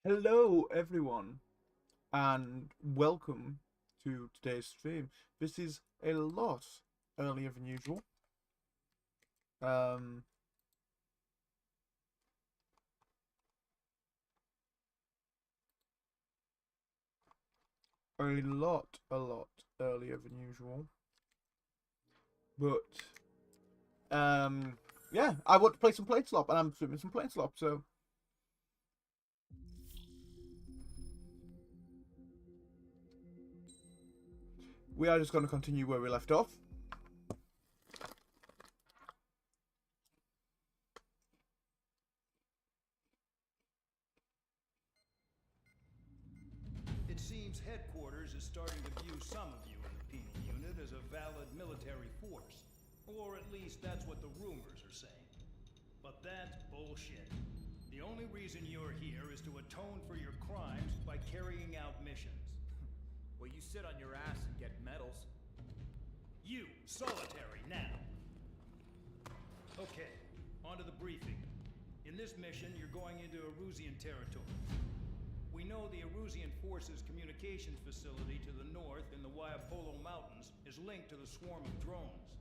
Hello, everyone, and welcome to today's stream. This is a lot earlier than usual. Um, a lot earlier than usual. But, yeah, I want to play some Planeswap, and I'm streaming some Planeswap, so... We are just going to continue where we left off. It seems headquarters is starting to view some of you in the penal unit as a valid military force. Or at least that's what the rumors are saying. But that's bullshit. The only reason you're here is to atone for your crimes by carrying out missions. Well, you sit on your ass and get medals. You, solitary, now! Okay, on to the briefing. In this mission, you're going into Erusian territory. We know the Erusian Forces communications facility to the north in the Waiapolo Mountains is linked to the swarm of drones.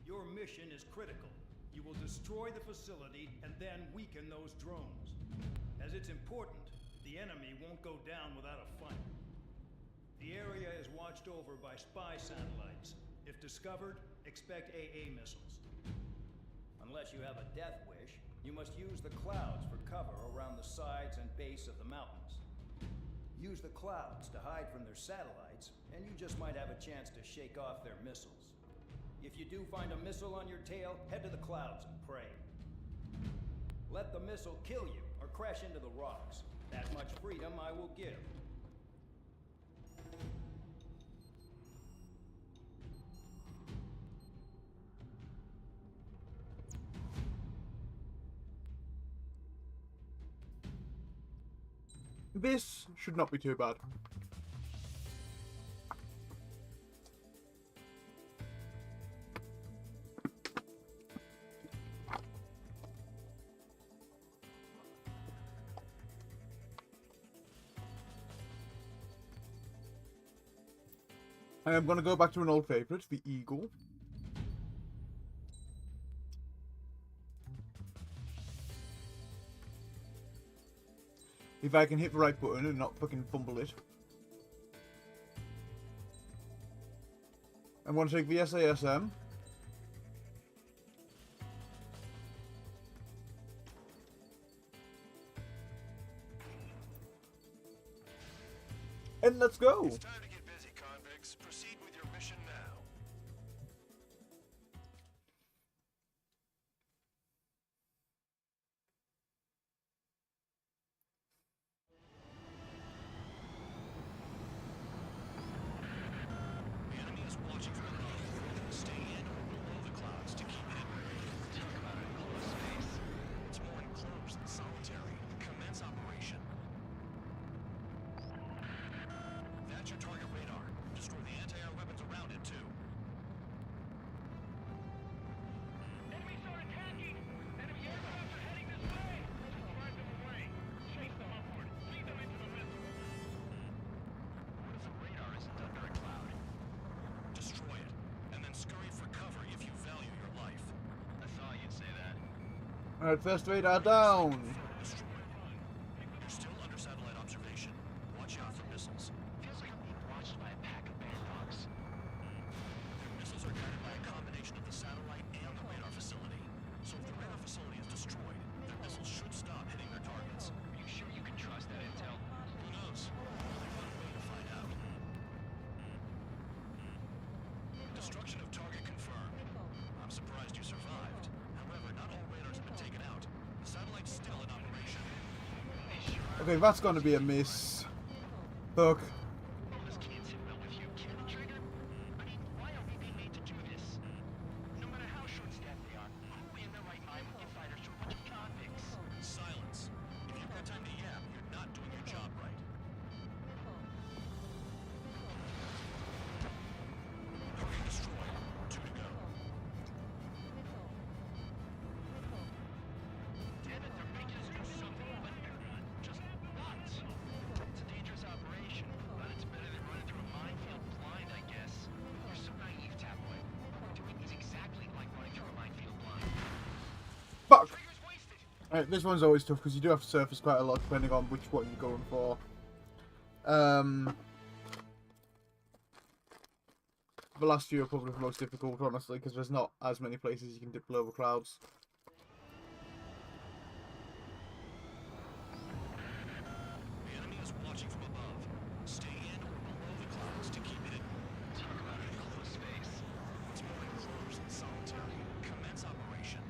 Your mission is critical. You will destroy the facility and then weaken those drones. As it's important, the enemy won't go down without a fight. The area is watched over by spy satellites. If discovered, expect AA missiles. Unless you have a death wish, you must use the clouds for cover around the sides and base of the mountains. Use the clouds to hide from their satellites, and you just might have a chance to shake off their missiles. If you do find a missile on your tail, head to the clouds and pray. Let the missile kill you or crash into the rocks. That much freedom I will give. This should not be too bad. I am going to go back to an old favourite, the Eagle. If I can hit the right button and not fucking fumble it. I'm going to take the SASM. And let's go! It's time to get busy, convicts. Proceed with your mission now. The enemy is watching from above. Stay in or below the clouds to keep hidden. Talk about an enclosed space. It's more enclosed than solitary. Commence operation. That's your target radar. Destroy the anti-air weapons around it, too. Enemies are attacking! Enemy aircraft are heading this way! Drive them away! Chase them upward! Lead them into the missile! What if the radar isn't under a cloud? Destroy it, and then scurry for cover if you value your life. I thought you'd say that. Alright, first radar down! Destroy it. You're still under satellite observation. Watch out for missiles. Feels like I'm being watched by a pack of bear dogs. Their missiles are guided by a combination of the satellite and the radar facility. So if the radar facility is destroyed, their missiles should stop hitting their targets. Are you sure you can trust that intel? Who knows? They've got a way to find out. Destruction of target confirmed. I'm surprised you survived. However, not all radars have been taken out. The satellite's still in operation. Okay, that's going to be a miss. Fuck. This can't sit well with you, can it, Trigger? I mean, why are we being made to do this? No matter how short-staffed they are, who in their right mind would give fighters to a bunch of convicts? Silence. If you've got time to yap, you're not doing your job right. Target destroyed. 2 to go. Damn it, they're making us do something, but just what? This one's always tough because you do have to surface quite a lot depending on which one you're going for. The last few are probably the most difficult, honestly, because there's not as many places you can dip below the clouds. The enemy is watching from above. Stay in or below the clouds to keep hidden. Talk about an enclosed space. It's more enclosed and solitary. Commence operation.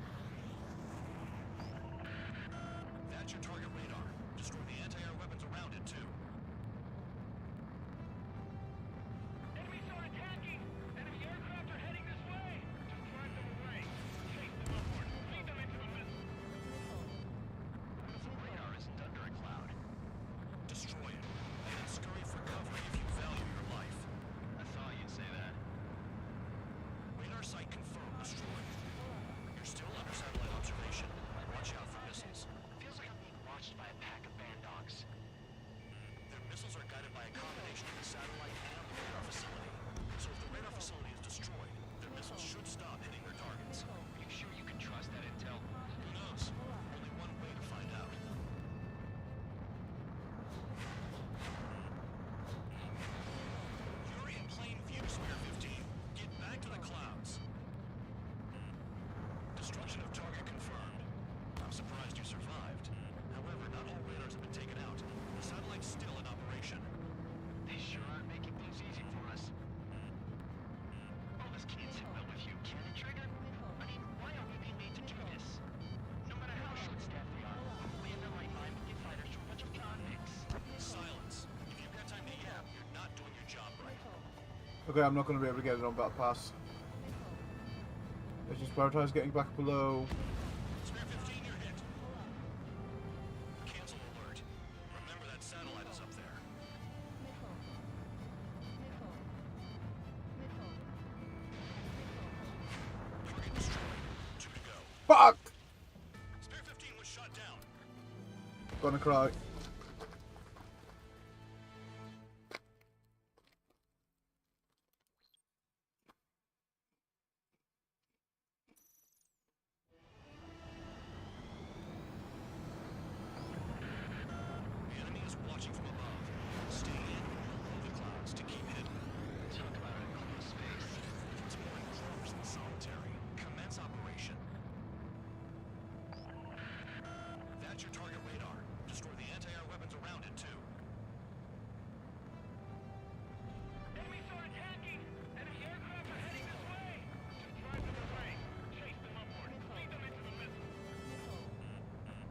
That's your target radar. Destroy the anti-air weapons around it, too. Enemies are attacking! Enemy aircraft are heading this way! Just drive them away. Chase them upward. Lead them into the missile. What if the radar isn't under a cloud? Destroy it, and then scurry for cover if you value your life. I thought you'd say that. Radar site confirmed destroyed. You're still under satellite observation. Watch out for missiles. Feels like I'm being watched by a pack of band dogs. Their missiles are guided by a combination of the satellite and the radar facility. So if the radar facility is destroyed, their missiles should stop hitting their targets. Are you sure you can trust that intel? Who knows? Only one way to find out. You're in plain view, Spear 15. Get back to the clouds. Destruction of target confirmed. I'm surprised you survived. However, not all radars have been taken out. The satellite's still in operation. They sure aren't making things easy for us. All this can't sit well with you, can it, Trigger? I mean, why are we being made to do this? No matter how short-staffed we are, who in their right mind would give fighters to a bunch of convicts? Silence. If you've got time to yap, you're not doing your job right. Okay, I'm not going to be able to get it on that pass. Let's just prioritize getting back below. Spear 15, you're hit. Cancel alert. Remember that satellite is up there. Target destroyed. 2 to go. Fuck! Spear 15 was shot down. Gonna cry. The enemy is watching from above. Stay in or below the clouds to keep hidden. Talk about an enclosed space. It's more enclosed and solitary. Commence operation. That's your target radar. Destroy the anti-air weapons around it, too. Enemies are attacking! Enemy aircraft are heading this way! Just drive them away. Chase them upward. Lead them into the missile.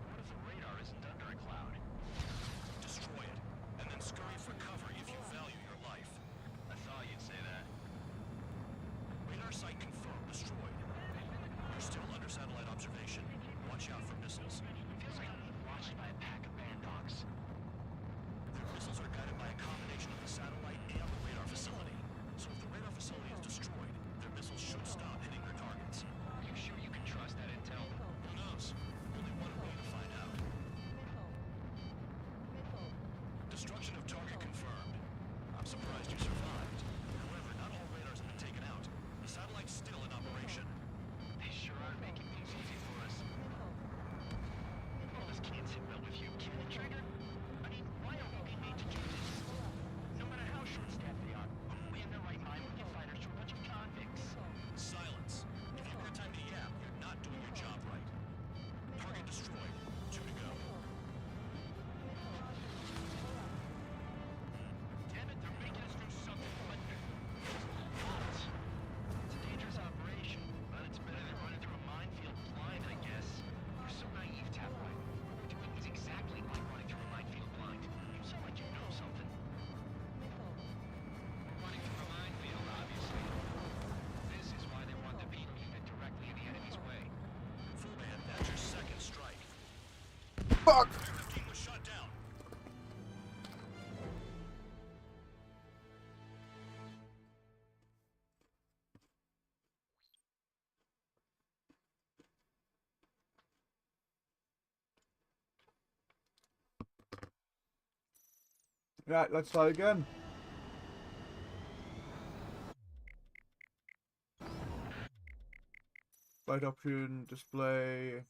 What if the radar isn't under a cloud? Destroy it, and then scurry for cover if you value your life. I thought you'd say that. Radar site confirmed destroyed. You're still under satellite observation. Watch out for missiles. Feels like I'm being watched by a pack of band dogs. Their missiles are guided by a combination of the satellite and the radar facility. So if the radar facility is destroyed, their missiles should stop hitting their targets. Are you sure you can trust that intel? Who knows? Only one way to find out. Destruction of target confirmed. I'm surprised you survived. However, not all radars have been taken out. The satellite's still in operation. They sure are making things easy for us. All this can't sit well with you, can it, Trigger? I mean, why are we being made to do this? No matter how short-staffed they are, who in their right mind would give fighters to a bunch of convicts? Silence. If you've got time to yap, you're not doing your job right. Target destroyed. 2 to go. Damn it, they're making us do something like this. What? It's a dangerous operation, but it's better than running through a minefield blind, I guess. You're so naive, Tabloid. What we're doing is exactly like running through a minefield blind. You sound like you know something. We're running through a minefield, obviously. This is why they want the Beetle unit directly in the enemy's way. Full band, that's your second strike. Fuck! Spear 15 was shot down. Right, let's try again. Flight option, display.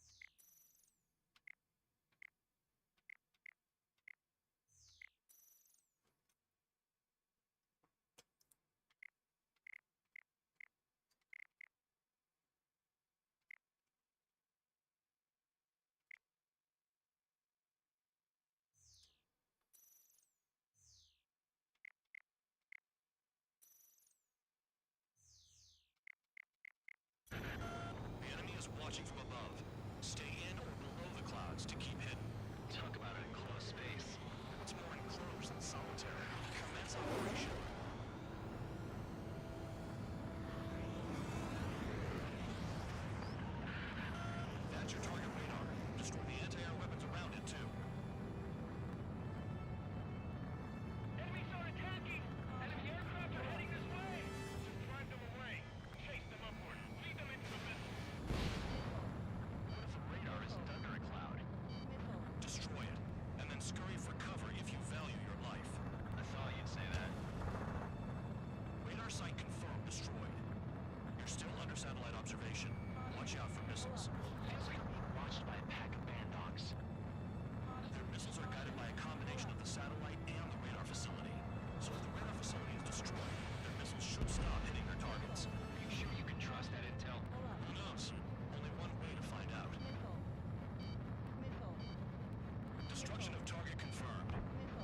Destruction of target confirmed.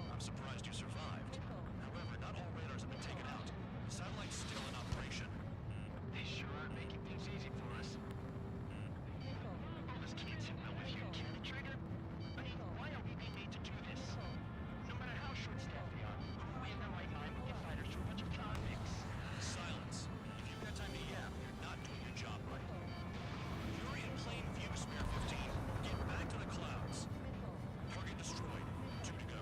I'm surprised you survived. However, not all radars have been taken out. The satellite's still in operation. They sure are making things easy for us. All this can't sit well with you, can it, Trigger? I mean, why are we being made to do this? No matter how short-staffed we are, who in their right mind would give fighters to a bunch of convicts? Silence. If you've got time to yap, you're not doing your job right. You're in plain view, Spare 15. Get back to the clouds. Target destroyed. 2 to go.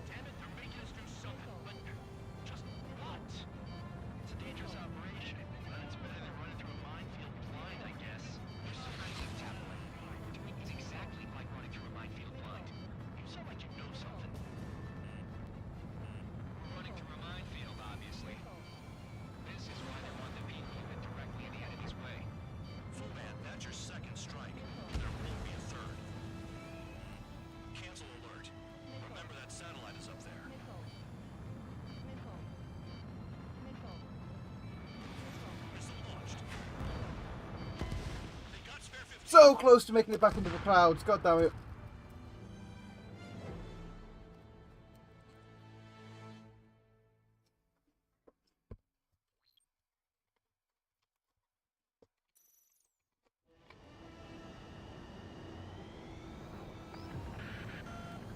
Damn it, they're making us do something, but just what? It's a dangerous operation, but it's better than running through a minefield blind, I guess. You're so naive, Tabloid. We're doing things exactly like running through a minefield blind. You sound like you know something. We're running through a minefield, obviously. This is why they want the beam unit directly in the enemy's way. Full man, that's your second strike. There won't be a third. Cancel alert. Remember that satellite is up there. Missile launched. They got Spare 15. So close to making it back into the clouds. God damn it.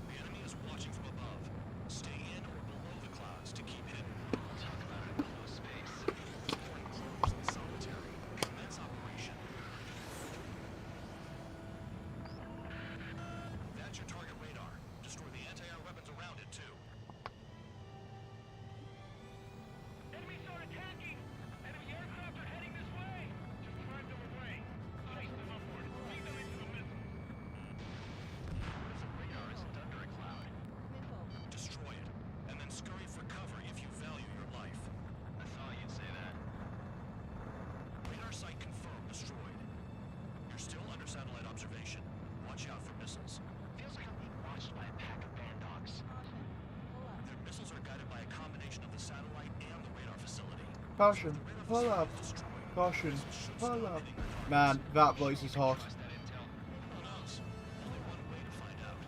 The enemy is watching from above. Stay in or below the clouds to keep hidden. Talk about a close space. Close and solitary. Commence operation. That's your target radar. Destroy the anti-air weapons around it, too. Enemy start attacking! Enemy aircraft are heading this way! Just drive them away. Chase them upward. Feed them into the missile. What if the radar isn't under a cloud? Destroy it, and then scurry for cover if you value your life. I thought you'd say that. Radar site confirmed destroyed. You're still under satellite observation. Watch out for missiles. Feels like I'm being watched by a pack of band dogs. Their missiles are guided by a combination of the satellite and the radar facility. Caution. The radar Pull up. facility is destroyed. Caution. Missiles should Pull stop up. hitting their targets. Man, that voice is hot. Trust that intel. Who knows? Only one way to find out.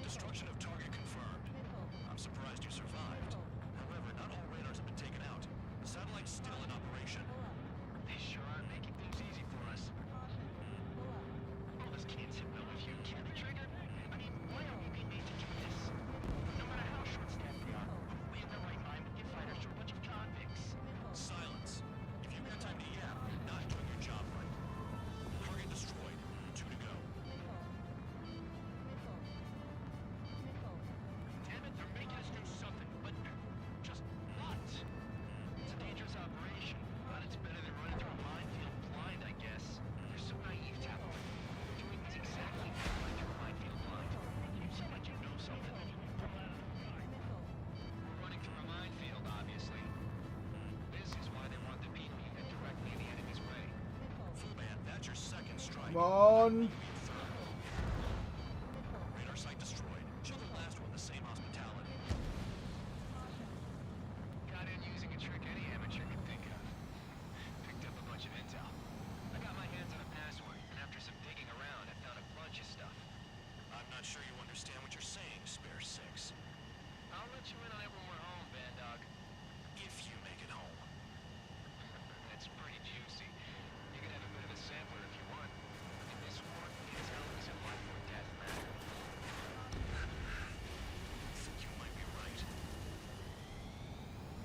Destruction of target confirmed. I'm surprised you survived. However, not all radars have been taken out. The satellite's still in operation. They sure are making things easy for us. All this can't sit well with you, can it, Trigger? I mean, why are we being made to do this? No matter how short-staffed we are, who in their right mind would give fighters to a bunch of convicts? Silence. If you've got time to yap, you're not doing your job right. Target destroyed. 2 to go. Damn it, they're making us do something, but just what? It's a dangerous operation, but it's better than running through a minefield blind, I guess. You're so naive, Tabloid. We're doing things exactly like running through a minefield blind. You sound like you know something. We're running through a minefield, obviously. This is why they want the beam unit directly in the enemy's way. Full man, that's your second strike. Come on. Be a third. Radar site destroyed. Show the last one the same hospitality. Got in using a trick any amateur could think of. Picked up a bunch of intel. I got my hands on a password, and after some digging around, I found a bunch of stuff. I'm not sure you understand what you're saying, Spare 6. I'll let you in on it when we're home, Band Dog. If you make it home. That's pretty juicy. You can have a bit of a sampler if you want. In this war, intel is a life or death matter. I think you might be right.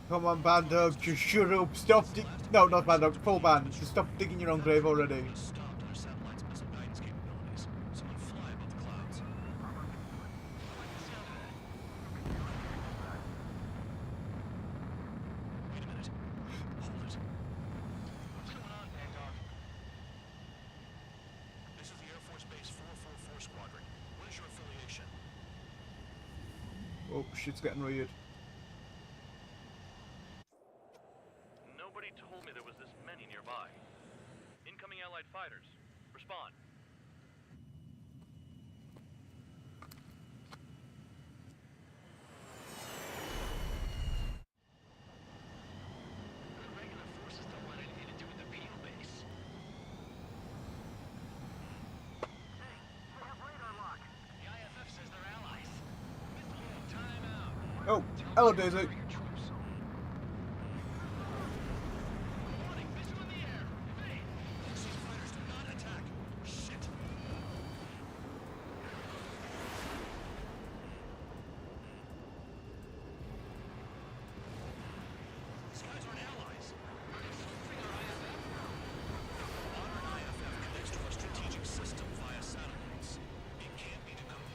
Come on, band dog. Just shut up. Stop No, not band dog. Full band. Just stop digging your own grave already. Stopped our satellite's missile guidance capabilities. Someone fly above the clouds. I like the sound of that. Wait a minute. Hold it. What's going on, Band Dog? This is the Air Force Base 444 Squadron. What is your affiliation? Oh, shit's getting weird. Nobody told me there was this many nearby. Incoming Allied fighters. Respond. The regular forces don't want anything to do with the Beetle base. Oh, hello, Daisy. Warning, missile in the air. Evade. These fighters do not attack. Shit. These guys aren't allies. Modern IFF connects to a strategic system via satellites. It can't be decoded.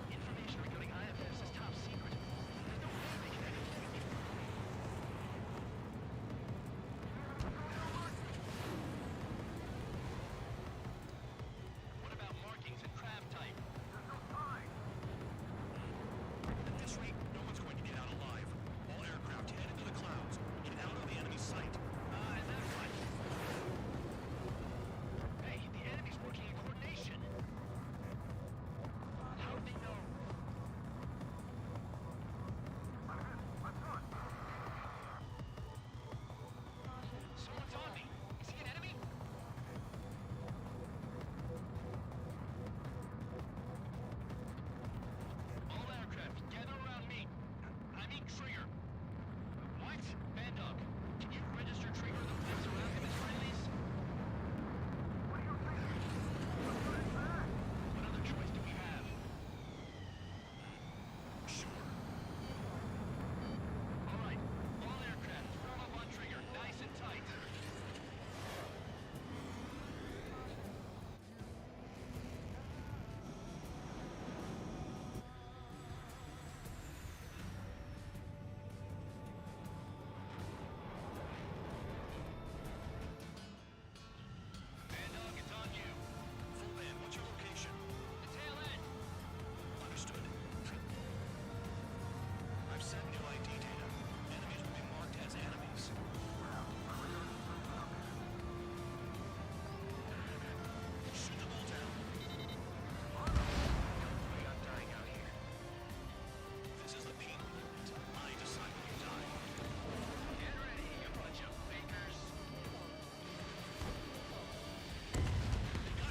Information regarding IFS is top secret. There's no way they can execute. What about markings and craft type? At this rate, no one's going to get out alive. All aircraft head into the clouds. Get out of the enemy's sight. And then what? Hey, the enemy's working in coordination. How would they know? Someone's on me. Is he an enemy? All aircraft, gather around me. I mean Trigger. What? Bandog, can you register Trigger the flights around him as friendlies? What other choice do we have? Sure. All right, all aircraft, form up on Trigger, nice and tight. Bandog, it's on you. Full man, what's your location? The tail end. Understood. I've sent new ID data. Enemies will be marked as enemies. Shoot them all down. We got dying out here. This is the penal unit. I decide when you die. Get ready, you bunch of fakers.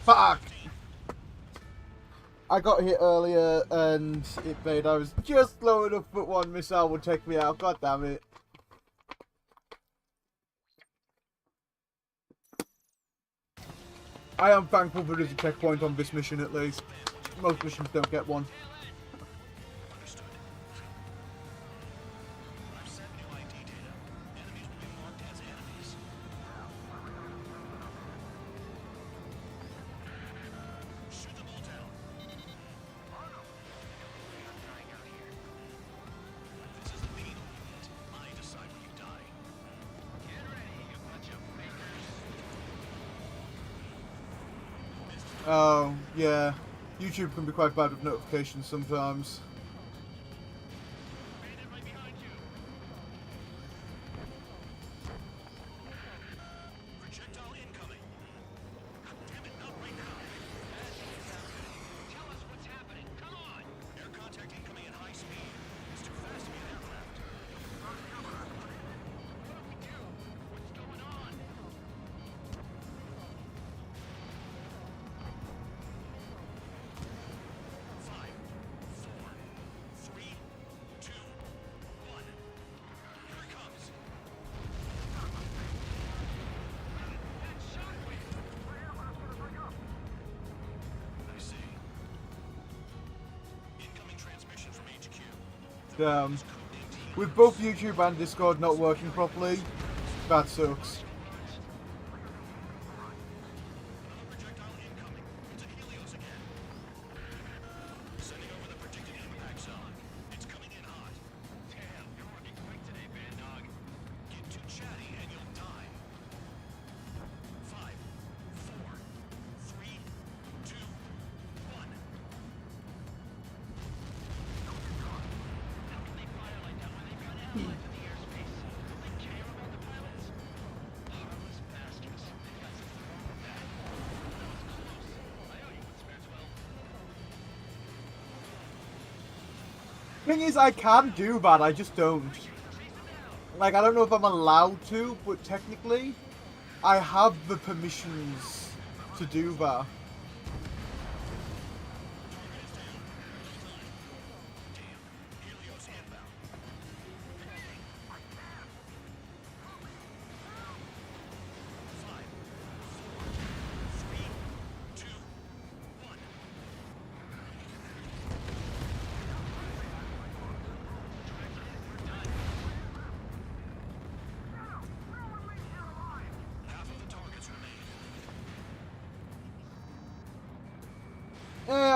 Fuck! I got hit earlier and it made I was just low enough that one missile would take me out. God damn it. I am thankful there is a checkpoint on this mission at least. Most missions don't get one. Understood. I've sent new ID data. Enemies will be marked as enemies. Shoot them all down. Dying out here. This is the penal unit. I decide when you die. Get ready, you bunch of fakers. Oh, yeah. YouTube can be quite bad with notifications sometimes. Bandit right behind you. Projectile incoming. Damn it, not right now. Tell us what's happening. Come on. Air contact incoming at high speed. It's too fast to be an aircraft. What do we do? What's going on? Five, four, three, two, one. Here it comes. That's Shockwave. I see. Incoming transmission from HQ. Damn. With both YouTube and Discord not working properly, that sucks. Another projectile incoming. It's a Helios again. Sending over the predicted impact zone. It's coming in hot. Damn, you're working quick today, Bandog. Get too chatty and you'll die. 5, 4, 3, 2, 1. How can they fire like that when they've got allies in the airspace? Don't they care about the pilots? Harmless bastards. They've got something wrong with that. That was close. I owe you one, Spareswell. Thing is, I can do that, I just don't. Like, I don't know if I'm allowed to, but technically, I have the permissions to do that.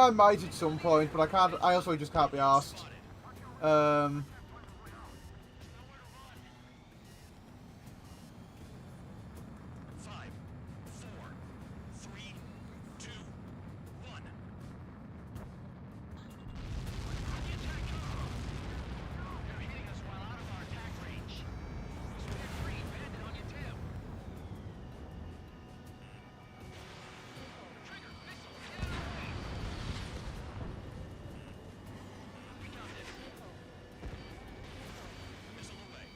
I might at some point, but I can't. I also just can't be asked. 5, 4, 3, 2, 1. They're hitting us while out of our attack range. Spear 3, bandit on your tail. Trigger, missile, get out of the way. We got this. Missile away.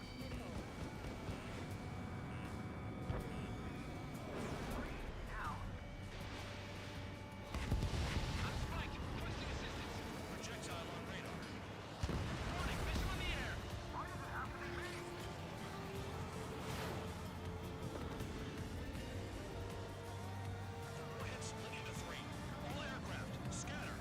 I'm spiked. Requesting assistance. Projectile on radar. Warning, missile in the air. Warhead splitting to 3. All aircraft, scatter.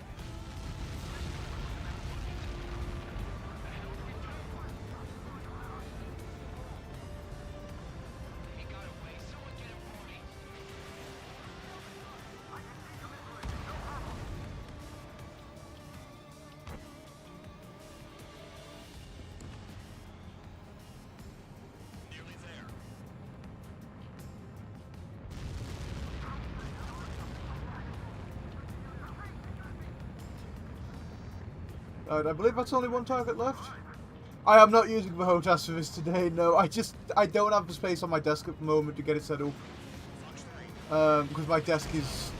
He got away. Someone get him for me. Nearly there. I believe that's only one target left. I am not using the hotel service today. No, I don't have the space on my desk at the moment to get it set up. Fox 3. Because my desk is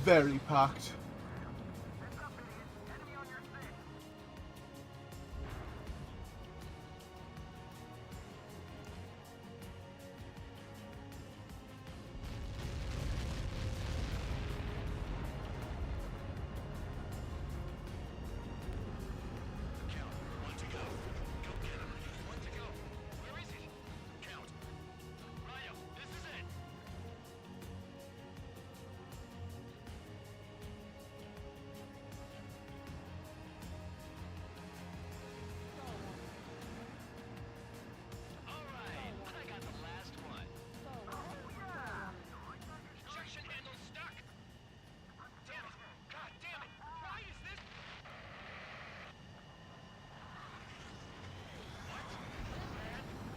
very packed. Count. 1 to go. Go get him. 1 to go. Where is it? Count. Ryo, this is it. All right, I got the last one. Ejection handle stuck. Damn it! God damn it! Why is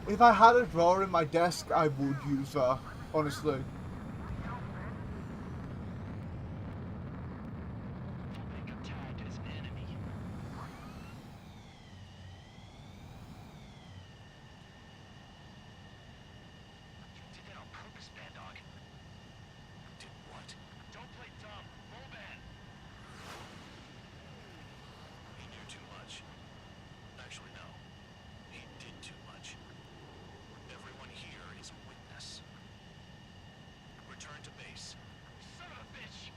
this? If I had a drawer in my desk, I would use that, honestly. Think I'm tagged as an enemy. You did that on purpose, Bandog. Did what? Don't play dumb. Moban. He knew too much. Actually, no. He did too much. Everyone here is a witness. Return to base. Son of a bitch.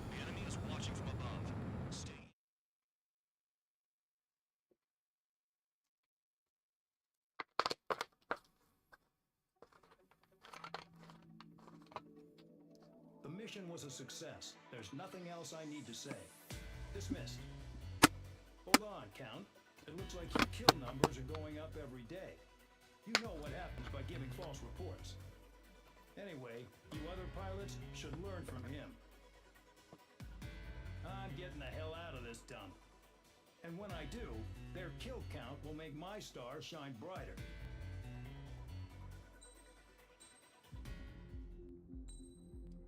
The enemy is watching from above. Stay. The mission was a success. There's nothing else I need to say. Dismissed. Hold on, Count. It looks like your kill numbers are going up every day. You know what happens by giving false reports. Anyway, you other pilots should learn from him. I'm getting the hell out of this dump. And when I do, their kill count will make my star shine brighter.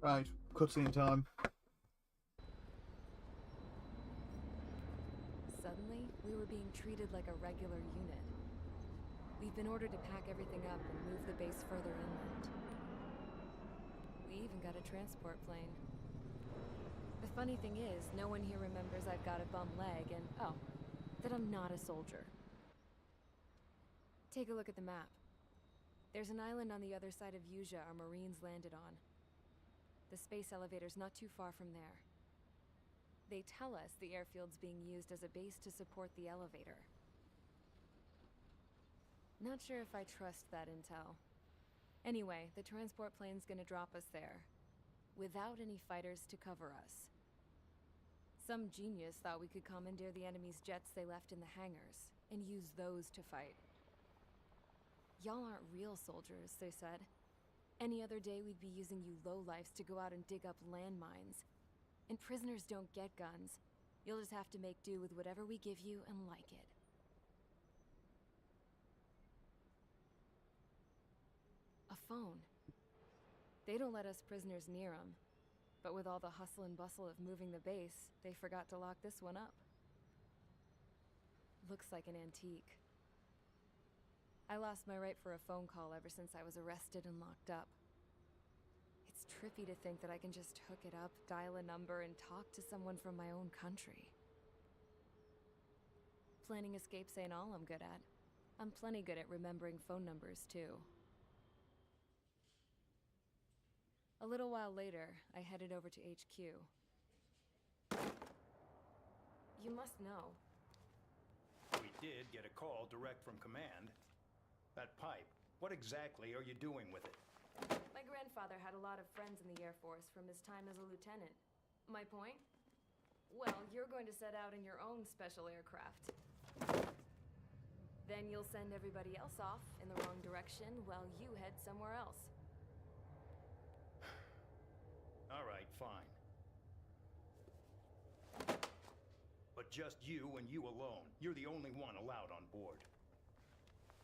Right, cutscene time. Suddenly, we were being treated like a regular unit. We've been ordered to pack everything up and move the base further inland. We even got a transport plane. The funny thing is, no one here remembers I've got a bum leg and, oh, that I'm not a soldier. Take a look at the map. There's an island on the other side of Yuja our Marines landed on. The space elevator's not too far from there. They tell us the airfield's being used as a base to support the elevator. Not sure if I trust that intel. Anyway, the transport plane's gonna drop us there, without any fighters to cover us. Some genius thought we could commandeer the enemy's jets they left in the hangars and use those to fight. Y'all aren't real soldiers, they said. Any other day we'd be using you lowlifes to go out and dig up landmines. And prisoners don't get guns. You'll just have to make do with whatever we give you and like it. A phone. They don't let us prisoners near them. But with all the hustle and bustle of moving the base, they forgot to lock this one up. Looks like an antique. I lost my right for a phone call ever since I was arrested and locked up. It's trippy to think that I can just hook it up, dial a number, and talk to someone from my own country. Planning escapes ain't all I'm good at. I'm plenty good at remembering phone numbers, too. A little while later, I headed over to HQ. You must know. We did get a call direct from command. That pipe, what exactly are you doing with it? My grandfather had a lot of friends in the Air Force from his time as a lieutenant. My point? Well, you're going to set out in your own special aircraft. Then you'll send everybody else off in the wrong direction while you head somewhere else. All right, fine. But just you and you alone. You're the only one allowed on board.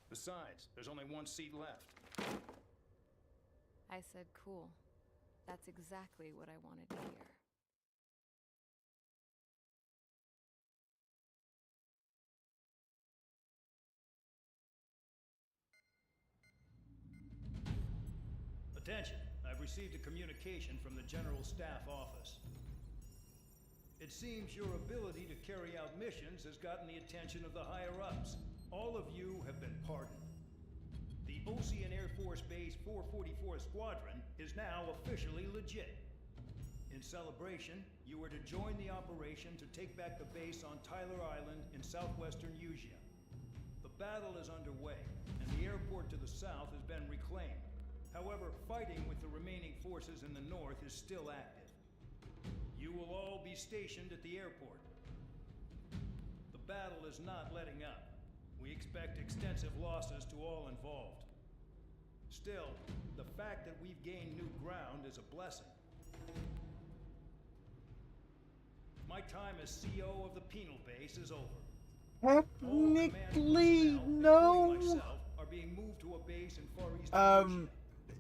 Besides, there's only one seat left. I said cool. That's exactly what I wanted to hear. Attention, I've received a communication from the General Staff Office. It seems your ability to carry out missions has gotten the attention of the higher-ups. All of you have been pardoned. The Ocean Air Force Base 444 Squadron is now officially legit. In celebration, you are to join the operation to take back the base on Tyler Island in southwestern Usea. The battle is underway, and the airport to the south has been reclaimed. However, fighting with the remaining forces in the north is still active. You will all be stationed at the airport. The battle is not letting up. We expect extensive losses to all involved. Still, the fact that we've gained new ground is a blessing. My time as CO of the penal base is over. Technically, All command personnel, no. including myself, are being moved to a base in Far East Usea.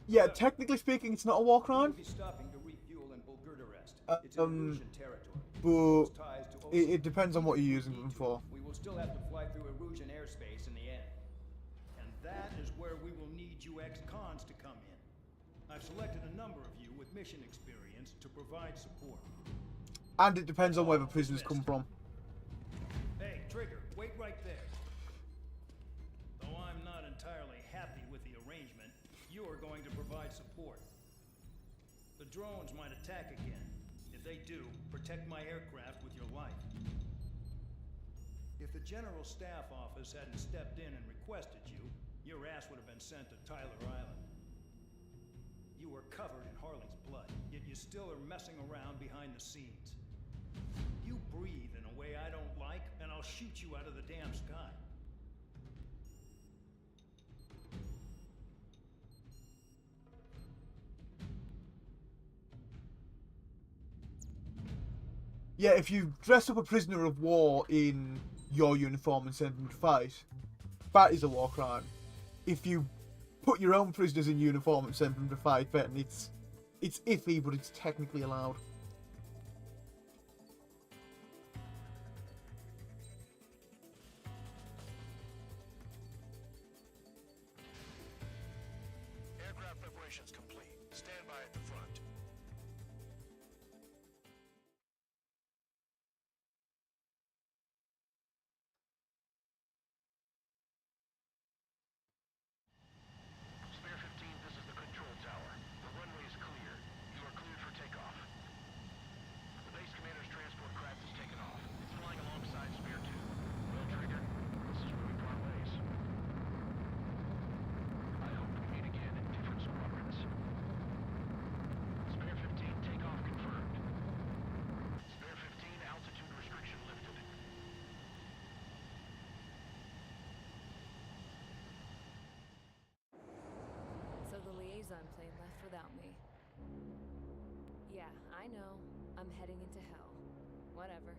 Yeah, technically speaking, it's not a war crime. We'll be stopping to refuel in Bulgurdarest. It's in Um, Erusian territory. but Close ties to it depends on what you're using them for. We will still have to fly through Erusian airspace in the end. And that is where we will need you ex-cons to come in. I've selected a number of you with mission experience to provide support. And it depends on where the prisoners come from. Hey, Trigger, wait right there. Though I'm not entirely happy with the arrangement, you are going to provide support. The drones might attack again. If they do, protect my aircraft with your life. If the General Staff Office hadn't stepped in and requested you, your ass would have been sent to Tyler Island. You are covered in Harley's blood, yet you still are messing around behind the scenes. You breathe in a way I don't like, and I'll shoot you out of the damn sky. Yeah, if you dress up a prisoner of war in your uniform and send them to fight, that is a war crime. If you put your own prisoners in uniform and send them to fight, then it's iffy, but it's technically allowed. Aircraft preparations complete. Stand by at the front. Spare 15, this is the control tower. The runway is clear. You are cleared for takeoff. Zun plane left without me. Yeah, I know. I'm heading into hell. Whatever.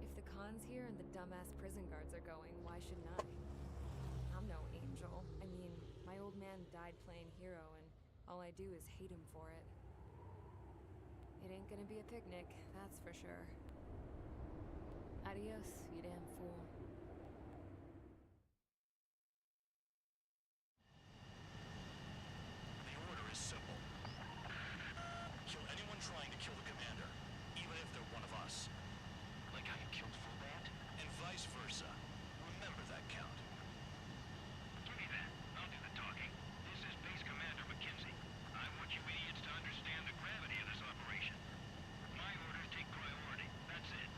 If the Khan's here and the dumbass prison guards are going, why shouldn't I? I'm no angel. I mean, my old man died playing hero, and all I do is hate him for it. It ain't gonna be a picnic, that's for sure. Adios, you damn fool. The order is simple. Kill anyone trying to kill the commander, even if they're one of us. Like how you killed Full Band? And vice versa. Remember that, Count. Give me that. I'll do the talking. This is Base Commander McKenzie. I want you idiots to understand the gravity of this operation. My orders take priority. That's it.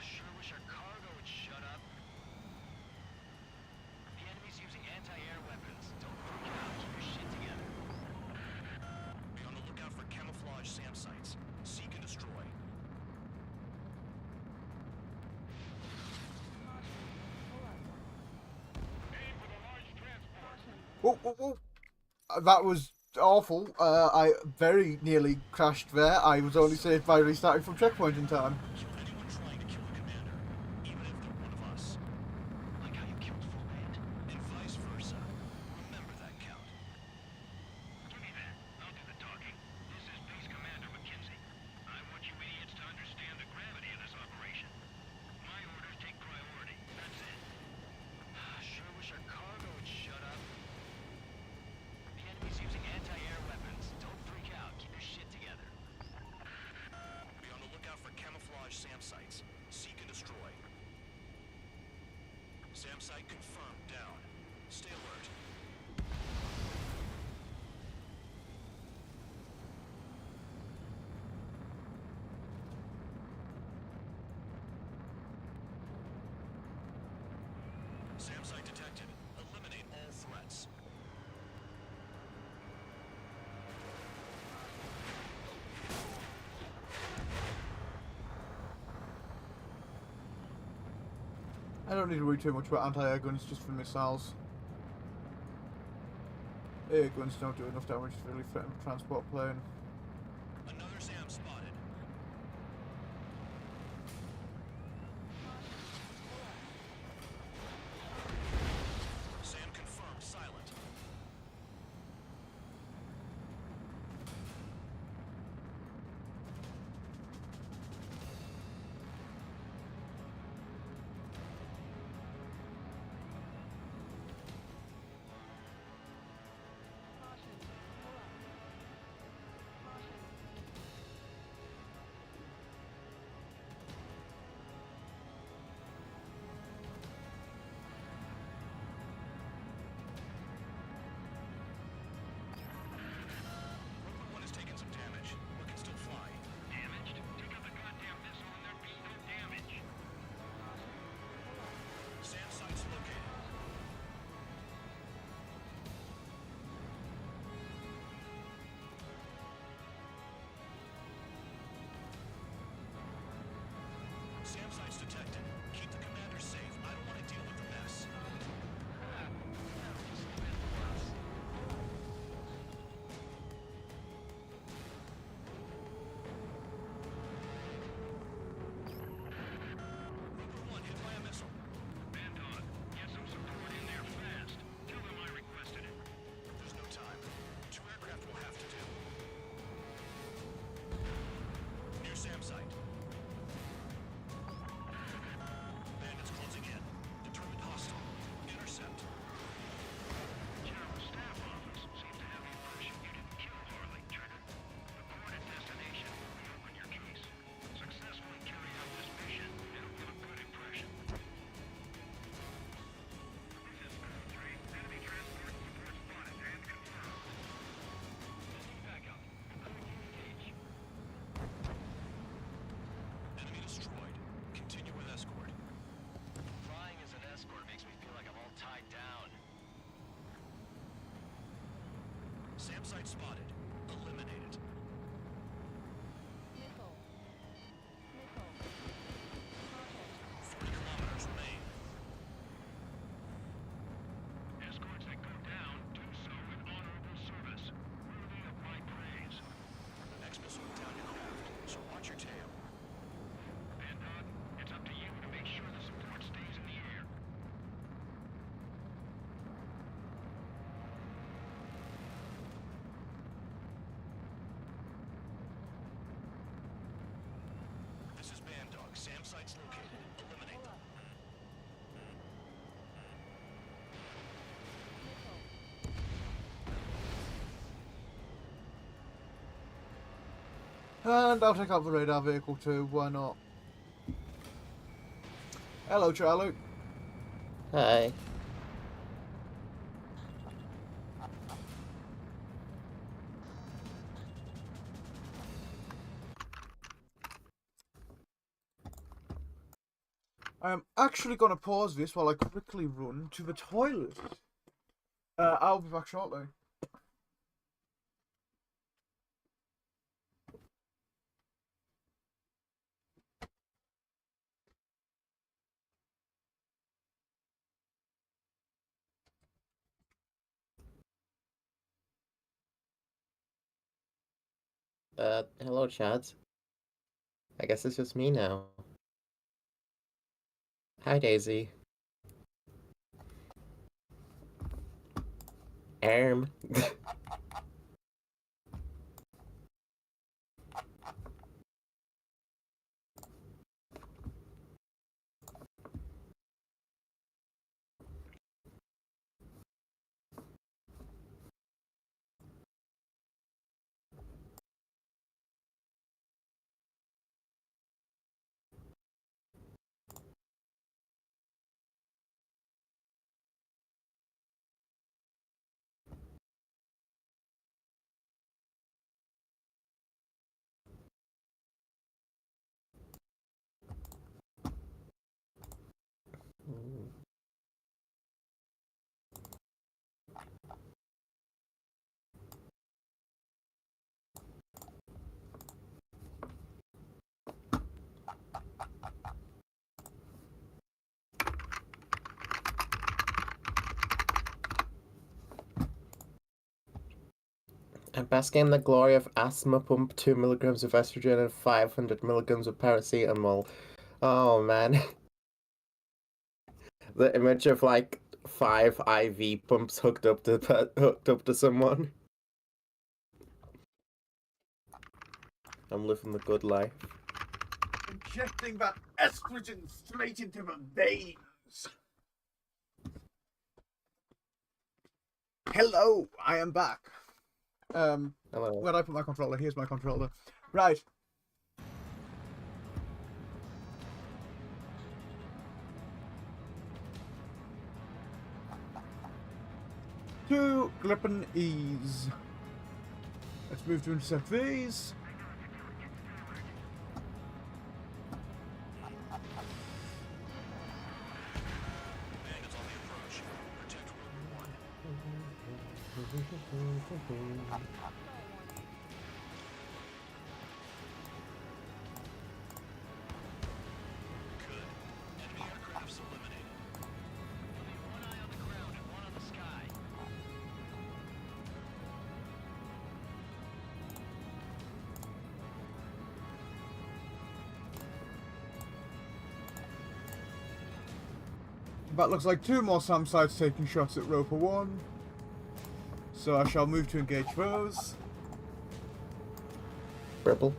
Sure wish our cargo would shut up. The enemy's using anti-air weapons. Don't freak out. Keep your shit together. Be on the lookout for camouflage SAM sites. Seek and destroy. Whoa, whoa, whoa. That was awful. I very nearly crashed there. I was only saved by restarting from checkpoint in time. Kill anyone trying to kill the commander, even if they're one of us. Like how you killed Full Band? And vice versa. Remember that, Count. Give me that. I'll do the talking. This is Base Commander McKenzie. I want you idiots to understand the gravity of this operation. My orders take priority. That's it. Sure wish our cargo would shut up. The enemy's using anti-air weapons. Don't freak out. Keep your shit together. Be on the lookout for camouflage SAM sites. Seek and destroy. SAM site confirmed. Down. Stay alert. SAM site detected. Eliminate all threats. I don't need to worry too much about anti-air guns just for missiles. Air guns don't do enough damage to really threaten a transport plane. Another SAM spotted. SAM confirmed. Silent. Rover 1 has taken some damage, but can still fly. Damaged? Take out the goddamn missile and there'd be no damage. SAM sites located. SAM sites detected. Keep the commander safe. I don't want to deal with the mess. Rover 1 hit by a missile. Bandog, get some support in there fast. Tell them I requested it. There's no time. 2 aircraft will have to do. Near SAM site. Bandits closing in. Determined hostile. Intercept. General Staff Office seems to have the impression you didn't kill Harley, Trigger. Report at destination. Reopen your case. Successfully carry out this mission. It'll give a good impression. This is Code 3. Enemy transport support spotted and confirmed. Taking backup. Engage. Enemy destroyed. Continue with escort. Flying as an escort makes me feel like I'm all tied down. SAM site spotted. Eliminate it. Nickel. Nickel. 40 kilometers remain. Escorts that go down do so with honorable service. And I'll take out the radar vehicle too, why not? Hello, Charlie. Hi. I am actually going to pause this while I quickly run to the toilet. I'll be back shortly. Hello, Chad. I guess it's just me now. Hi, Daisy. Erm. I'm basking in the glory of asthma pump, 2 milligrams of estrogen and 500 milligrams of paracetamol. Oh man. The image of like 5 IV pumps hooked up to someone. I'm living the good life. Injecting that estrogen straight into the veins. Hello, I am back. Hello. Where did I put my controller? Here's my controller. Right. To Glippen Ease. Let's move to intercept these. Bandits on the approach. Protect Room 1. Good. Enemy aircrafts eliminated. One eye on the ground and one on the sky. That looks like 2 more SAM sites taking shots at Roper 1. So I shall move to engage those. Ripple.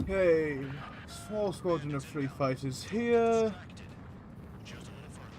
Okay, small squadron of 3 fighters here. Just a little further.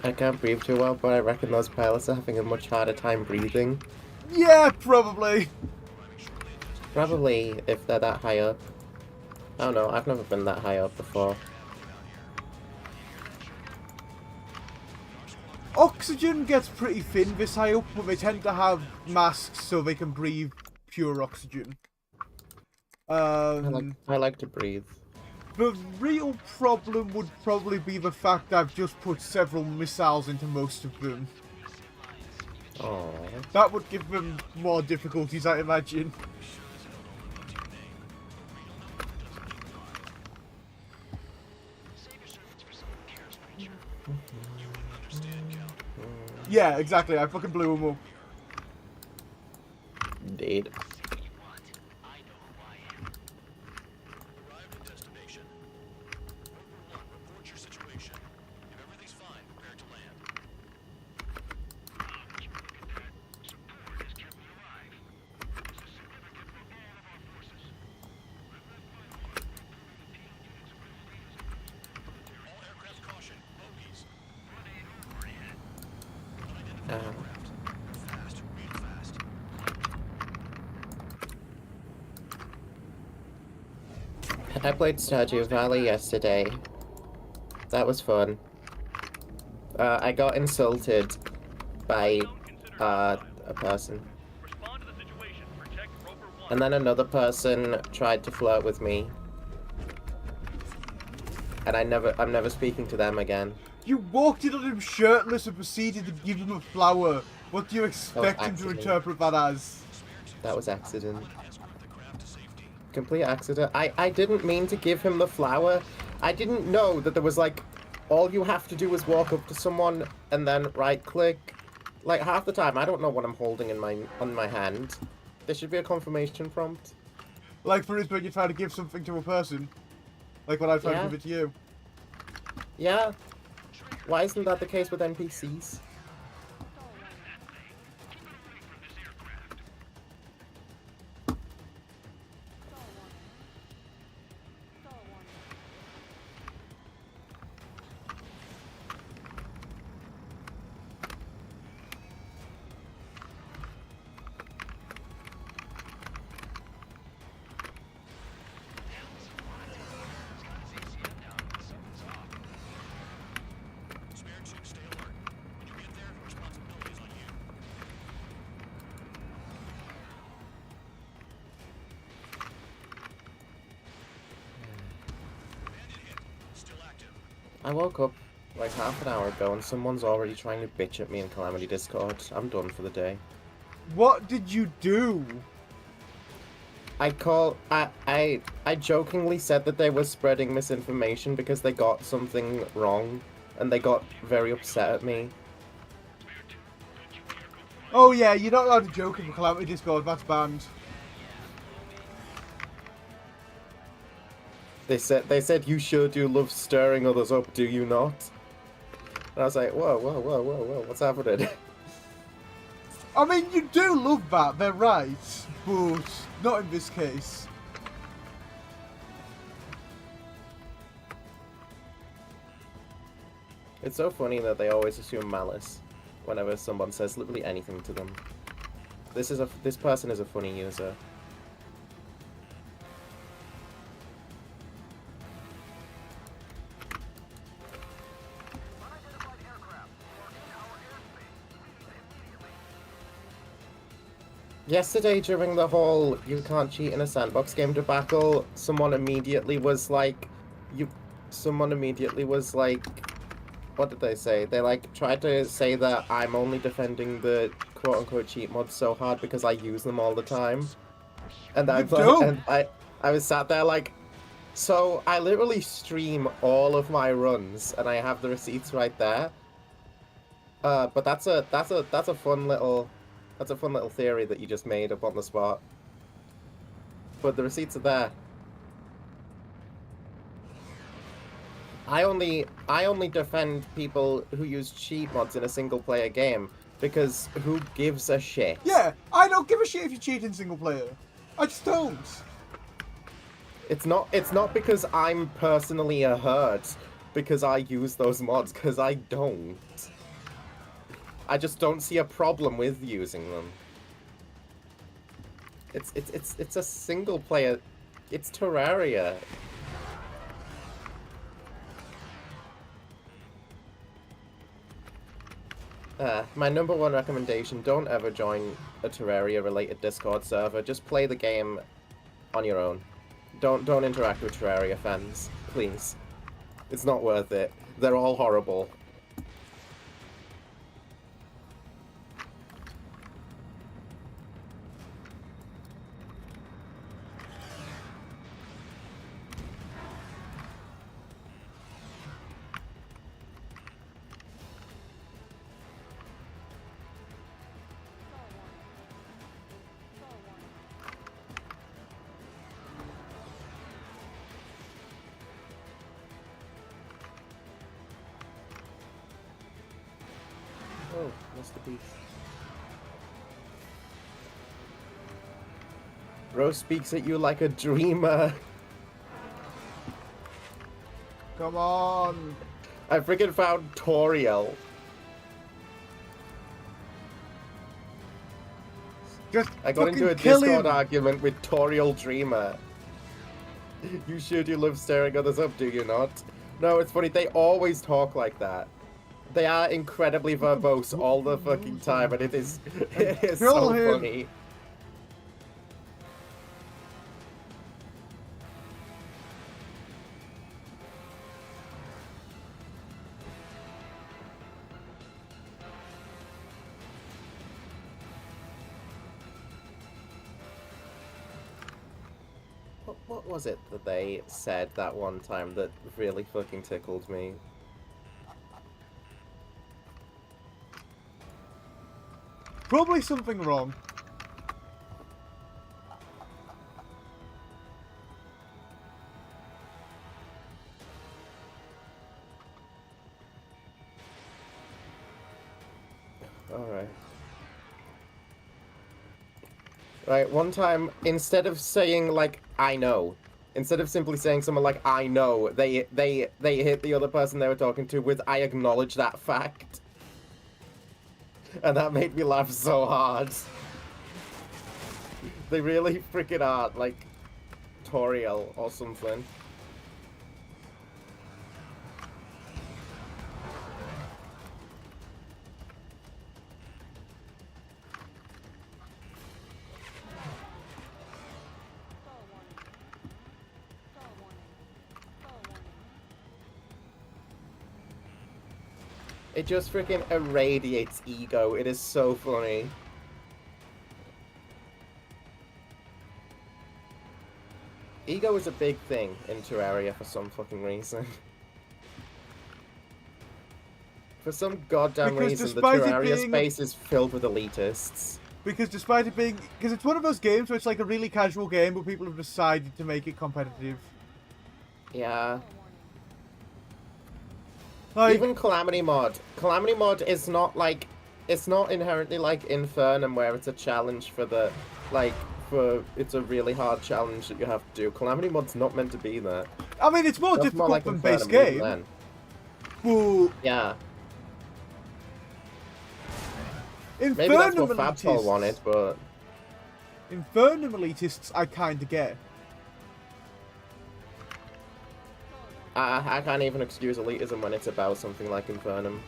I can't breathe too well, but I reckon those pilots are having a much harder time breathing. Yeah, probably. Probably if they're that high up. I don't know, I've never been that high up before. Oxygen gets pretty thin this high up, but they tend to have masks so they can breathe pure oxygen. I like to breathe. The real problem would probably be the fact I've just put several missiles into most of them. Oh. That would give them more difficulties, I imagine. Yeah, exactly. I fucking blew them up. Indeed. Arrived at destination. Number 1, report your situation. If everything's fine, prepare to land. Support has kept me alive. This is significant for all of our forces. All aircraft caution. Bogies. Uh, Fast. Real fast. I played Stardew Valley yesterday. That was fun. I got insulted by a person. Respond to the situation. Protect Roper 1. And then another person tried to flirt with me. And I'm never speaking to them again. You walked in on him shirtless and proceeded to give him a flower. What do you expect him to accident. interpret that as? That was accident. Complete accident. I didn't mean to give him the flower. I didn't know that there was like, all you have to do is walk up to someone and then right click. Like half the time I don't know what I'm holding in on my hand. There should be a confirmation prompt. Like for instance when you try to give something to a person. Like when I try to give it to you. Yeah. Why isn't that the case with NPCs? Spare 2, stay alert. When you get there, responsibility is on you. Bandit hit. Still active. I woke up like half an hour ago and someone's already trying to bitch at me in Calamity Discord. I'm done for the day. What did you do? I jokingly said that they were spreading misinformation because they got something wrong and they got very upset at me. Oh yeah, you're not allowed to joke in the Calamity Discord, that's banned. They said you sure do love stirring others up, do you not? And I was like, whoa, what's happening? I mean, you do love that, they're right, but not in this case. It's so funny that they always assume malice whenever someone says literally anything to them. This person is a funny user. Yesterday, during the whole "you can't cheat in a sandbox" game debacle, someone immediately was like, what did they say? They like tried to say that I'm only defending the quote-unquote cheat mods so hard because I use them all the time, and I was sat there like, so I literally stream all of my runs and I have the receipts right there. But that's a fun little. That's a fun little theory that you just made up on the spot. But the receipts are there. I only defend people who use cheat mods in a single player game because who gives a shit? Yeah, I don't give a shit if you cheat in single player. I just don't. It's not because I'm personally a hurt because I use those mods, because I don't. I just don't see a problem with using them. It's a single player. It's Terraria. My number one recommendation: don't ever join a Terraria-related Discord server. Just play the game on your own. Don't interact with Terraria fans, please. It's not worth it. They're all horrible. Oh, Mr. Beast. Bro speaks at you like a dreamer. Come on. I freaking found Toriel. Just I got into a kill Discord him. argument with Toriel Dreamer. You sure do love staring others up, do you not? No, it's funny, they always talk like that. They are incredibly verbose all the fucking time, and it is so funny. What was it that they said that one time that really fucking tickled me? Probably something wrong. Alright. Right, one time, instead of saying, like, I know, instead of simply saying something like, I know, they hit the other person they were talking to with, I acknowledge that fact. And that made me laugh so hard. They really freaking are, like, Toriel or something. It just freaking irradiates ego. It is so funny. Ego is a big thing in Terraria for some fucking reason. For some goddamn reason, the Terraria space is filled with elitists. Because despite it being... Because it's one of those games where it's like a really casual game, but people have decided to make it competitive. Yeah. Like, even Calamity Mod. Calamity Mod is not like... It's not inherently like Infernum where it's a challenge for the... Like, it's a really hard challenge that you have to do. Calamity Mod's not meant to be that. I mean, it's more That's difficult more like than Infernum, base game. then. But Yeah. Maybe that's what Fabtol wanted, but... Infernum elitists, I kind of get. I can't even excuse elitism when it's about something like Infernum.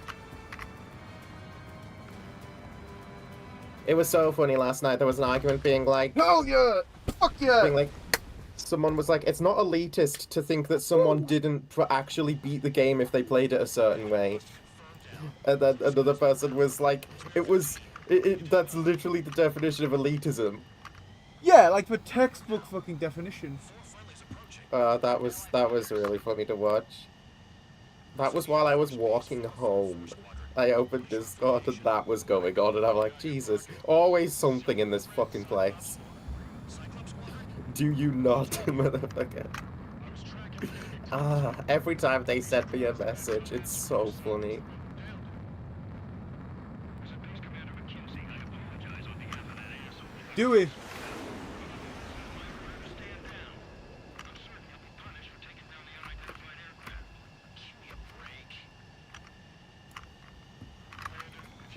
It was so funny last night. There was an argument being like... Hell yeah! Fuck yeah! Being like... Someone was like, it's not elitist to think that someone didn't actually beat the game if they played it a certain way. And then another person was like, that's literally the definition of elitism. Yeah, like the textbook fucking definition. That was really funny to watch. That was while I was walking home. I opened Discord and that was going on, and I'm like, Jesus, always something in this fucking place. Do you not, motherfucker? Every time they send me a message, it's so funny. Do it.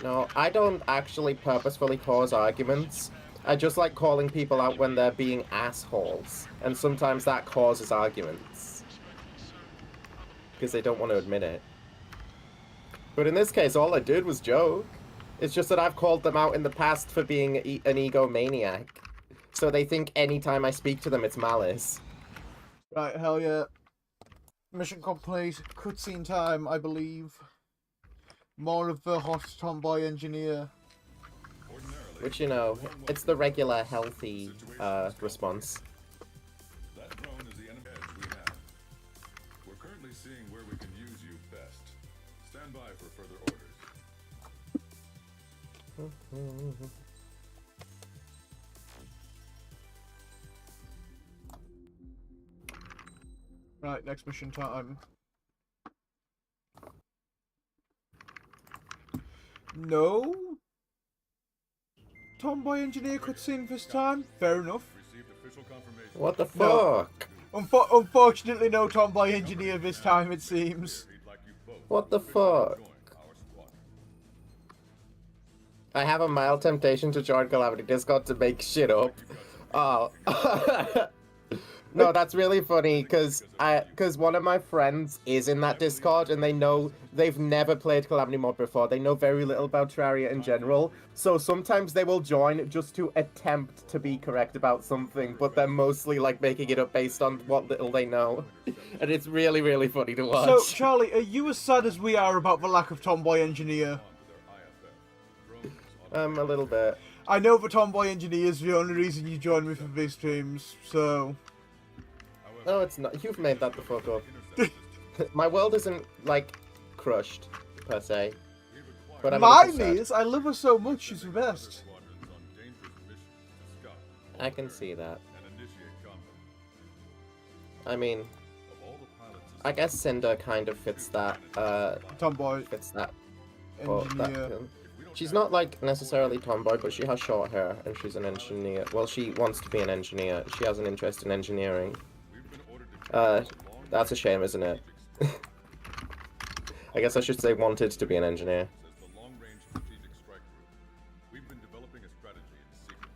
No, I don't actually purposefully cause arguments. I just like calling people out when they're being assholes. And sometimes that causes arguments. Because they don't want to admit it. But in this case, all I did was joke. It's just that I've called them out in the past for being an egomaniac. So they think anytime I speak to them, it's malice. Right, hell yeah. Mission complete. Cutscene time, I believe. More of the hot tomboy engineer. Which, you know, it's the regular, healthy response. That drone is the enemy edge we have. We're currently seeing where we can use you best. Stand by for further orders. Right, next mission time. No? Tomboy engineer cutscene this time? Fair enough. Received official confirmation. What the fuck? Unfortunately, no tomboy engineer this time, it seems. What the fuck? I have a mild temptation to join Calamity Discord to make shit up. Oh. No, that's really funny, because one of my friends is in that Discord, and they've never played Calamity Mod before. They know very little about Terraria in general, so sometimes they will join just to attempt to be correct about something, but they're mostly, like, making it up based on what little they know. And it's really, really funny to watch. So, Charlie, are you as sad as we are about the lack of tomboy engineer? A little bit. I know the tomboy engineer is the only reason you join me for these streams, so... No, it's not. You've made that the fuck up. My world isn't, like, crushed, per se. But mine is! I love her so much, she's the best. I can see that. I mean, I guess Cinder kind of fits that, tomboy. Fits that. Engineer. She's not, like, necessarily tomboy, but she has short hair, and she's an engineer. Well, she wants to be an engineer. She has an interest in engineering. That's a shame, isn't it? I guess I should say wanted to be an engineer. We've been developing a strategy in secret.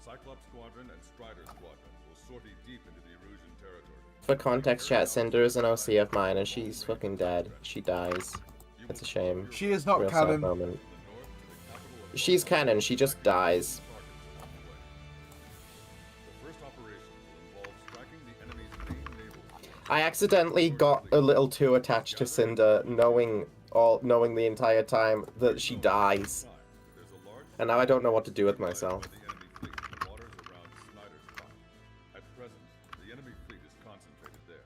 Cyclops Squadron and Strider Squadron will sortie deep into the Erusian territory. For context, chat, Cinder is an OC of mine, and she's fucking dead. She dies. It's a shame. She is not Real sad canon. moment. She's canon, she just dies. I accidentally got a little too attached to Cinder, knowing the entire time that she dies. And now I don't know what to do with myself. At present, the enemy fleet is concentrated there.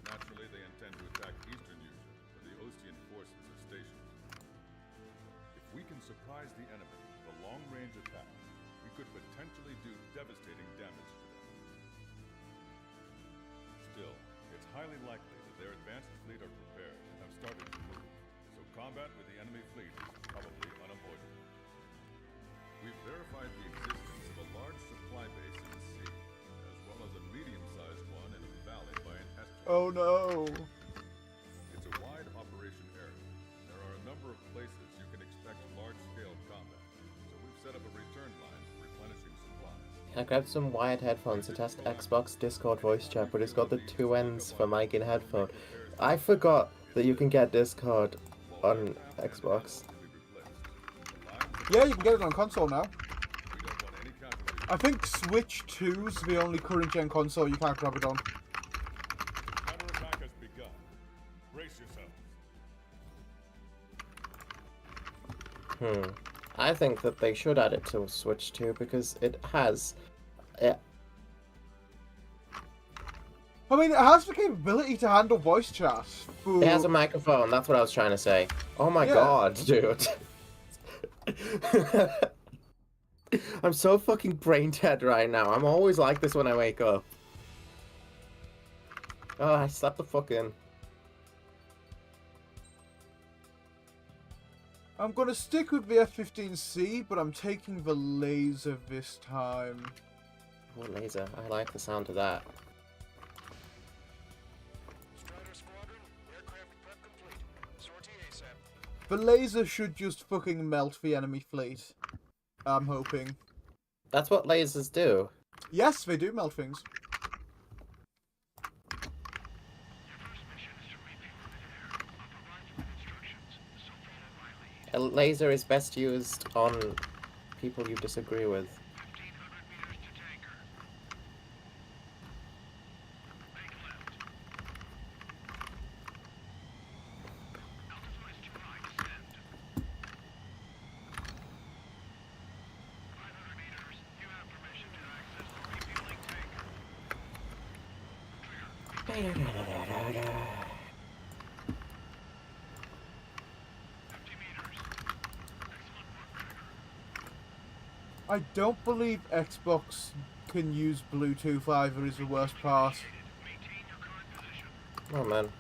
Naturally, they intend to attack eastern Usea, where the Ostian forces are stationed. If we can surprise the enemy with a long-range attack, we could potentially do devastating damage to them. Still, it's highly likely that their advanced fleet are prepared and have started to move, so combat with the enemy fleet is probably unavoidable. We've verified the existence of a large supply base in the sea, as well as a medium-sized one in a valley by an estuary. Oh no. It's a places, you can expect large-scale combat. So we've set up a return line for replenishing supplies. I grabbed some wired headphones to test Xbox Discord voice chat, but it's got the two ends for mic and headphone. I forgot that you can get Discord on Xbox. Yeah, you can get it on console now. We don't want any casualties. I think Switch 2's the only current gen console you can't grab it on. Counterattack has begun. Brace yourselves. I think that they should add it to Switch 2 because it has... I mean, it has the capability to handle voice chat. But... It has a microphone, that's what I was trying to say. Oh my Yeah. god, dude. I'm so fucking brain dead right now. I'm always like this when I wake up. Oh, I slept the fuck in. I'm gonna stick with the F-15C, but I'm taking the laser this time. Oh, laser. I like the sound of that. Strider Squadron, aircraft prep complete. Sortie ASAP. The laser should just fucking melt the enemy fleet. I'm hoping. That's what lasers do. Yes, they do melt things. A laser is best used on people you disagree with. 1,500 meters to tanker. Make left. Altitude is too high. Descend. 500 meters. You have permission to access the refueling tanker. Trigger. 50 meters. Excellent work, Trigger. I don't believe Xbox can use Bluetooth either is the worst part. Maintain your current position. Oh man.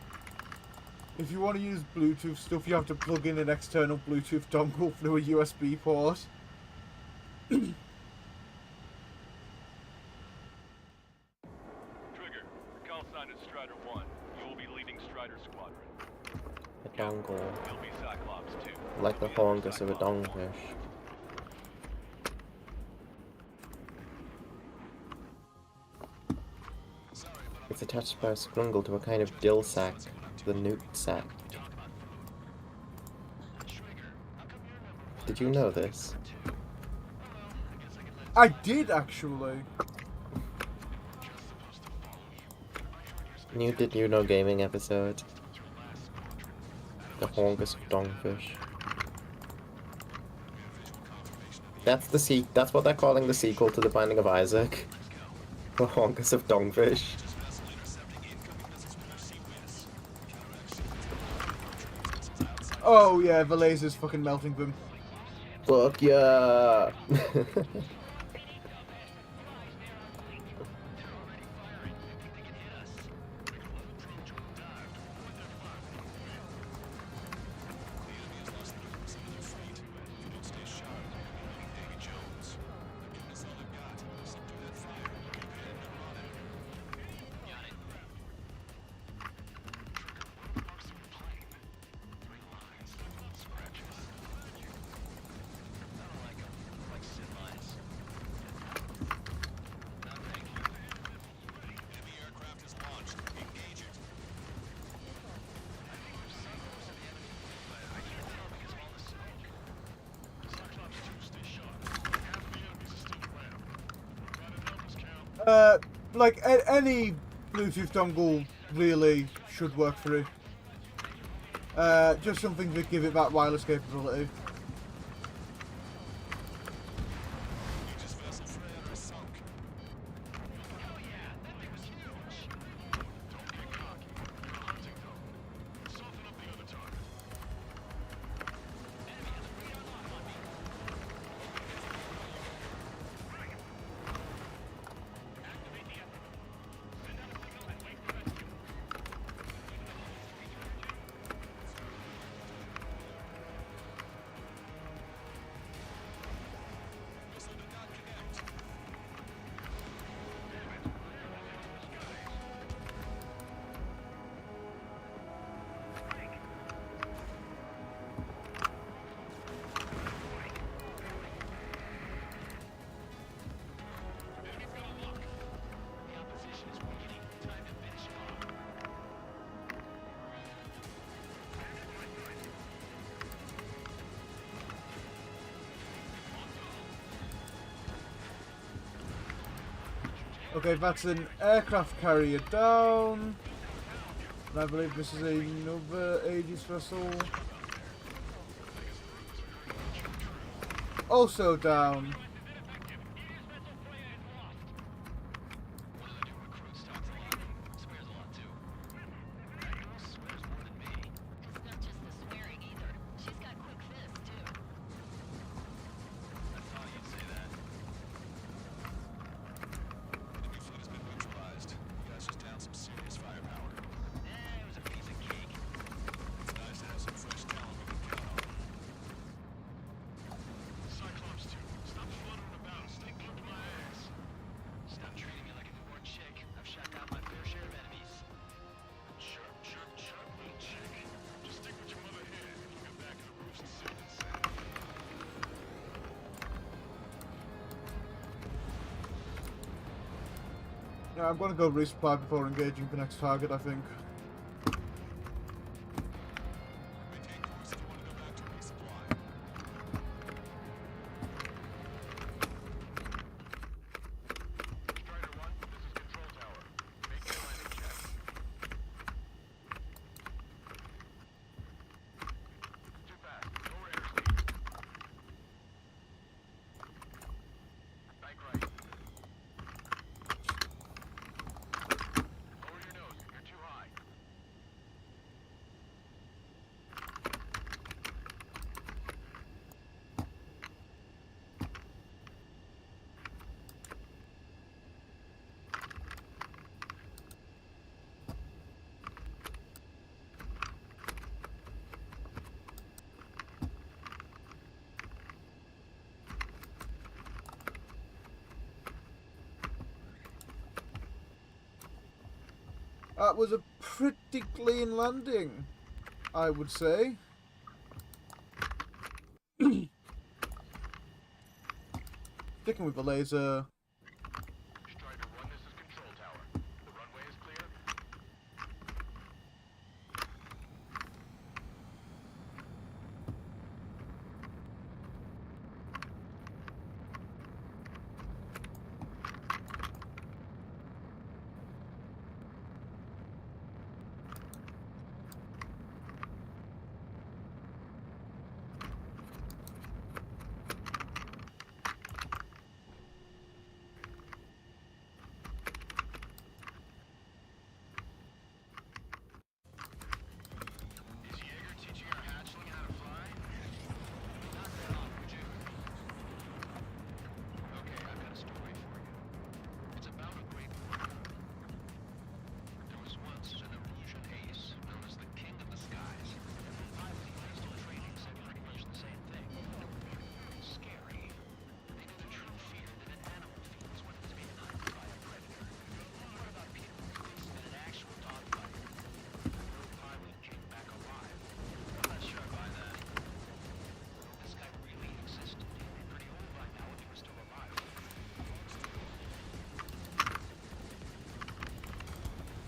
If you want to use Bluetooth stuff, you have to plug in an external Bluetooth dongle through a USB port. Trigger, your call sign is Strider 1. You will be leading Strider Squadron. A dongle. You'll be Cyclops 2. Like the horngus of a dongfish. It's attached by a scrungle to a kind of dill sack, the newt sack. Did you know this? I did actually. New Did You Know Gaming episode. The Horngus of Dongfish. That's what they're calling the sequel to The Binding of Isaac. The Horngus of Dongfish. Oh yeah, the laser's fucking melting them. Fuck yeah! Like any Bluetooth dongle really should work through. Just something to give it that wireless capability. Okay, that's an aircraft carrier down. And I believe this is another Aegis vessel. Also down. Yeah, I'm gonna go resupply before engaging the next target, I think. That was a pretty clean landing, I would say. Sticking with the laser. Strider 1, this is Control Tower. The runway is clear. Is Jaeger teaching our hatchling how to fly? Knock that off, would you? Okay, I've got a story for you. It's about a great warrior. There was once an Erusian ace known as the King of the Skies. Every pilot he used in training said pretty much the same thing. Scary. They knew the true fear that an animal feels when it's being hunted by a predator. What about Peter Ruiz in an actual dogfight? No pilot came back alive. I'm not sure I buy that. This guy really existed. He'd be pretty old by now if he was still alive.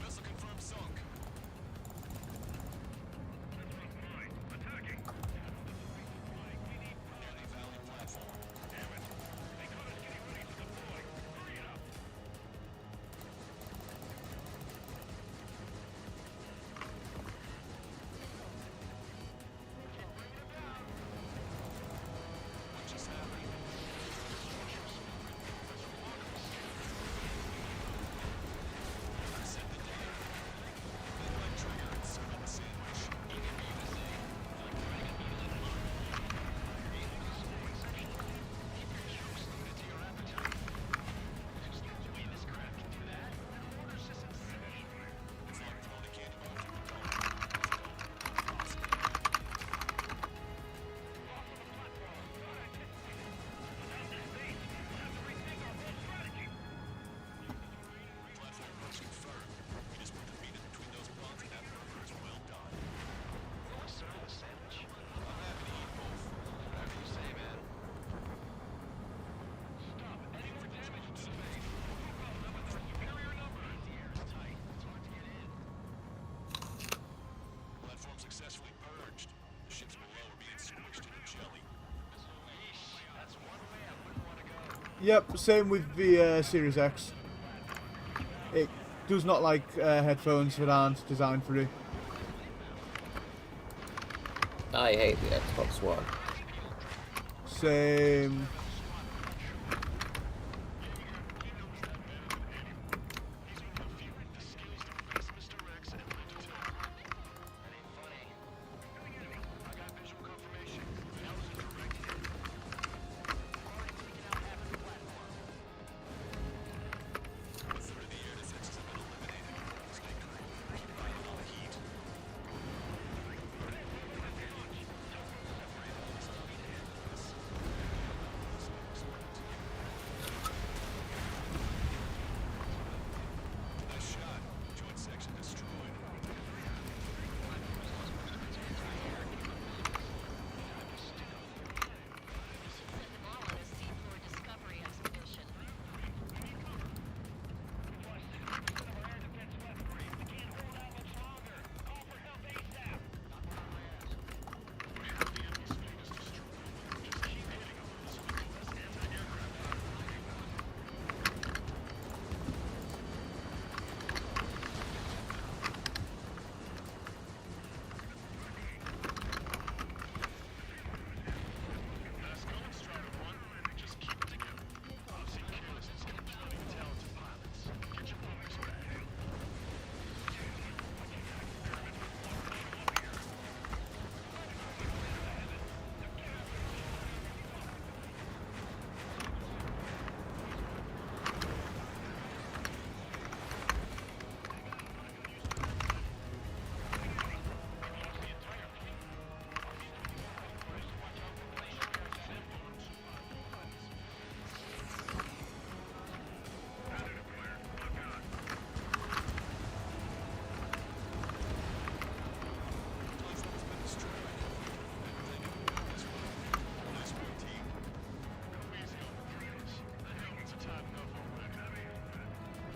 Vessel confirmed sunk. Enemy Valley platform. Damn it. They got us getting ready to deploy. Hurry it up. What just happened? I set the dam. Then right trigger and spin the sandwich. It's like throwing a candy bar through a cone. Platform approach confirmed. We just put the feet in between those bonds and that burger is well done. Sandwich. I'm happy to eat both. Whatever you say, man. Stop. Anyone damaged to the base? With our superior numbers. The air is tight. It's hard to get in. Platform successfully purged. The ships below are being squished into jelly. Yeesh. That's one way I wouldn't want to go. Yep, same with the Series X. does not like headphones that aren't designed for it. I hate the Xbox One. Same.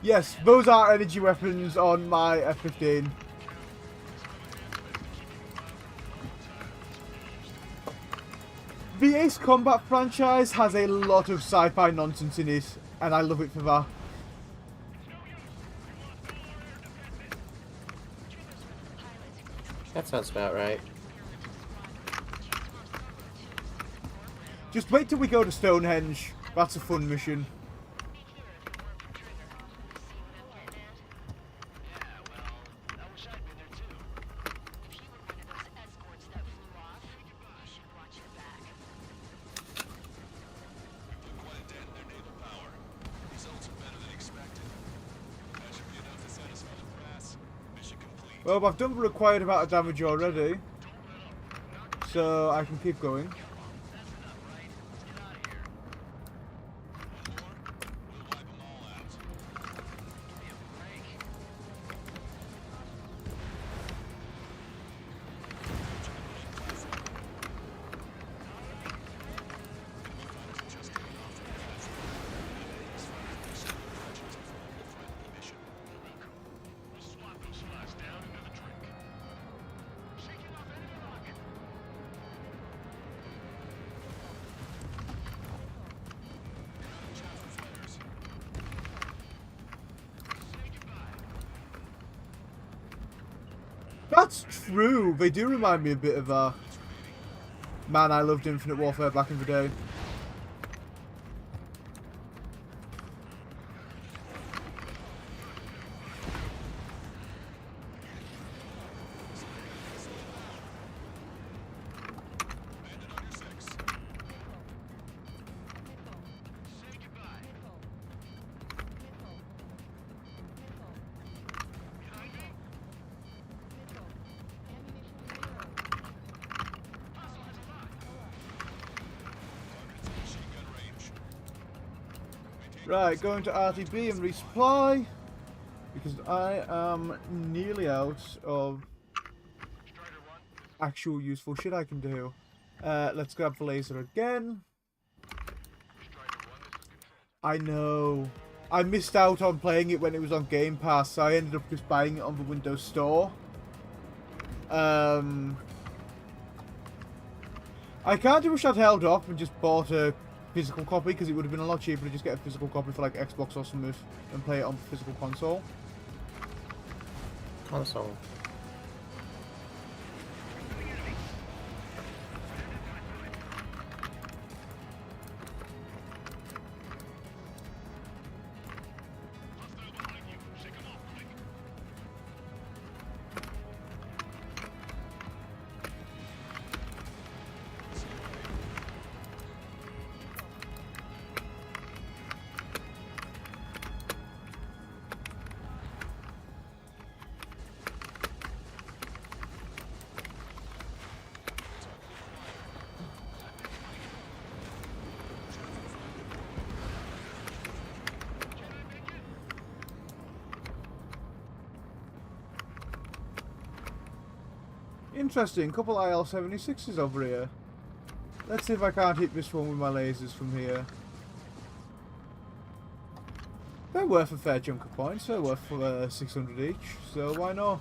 Yes, those are energy weapons on my F-15. The Ace Combat franchise has a lot of sci-fi nonsense in it, and I love it for that. That sounds about right. Just wait till we go to Stonehenge. That's a fun mission. Well, I've done the required amount of damage already, so I can keep going. That's true. They do remind me a bit of man, I loved Infinite Warfare back in the day. Right, going to RTB and resupply, because I am nearly out of actual useful shit I can do. Let's grab the laser again. I know. I missed out on playing it when it was on Game Pass, so I ended up just buying it on the Windows Store. I kinda wish I'd held off and just bought a physical copy, because it would have been a lot cheaper to just get a physical copy for like Xbox or something and play it on physical console. console. Interesting, couple IL-76s over here. Let's see if I can't hit this one with my lasers from here. They're worth a fair chunk of points, they're worth 600 each, so why not?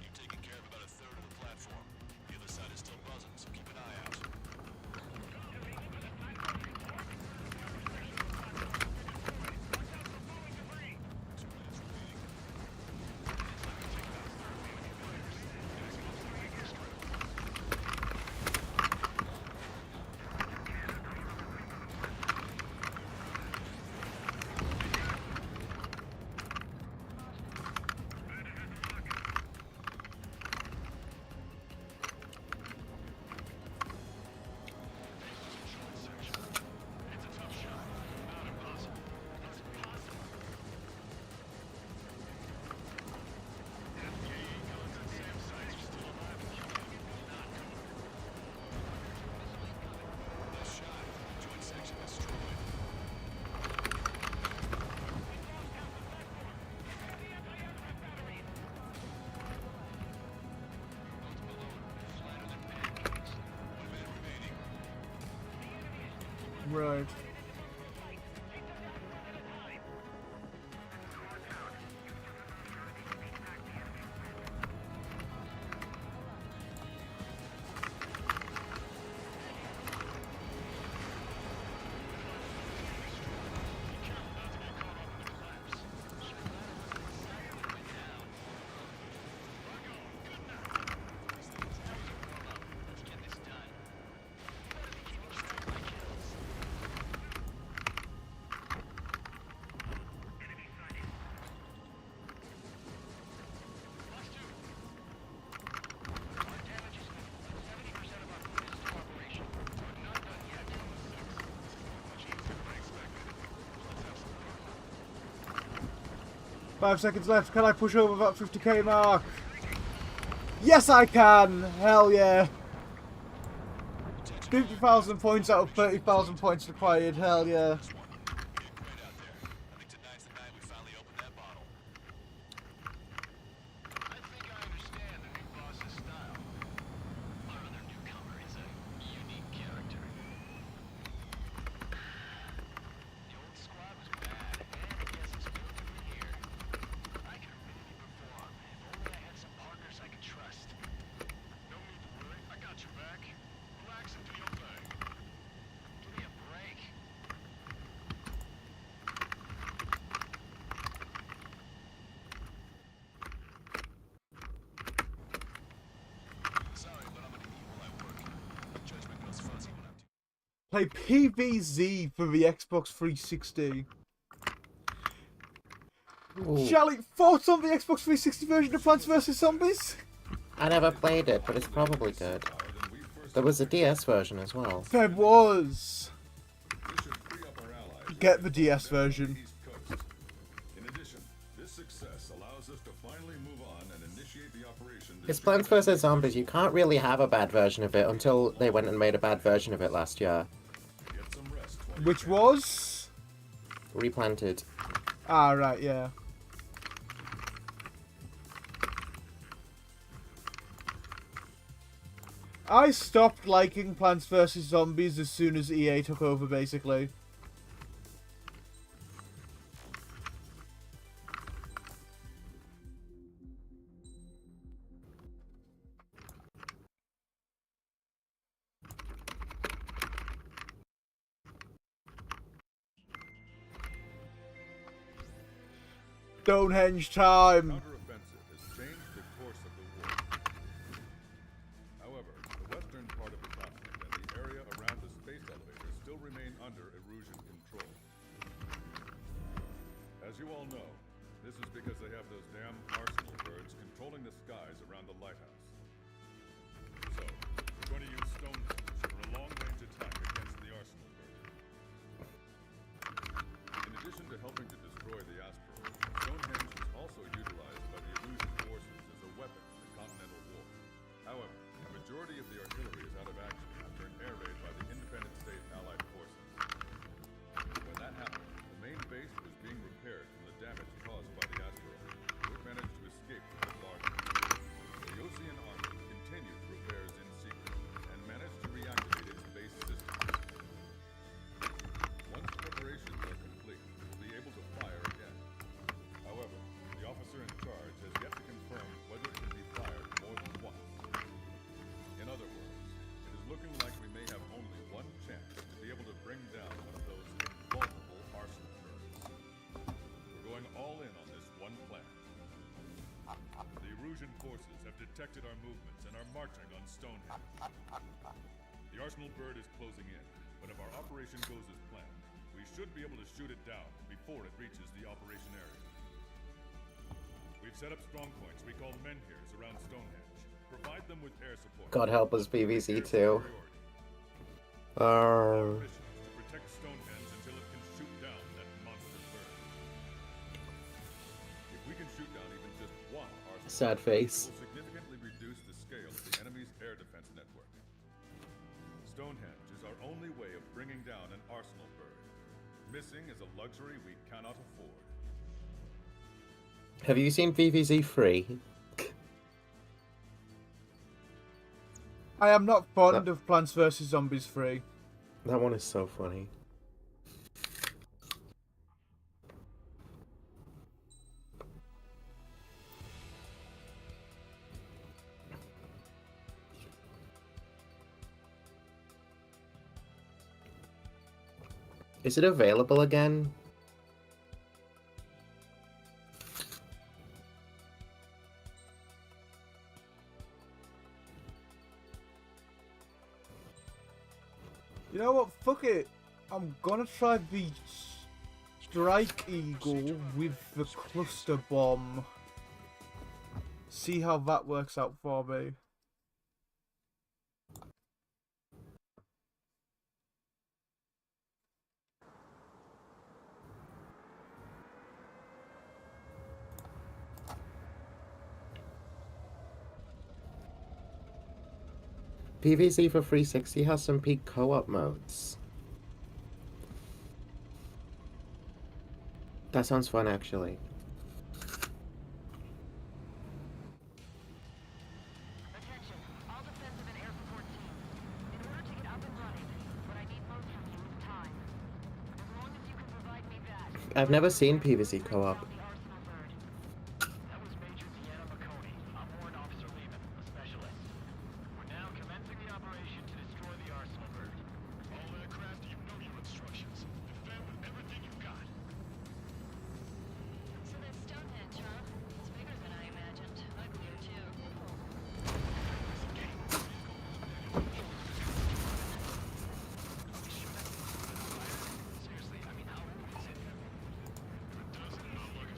You've taken care of about a third of the platform. The other side is still buzzing, so keep an eye out. Right. Five seconds left. Can I push over that 50k mark? Yes, I can! Hell yeah! 50,000 points out of 30,000 points required. Hell yeah. Play PvZ for the Xbox 360. Ooh. Shelly, thoughts on the Xbox 360 version of Plants vs Zombies? I never played it, but it's probably good. There was a DS version as well. There was. This should free up our allies. Get the DS version. East Coast. In addition, this success allows us to finally move on and initiate the operation. It's Plants vs. Zombies. You can't really have a bad version of it until they went and made a bad version of it last year. Get some rest while you Which can. was? Replanted. Ah, right, yeah. I stopped liking Plants vs. Zombies as soon as EA took over, basically. Stonehenge time! Counteroffensive has changed the course of the war. However, the western part of the continent and the area around the space elevator still remain under Erusian control. As you all know, this is because they have those damn arsenal birds controlling the skies around the lighthouse. So, we're going to use Stonehenge for a long-range attack against the arsenal bird. In addition to helping to destroy the asteroid, Stonehenge was also utilized by the Erusian forces as a weapon in the Continental War. However, a majority of the artillery is out of action after an air raid by the Independent State Allied forces. When that happened, the main base was being repaired from the damage caused by the asteroid, so it managed to escape from the larger. The Osean Army continued repairs in secret and managed to reactivate its base systems. Once preparations are complete, we'll be able to fire again. However, the officer in charge has yet to confirm whether it can be fired more than once. In other words, it is looking like we may have only one chance to be able to bring down one of those invulnerable arsenal birds. We're going all in on this one plan. The Erusian forces have detected our movements and are marching on Stonehenge. The arsenal bird is closing in, but if our operation goes as planned, we should be able to shoot it down before it reaches the operation area. We've set up strong points we call menhirs around Stonehenge. Provide them with air support. God help us, PvZ too. Our mission is to protect Stonehenge until it can shoot down that monster bird. If we can shoot down even just one arsenal, Sad face. it will significantly reduce the scale of the enemy's air defense network. Stonehenge is our only way of bringing down an arsenal bird. Missing is a luxury we cannot afford. Have you seen PvZ 3? I am not fond of Plants vs. Zombies 3. That one is so funny. Is it available again? You know what? Fuck it. I'm gonna try the Strike Eagle with the cluster bomb. See how that works out for me. PvZ for 360 has some peak co-op modes. That sounds fun, actually. Attention, all defensive and air support teams. In order to get up and running, what I need most from you is time. As long as you can provide me that. I've never seen PvZ co-op. The arsenal bird. That was Major Deanna McConey. I'm Warrant Officer Lehman, a specialist. We're now commencing the operation to destroy the arsenal bird. All aircraft, you know your instructions. Defend with everything you've got. So that's Stonehenge, huh? It's bigger than I imagined. Uglier, too. Seriously, I mean, how old is it? If it doesn't not look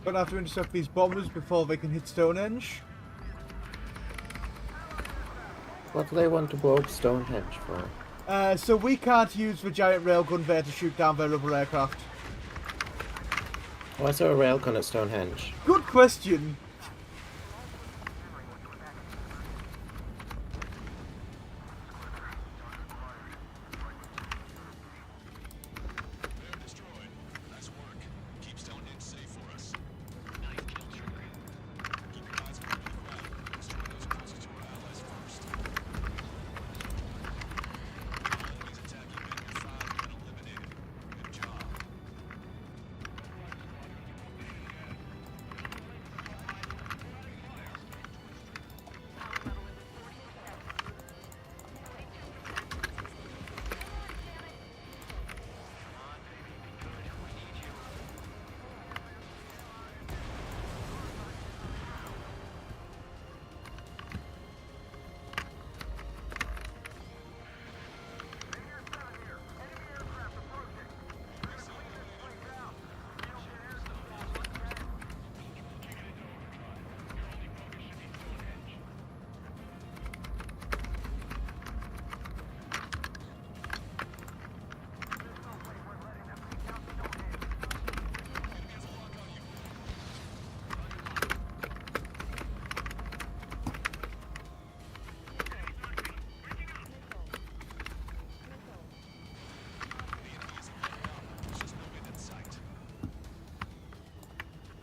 Gonna have to intercept these bombers before they can hit Stonehenge. What do they want to blow up Stonehenge for? So we can't use the giant railgun there to shoot down their rubber aircraft. Why is there a railgun at Stonehenge? Good question. They're destroyed. Nice work. Keep Stonehenge safe for us. Nice kill, Trigger. Keep your eyes open for the crowd. Destroy those closest to our allies first. Enemies attacking Vineyard 5 have been eliminated. Good job.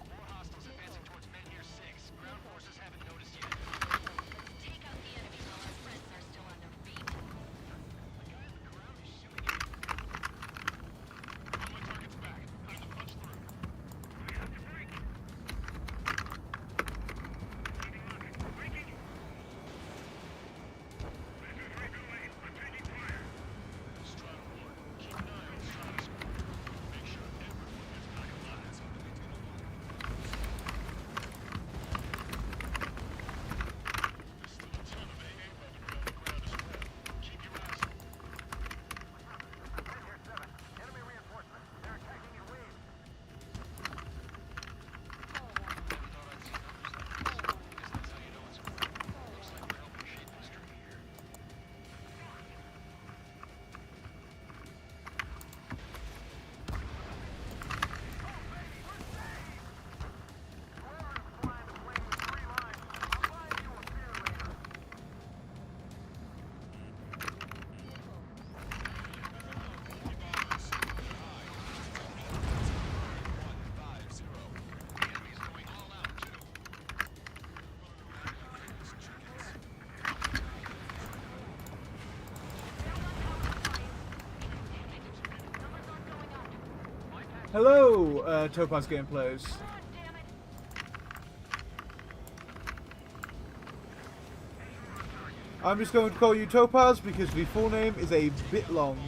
More hostiles advancing towards Menhir 6. Ground forces haven't noticed yet. Take out the enemy while our friends are still on their feet. The guy on the ground is shooting at me. All my targets back. Time to punch through. Strider 1, keep an eye on Strider Squad. Make sure everyone gets back alive. There's still a ton of AA weaponry on the ground as well. Keep your eyes open. Hello, Topaz Gameplayers. I'm just going to call you Topaz because the full name is a bit long.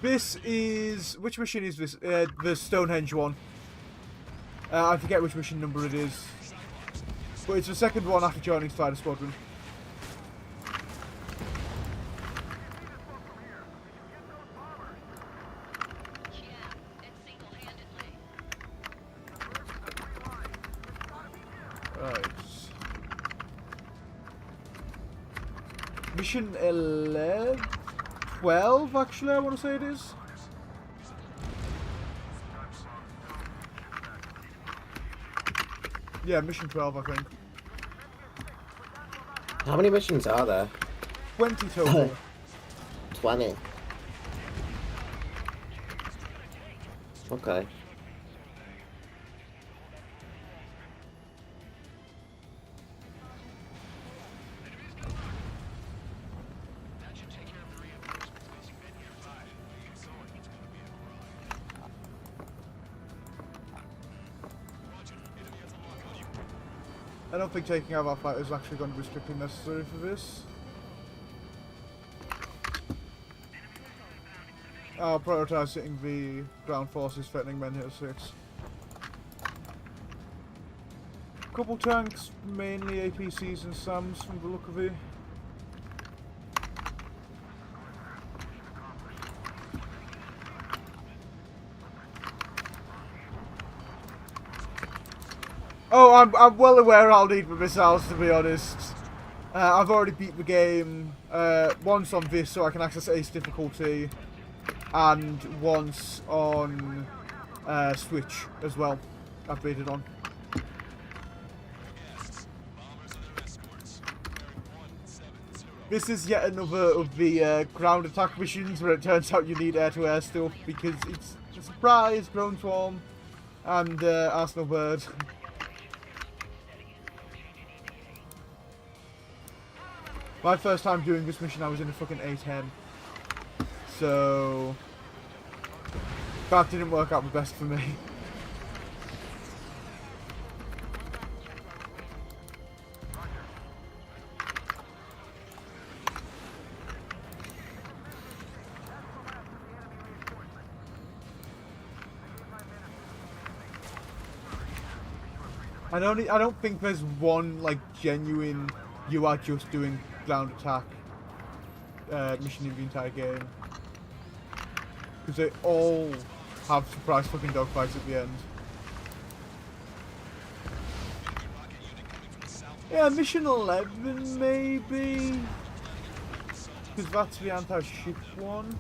This is... which mission is this? The Stonehenge one. I forget which mission number it is. But it's the second one after joining Strider Squadron. Right. Mission 11? 12, actually, I want to say it is. Yeah, mission 12, I think. How many missions are there? 20 total. 20. Okay. I don't think taking out our fighters is actually going to be strictly necessary for this. I'll prioritise hitting the ground forces threatening Menhir 6. Couple tanks, mainly APCs and SAMs from the look of it. Oh, I'm well aware I'll need my missiles, to be honest. I've already beat the game once on this, so I can access Ace difficulty, and once on Switch as well. I've beat it on. This is yet another of the ground attack missions where it turns out you need air-to-air stuff because it's a surprise, Drone Swarm, and Arsenal Bird. My first time doing this mission, I was in a fucking A10. So that didn't work out the best for me. I don't think there's one like genuine you are just doing ground attack mission in the entire game, because they all have surprise fucking dogfights at the end. Yeah, mission 11 maybe, because that's the anti-ship one,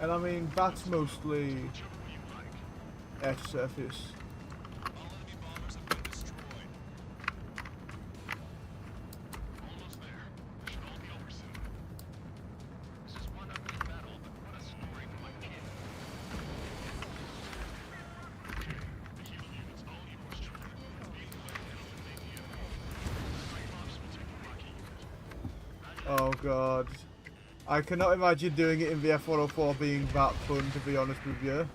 and I mean that's mostly air to surface. Oh god. I cannot imagine doing it in the F-104 being that fun, to be honest with you.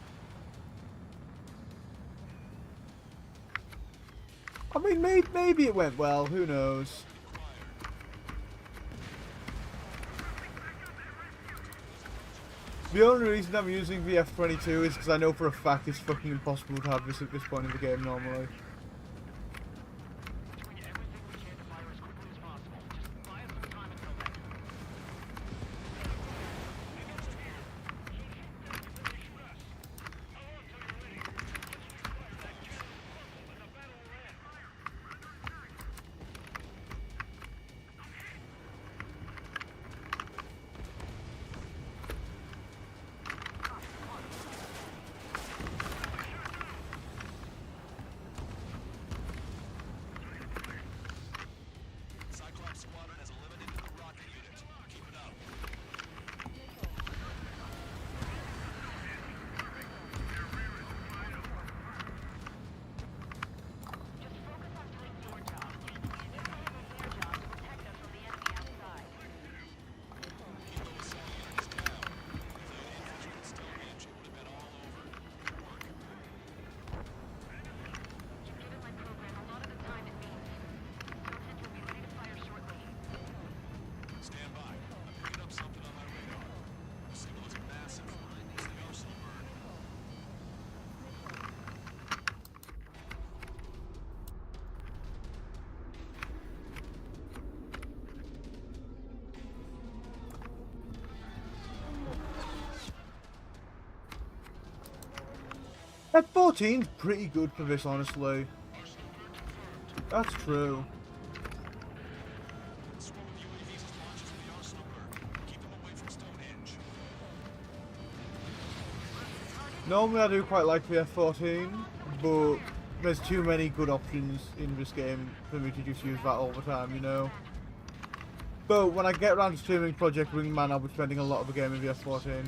I mean, maybe it went well, who knows. The only reason I'm using the F-22 is because I know for a fact it's fucking impossible to have this at this point in the game normally. F-14's pretty good for this, honestly. That's true. Normally I do quite like the F-14, but there's too many good options in this game for me to just use that all the time, you know? But when I get around to streaming Project Wingman, I'll be spending a lot of the game in the F-14.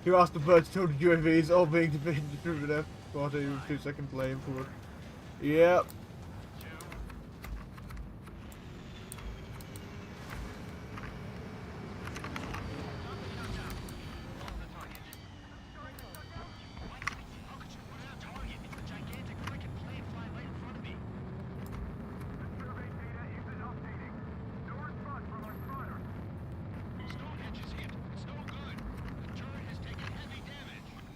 who asked the birds toted UAVs all being driven F-40 with 2-second flame for. Yep.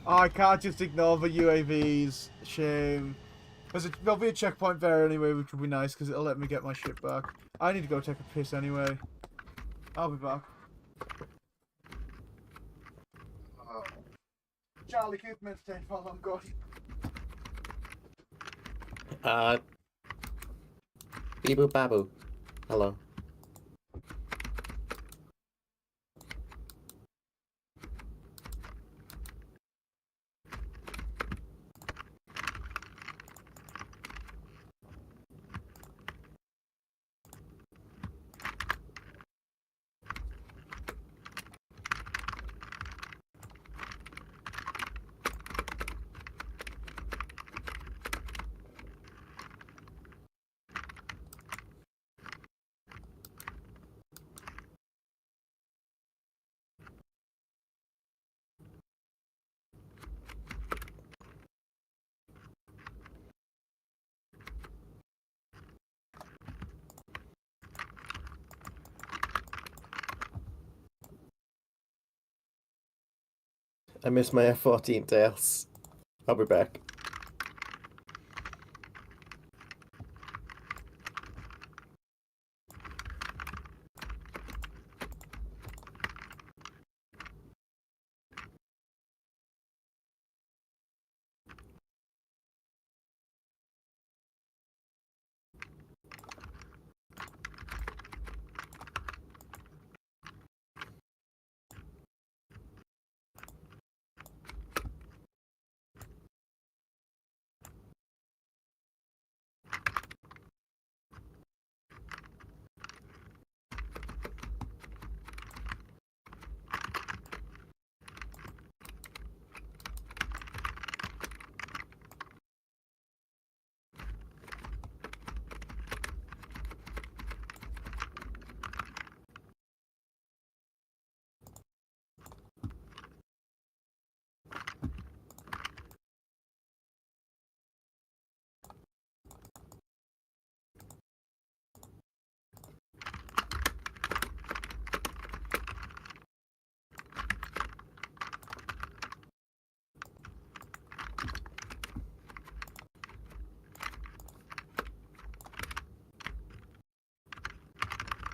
I can't just ignore the UAVs. Shame. There'll be a checkpoint there anyway, which will be nice because it'll let me get my shit back. I need to go take a piss anyway. I'll be back. Charlie, keep me entertained while I'm gone. Beeboo Babu. Hello. I miss my F-14 tails. I'll be back.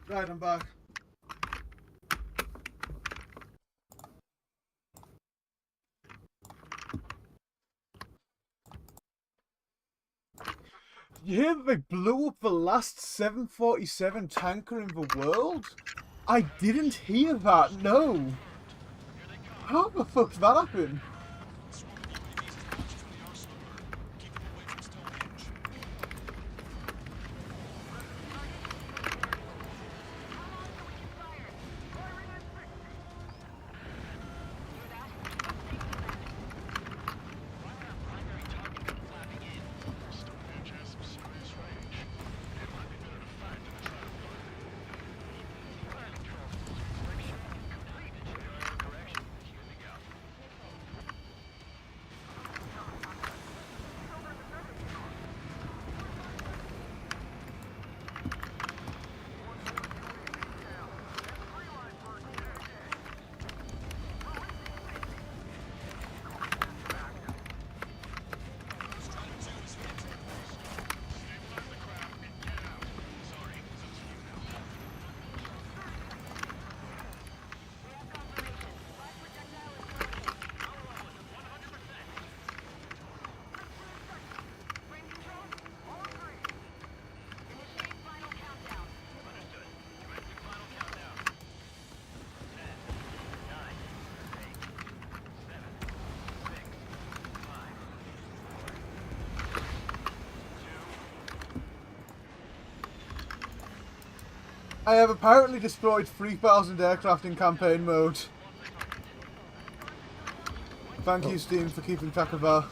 Right, I'm back. You hear that they blew up the last 747 tanker in the world? I didn't hear that, no. How the fuck did that happen? I have apparently destroyed 3,000 aircraft in campaign mode. Thank you, Steam, for keeping track of our...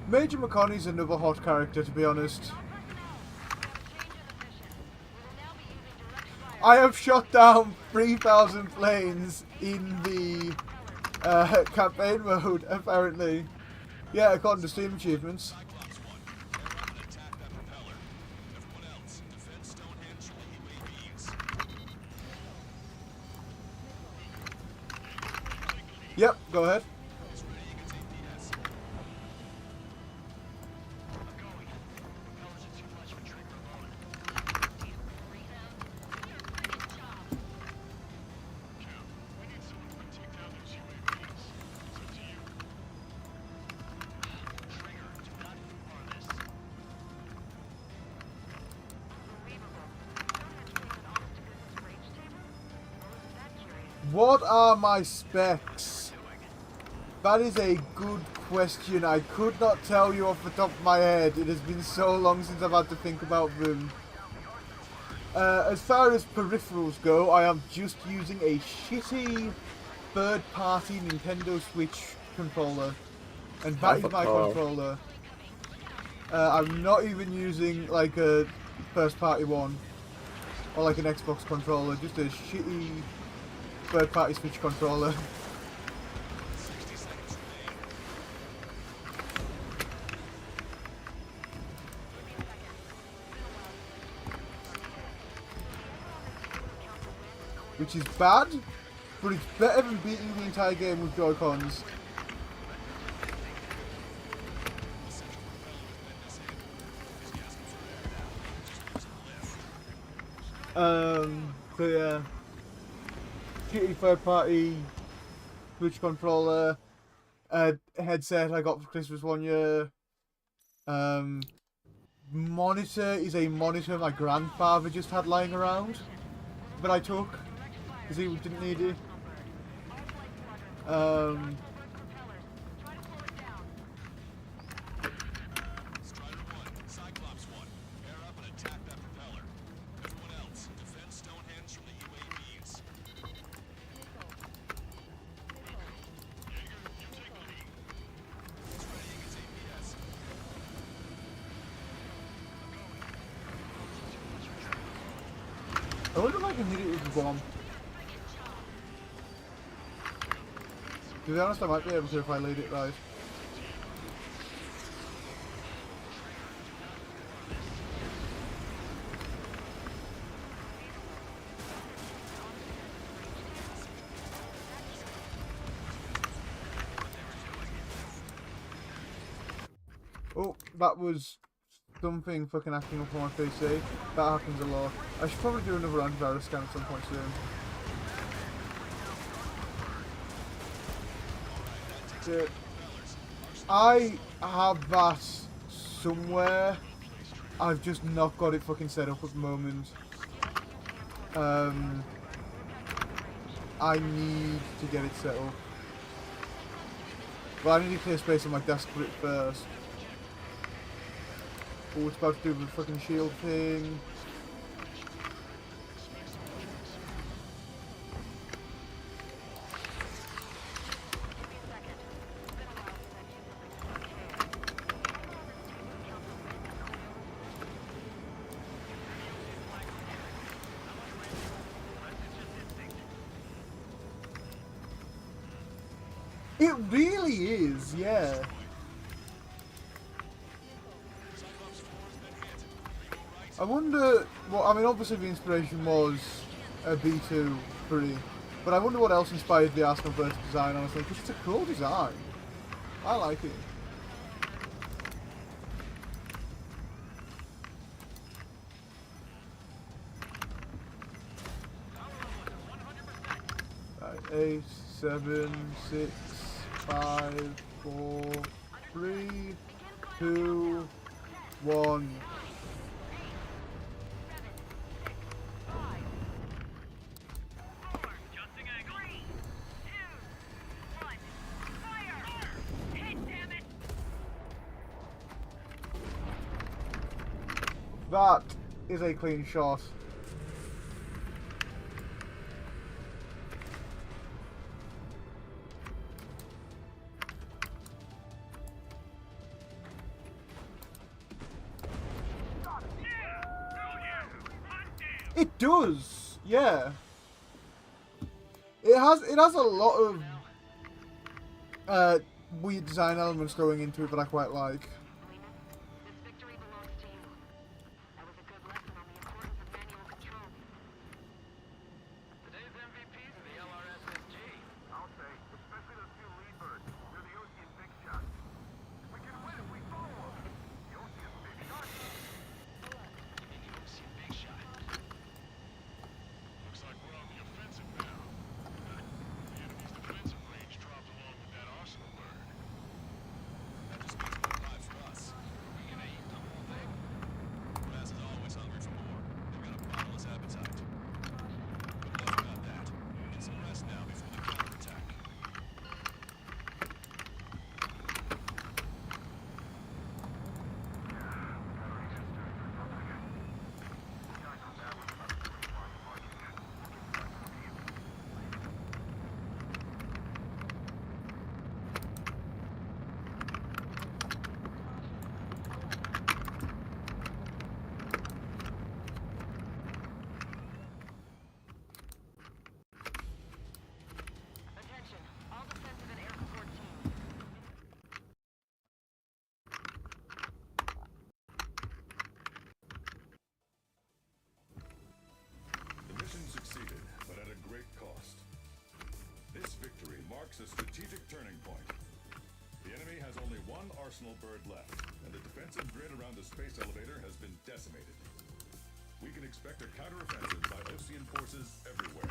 Major McConaughey's another hot character, to be honest. I have shot down 3,000 planes in the campaign mode, apparently. Yeah, according to Steam achievements. Yep, go ahead. What are my specs? That is a good question. I could not tell you off the top of my head. It has been so long since I've had to think about them. As far as peripherals go, I am just using a shitty third-party Nintendo Switch controller. And that is my controller. I'm not even using like a first-party one. Or like an Xbox controller. Just a shitty third-party Switch controller. Which is bad, but it's better than beating the entire game with Joy-Cons. So yeah, shitty third-party Switch controller, headset I got for Christmas one year. Monitor is a monitor my grandfather just had lying around, but I took because he didn't need it. I wonder if I can hit it with the bomb. To be honest, I might be able to if I lead it right. Oh, that was something fucking acting up on my PC. That happens a lot. I should probably do another antivirus scan at some point soon. I have that somewhere. I've just not got it fucking set up at the moment. I need to get it set up. Well, I need to clear space on my desk for it first. Oh, it's about to do the fucking shield thing. It really is, yeah. I wonder what, I mean, obviously the inspiration was a B2 3, but I wonder what else inspired the Arsenal vertical design, honestly, because it's a cool design. I like it. Right, 8, 7, 6, 5, 4, 3, 2, 1. That is a clean shot. It does, yeah. It has a lot of weird design elements going into it that I quite like. Today's MVPs are the LRSSG. I'll say, especially those two lead birds. They're the Ocean Big Shots. We can win if we follow them. The Ocean Big Shot. You mean the Ocean Big Shot? Looks like we're on the offensive now. The enemy's defensive range dropped along with that arsenal bird. That just means more lives for us. Are we gonna eat the whole thing? Brass is always hungry for more. They've got a bottomless appetite. But enough about that. Get some rest now before the counterattack. Attention, all defensive and air support teams. The mission succeeded, but at a great cost. This victory marks a strategic turning point. The enemy has only one arsenal bird left, and the defensive grid around the space elevator has been decimated. We can expect a counteroffensive by Osean forces everywhere.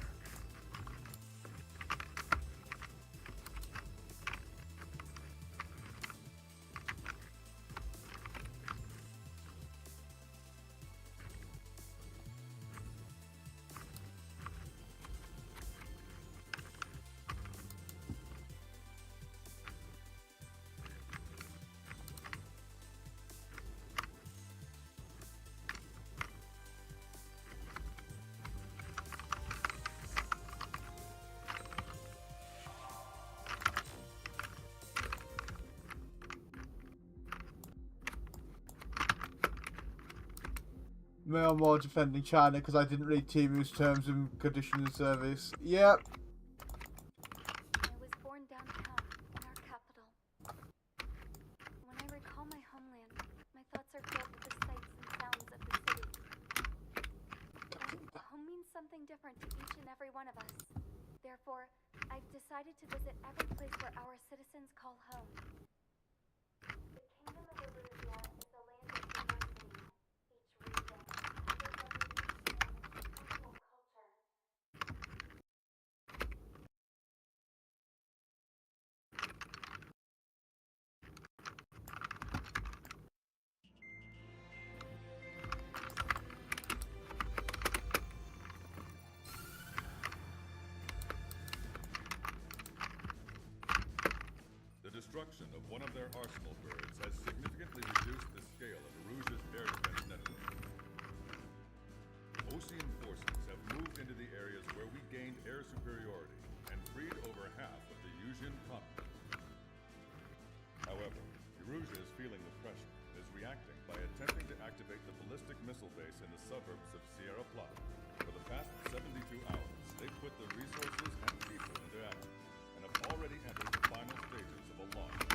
Myanmar defending China because I didn't read Timu's terms and conditions of service. Yep. I was born downtown, in our capital. When I recall my homeland, my thoughts are filled with the sights and sounds of the city. And home means something different to each and every one of us. Therefore, I've decided to visit every place where our citizens call home. The Kingdom of Erusia is a land of diversity. Each region has its own culture. The destruction of one of their arsenal birds has significantly reduced the scale of Aruja's air defense network. Osean forces have moved into the areas where we gained air superiority and freed over half of the Yuuzhan continent. However, Erusia is feeling the pressure and is reacting by attempting to activate the ballistic missile base in the suburbs of Sierra Plata. For the past 72 hours, they've put the resources and people into action and have already entered the final stages of a launch.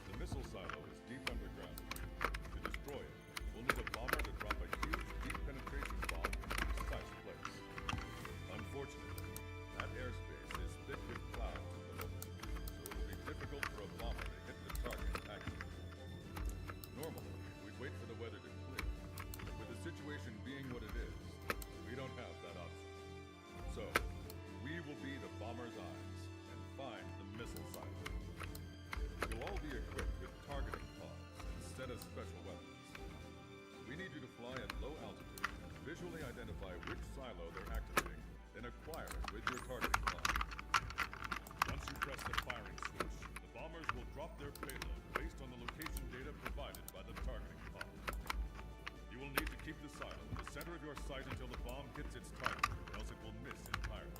The missile silo is deep underground. To destroy it, we'll need a bomber to drop a huge deep penetration bomb into a precise place. Unfortunately, that airspace is thick with clouds at the moment, so it will be difficult for a bomber to hit the target accurately. Normally, we'd wait for the weather to clear, but with the situation being what it is, we don't have that option. So, we will be visually identify which silo they're activating, then acquire it with your targeting bomb. Once you press the firing switch, the bombers will drop their payload based on the location data provided by the targeting pod. You will need to keep the silo in the center of your sight until the bomb hits its target, or else it will miss entirely.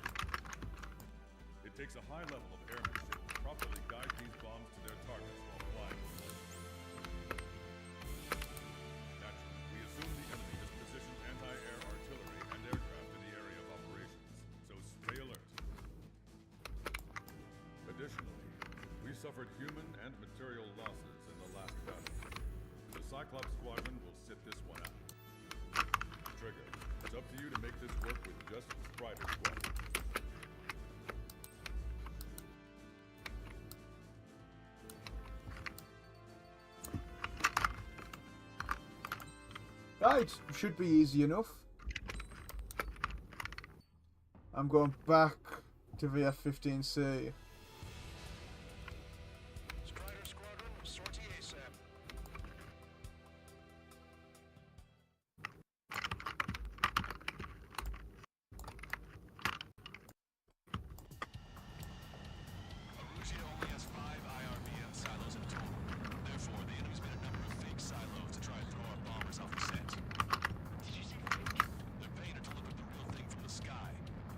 It takes a high level of airmanship to properly guide these bombs to their targets while flying. Naturally, we assume the enemy has positioned anti-air artillery and aircraft in the area of operations, so stay alert. Additionally, we suffered human and material losses in the last battle. The Cyclops Squadron will sit this one out. Trigger, it's up to you to make this work with just Strider Squadron. Right, should be easy enough. I'm going back to VF-15C. Strider Squadron, sortie ASAP. Aruzia only has 5 IRBM silos in total. Therefore, the enemy's made a number of fake silos to try and throw our bombers off the scent. Did you say fake? They're paying her to look at the real thing from the sky.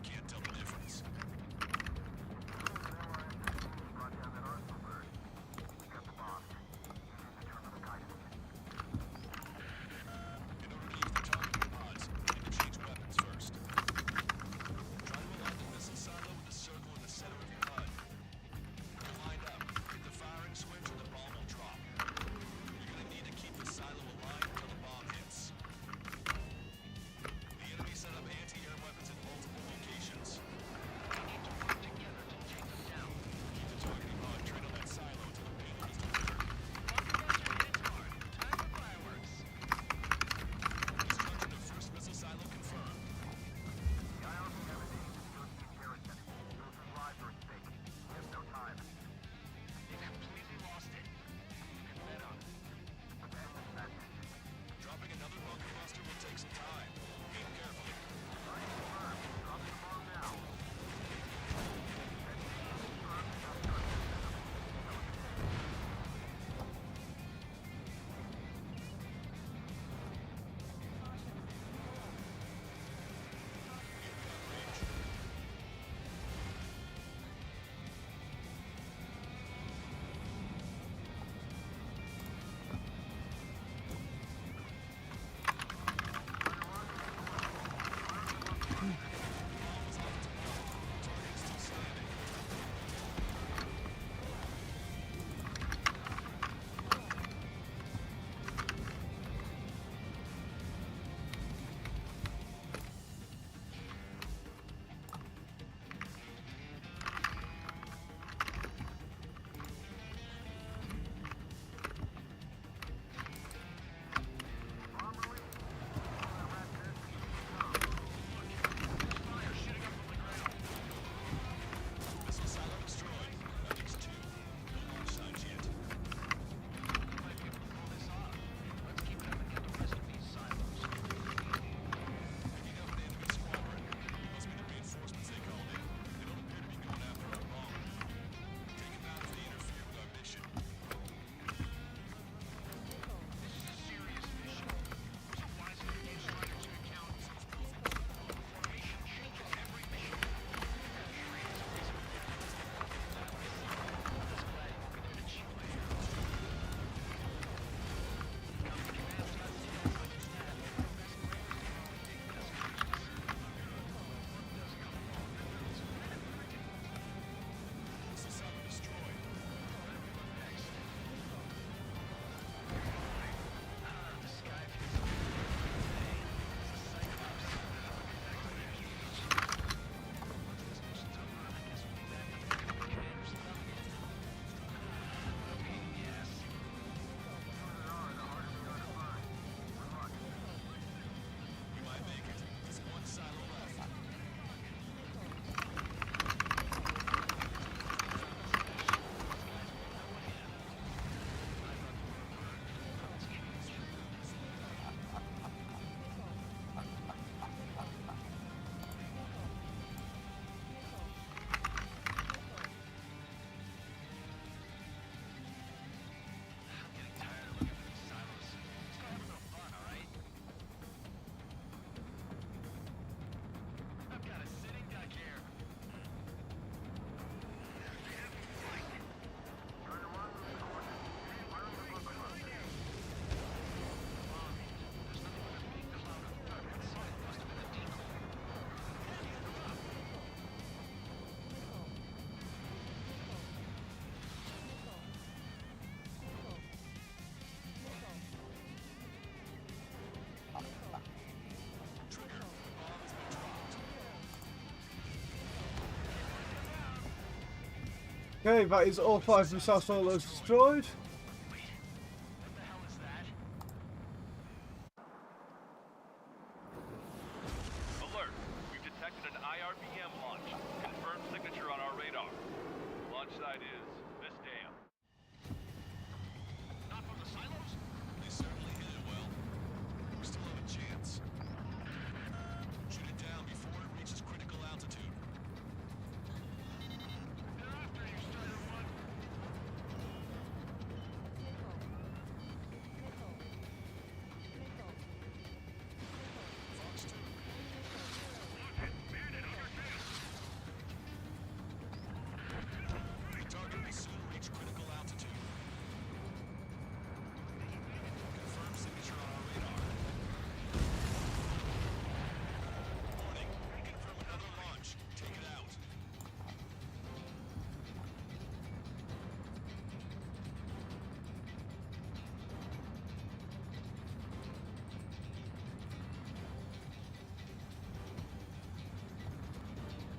Can't tell the difference. Okay, that is all 5 missile solos destroyed. What the hell is that? Alert! We've detected an IRBM launch. Confirmed signature on our radar. Launch site is this dam. Not from the silos? They certainly hit it well. We still have a chance. Shoot it down before it reaches critical altitude. They're after you, Strider-1. Fox 2. The target will soon reach critical altitude. Confirm signature on our radar. Warning. Confirm another launch. Take it out.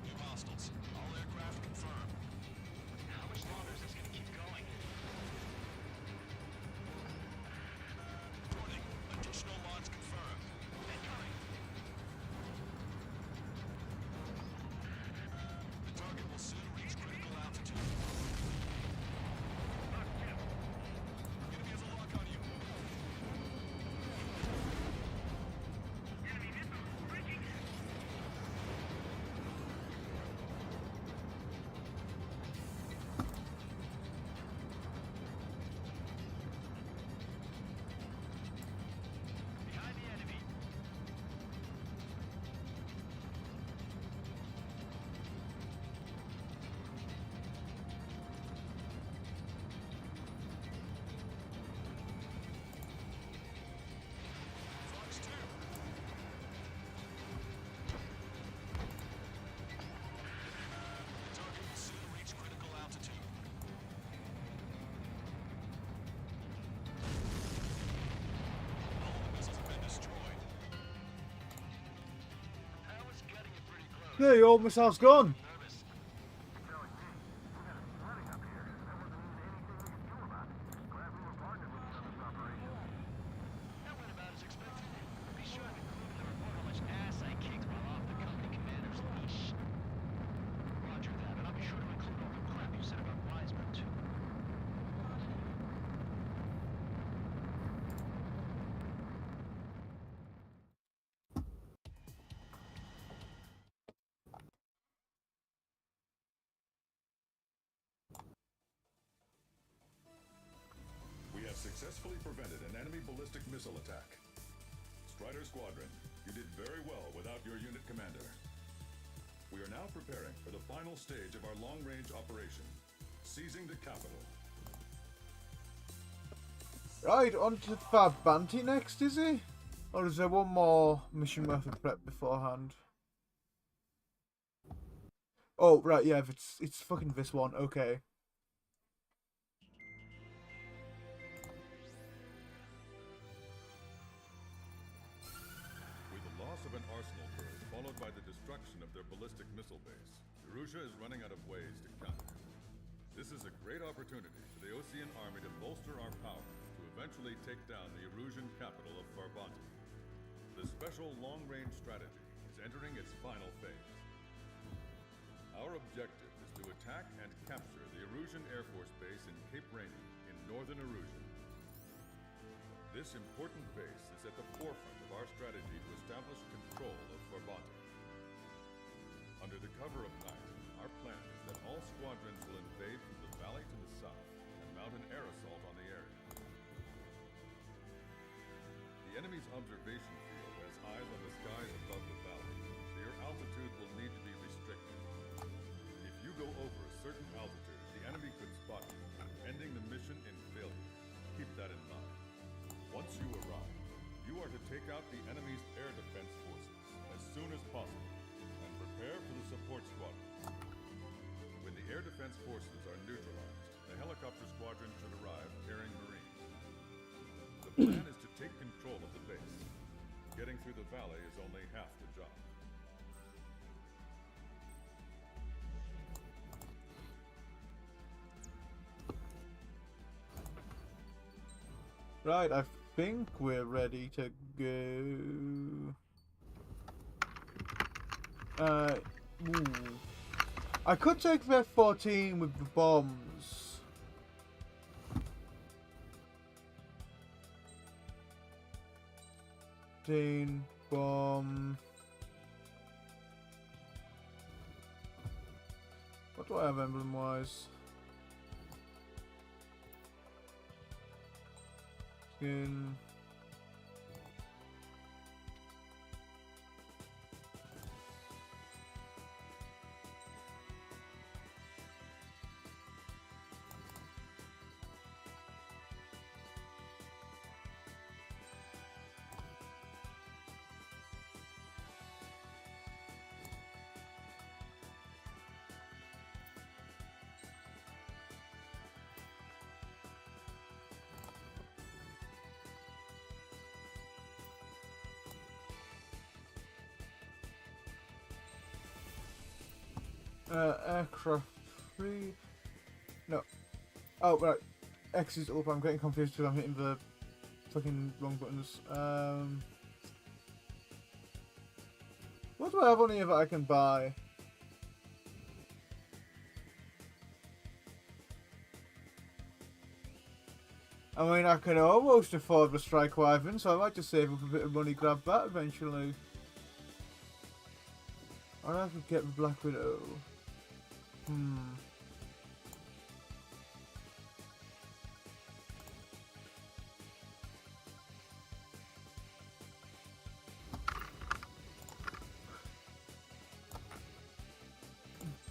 New hostiles. All aircraft confirmed. How much longer is this gonna keep going? Warning. Additional launch confirmed. Incoming! The target will soon reach critical altitude. Enemy has a lock on you. Behind the enemy. Fox 2. The target will soon reach critical altitude. All the missiles have been destroyed. I was getting it pretty close. Hey, all missiles gone. Nervous. Telling me, we had a flooding up here. There wasn't even anything we could do about it. Glad we were partnered with you on this operation. That went about as expected. Be sure to include in the report how much ass I kicked while off the company commander's leash. Roger that, and I'll be sure to include all the crap you said about Wiseman, too. We have successfully prevented an enemy ballistic missile attack. Strider Squadron, you did very well without your unit commander. We are now preparing for the final stage of our long-range operation, seizing the capital. Right, on to Farbanti next, is he? Or is there one more mission method prep beforehand? Oh, right, yeah, it's fucking this one, okay. With the loss of an arsenal bird followed by the destruction of their ballistic missile base, Erussia is running out of ways to counter. This is a great opportunity for the Osean army to bolster our power to eventually take down the Erusian capital of Farbanti. The special long-range strategy is entering its final phase. Our objective is to attack and capture the Erusian Air Force Base in Cape Rainy in northern Erusia. This important base is at the forefront of our strategy to establish control of Farbanti. Under the cover of night, our plan is that all squadrons will invade from the valley to the south and mount an air assault on the area. The enemy's observation field has eyes on the skies above the valley, so your altitude will need to be restricted. If you go over a certain altitude, the enemy could spot you, ending the mission in failure. Keep that in mind. Once you arrive, you are to take out the enemy's air defense forces as soon as possible and prepare for the support squadrons. When the air defense forces are neutralized, the helicopter squadron should arrive carrying Marines. The plan is to take control of the base. Getting through the valley is only half the job. Right, I think we're ready to go. Ooh. I could take the F-14 with the bombs. Bomb. What do I have emblem-wise? Skin. Aircraft 3. No. Oh, right. X is up. I'm getting confused because I'm hitting the fucking wrong buttons. What do I have on here that I can buy? I mean, I can almost afford the Strike Wyvern, so I might just save up a bit of money, grab that eventually. Or I could get the Black Widow.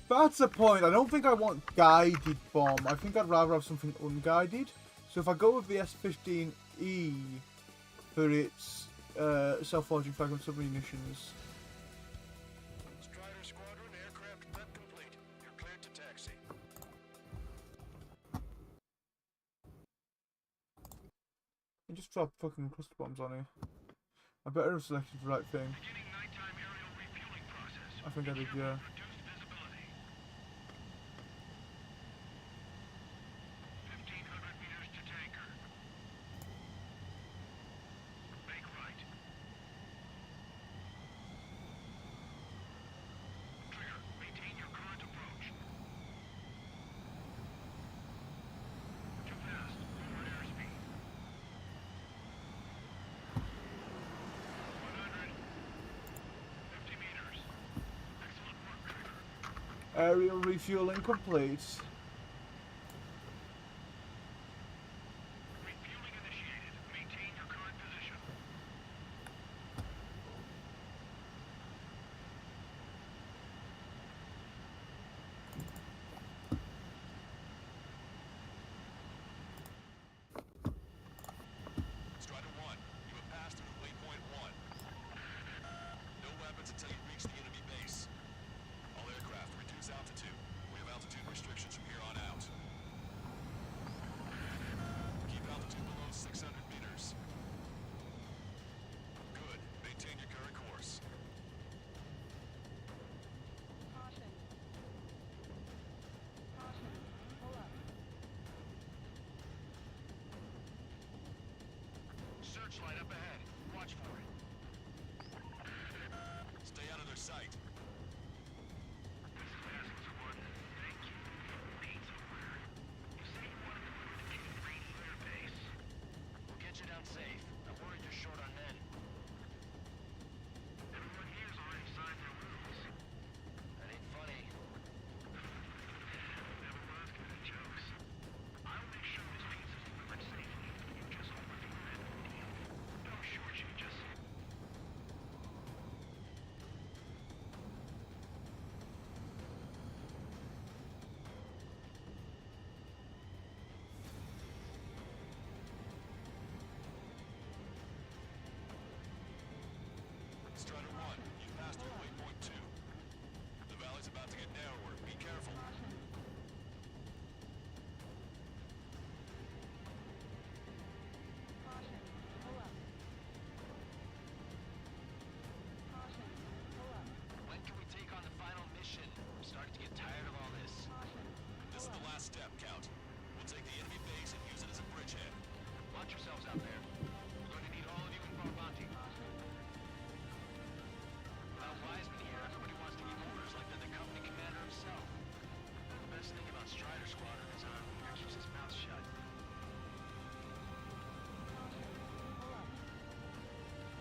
That's the point. I don't think I want guided bomb. I think I'd rather have something unguided. So if I go with the S-15E for its self-launching fragment submunitions. Strider Squadron, aircraft prep complete. You're cleared to taxi. And just drop fucking cluster bombs on here. I better have selected the right thing. Beginning nighttime aerial refueling process. I think I did, yeah. Reduced visibility. 1,500 meters to tanker. Make right. Trigger, maintain your current approach. Too fast. Forward airspeed. 100. 50 meters. Excellent work, Trigger. Aerial refueling complete. Refueling initiated. Maintain your current position. Strider 1, you have passed through waypoint 1. No weapons until you reach the enemy base. All aircraft, reduce altitude. We have altitude restrictions from here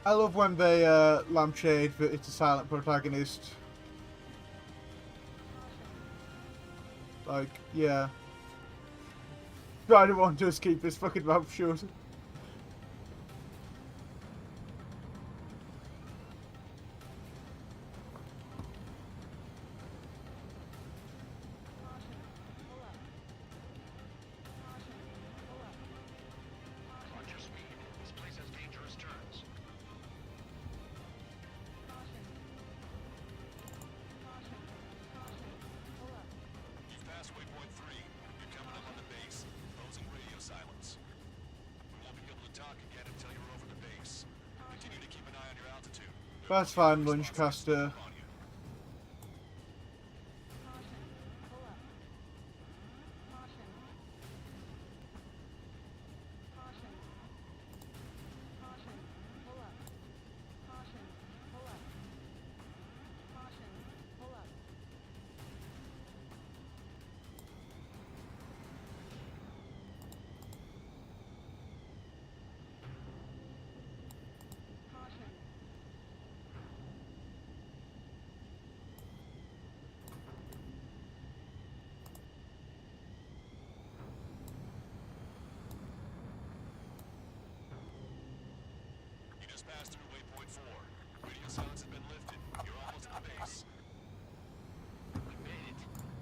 I love when they lampshade that it's a silent protagonist. Like, yeah. I don't want to just keep his fucking mouth shut. Watch your speed. This place has dangerous turns. You've passed waypoint 3. You're coming up on the base. Closing radio silence. We won't be able to talk again until you're over the base. Continue to keep an eye on your altitude. That's fine, Lunchcaster. On you. You just passed through waypoint 4. Radio silence has been lifted. You're almost at the base. We made it.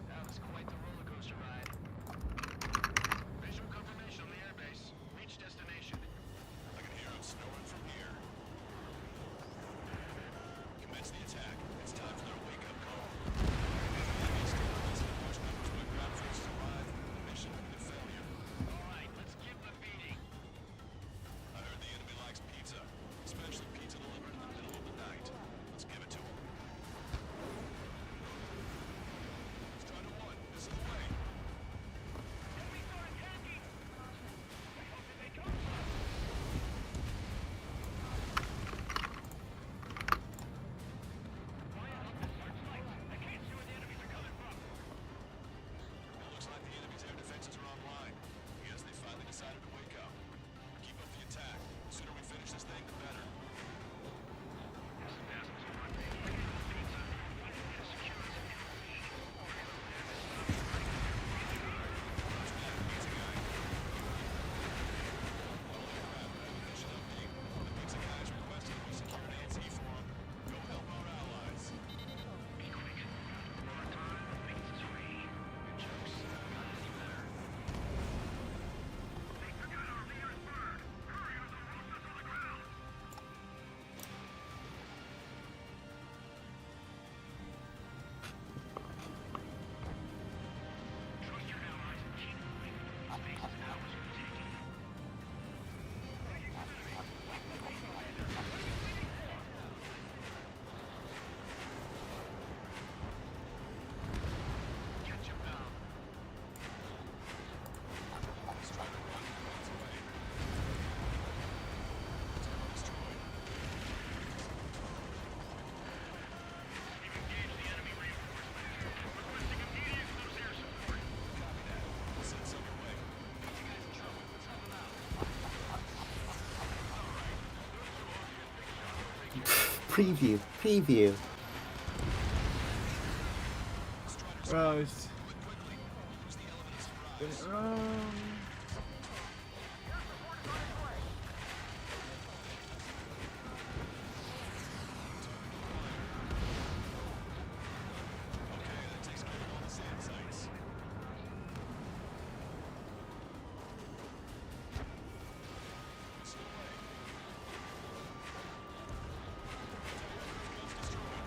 That was quite the roller coaster ride. Visual confirmation on the airbase. Reach destination. I can hear him snoring from here. Commence the attack. It's time for their wake-up call. Enemy stabilize and large numbers when ground forces arrive. The mission will be a failure. All right, let's give them a beating. I heard the enemy likes pizza, especially pizza delivered in the middle of the night. Let's give it to them. Strider 1, this is the way. It looks like the enemy's air defenses are online. I guess they finally decided to wake up. Keep up the attack. The sooner we finish this thing, the better. The pizza guys requested more security at T-Forum. Go help our allies. Be quick. More time, pizza's free. Your jokes, not any better. They forgot our leader's bird. Hurry or they'll roast us on the ground. Trust your allies and keep moving. Space is ours for the taking. Catch him down. Strider 1 on its way. Tower destroyed. We've engaged the enemy reinforcements. Requesting immediate close air support. Copy that. We'll send some your way. Put you guys in trouble. Let's help them out. Preview. Preview. Right. Quickly. Use the element of surprise. Okay, that takes care of all the sand sites. This is the way. Guns destroyed.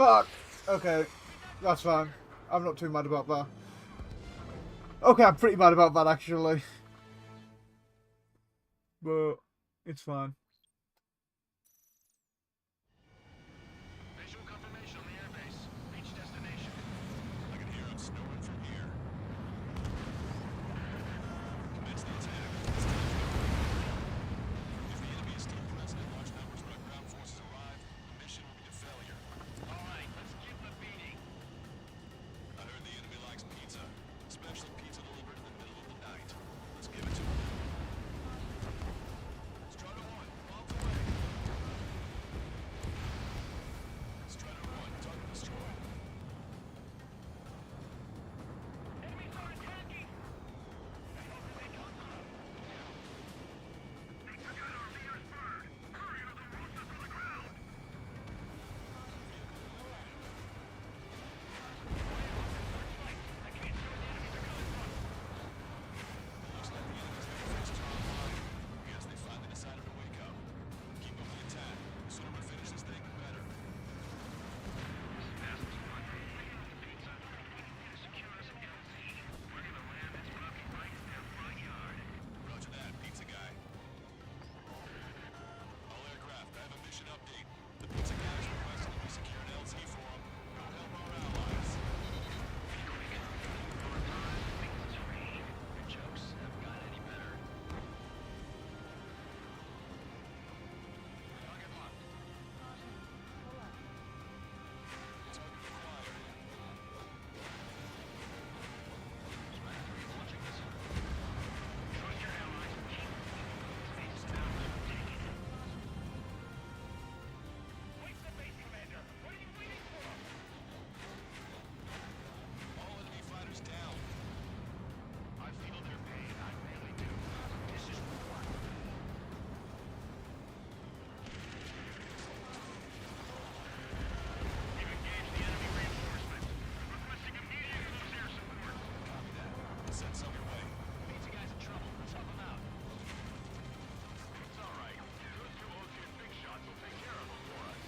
Fuck! Okay, that's fine. I'm not too mad about that. Okay, I'm pretty mad about that actually. But it's fine. Visual confirmation on the airbase. Reach destination. I can hear him snoring from here. Commence the attack. If the enemy is still present in large numbers when our ground forces arrive, the mission will be a failure. All right, let's give them a beating. I heard the enemy likes pizza. Special pizza delivered in the middle of the night. Let's give it to them. Strider 1, off the way. Strider 1, target destroyed. Enemies are attacking! The hell did they come from? They took out our leader's bird! Hurry or they'll roast us to the ground! I can't see where the enemies are coming from. Looks like the enemy's defenses are online. Guess they finally decided to wake up. Keep up the attack. The sooner we finish this thing, the better. Roger that, pizza guy. All aircraft, I have a mission update. The pizza guy is requesting that we secure an LZ for him. Go help our allies. Your jokes haven't got any better. Target locked. Target acquired. Strider 3 launching missile. Trust your allies and keep moving. Space is now taken. Wait the base, Commander! What are you waiting for? All enemy fighters down. I feel their pain, I really do. This is war. You've engaged the enemy reinforcements. Requesting immediate close air support. Copy that. Send some your way. Pizza guy's in trouble. Let's help him out. It's all right. Those two Ocean big shots will take care of him for us.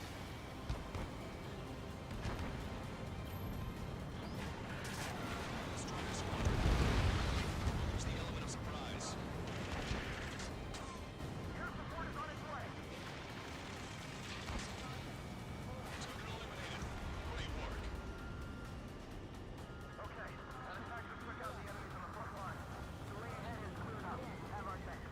Strider squadron. There's the element of surprise. Air support is on its way. Target eliminated. Great work. Okay, that attack just took out the enemies on the front line. The lane ahead is cleared out. Have our thanks.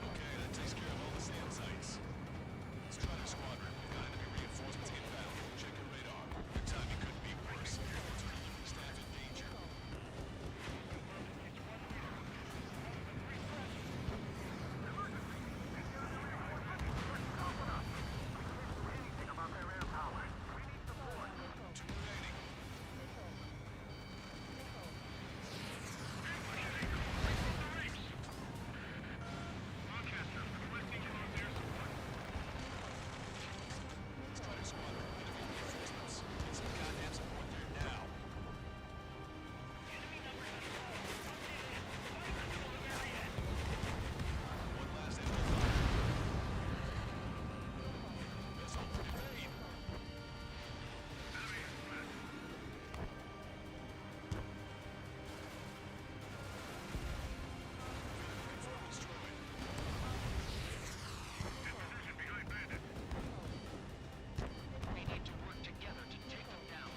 Okay, that takes care of all the SAM sites. Strider squadron, got enemy reinforcements inbound. Check your radar. Your timing couldn't be worse. Enemy staff in danger. Anything about their air power. We need support. 2 remaining. Strider squadron, enemy reinforcements. Get some goddamn support there now. One last enemy fighter. Missile evade. Confirm destroyed. We need to work together to take them down.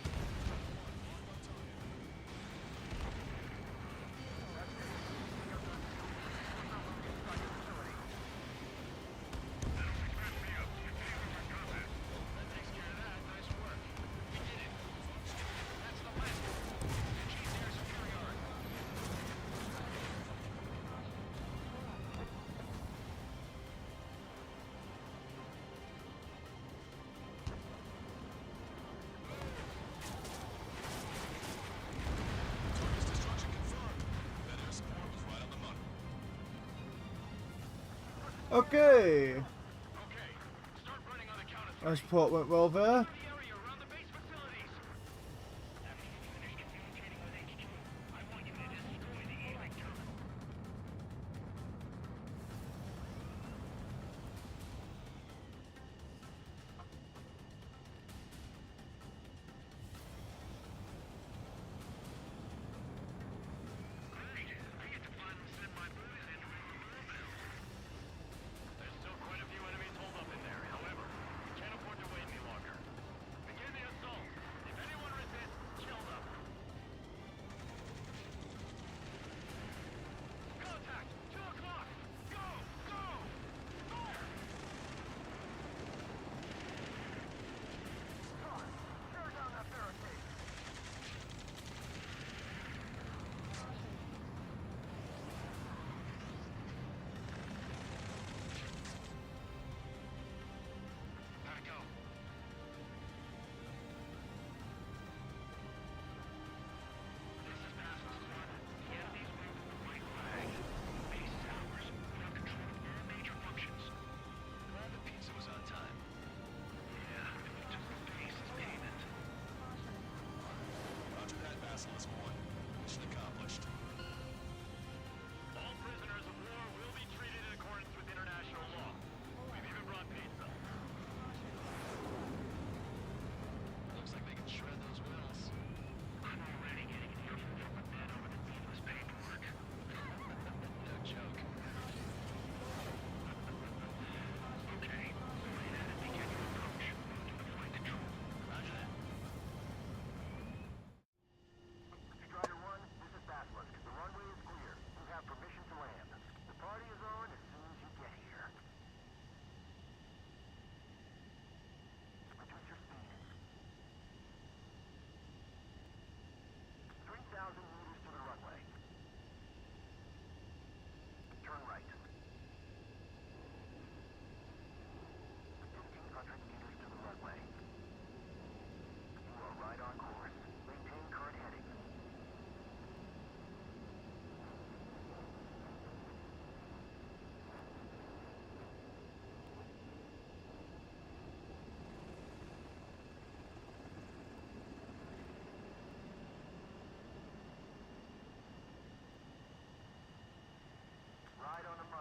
That takes care of that. Nice work. We did it. That's the last one. Achieved air superiority. Target's destruction confirmed. That air support was right on the money. Okay. Okay, As port went well there.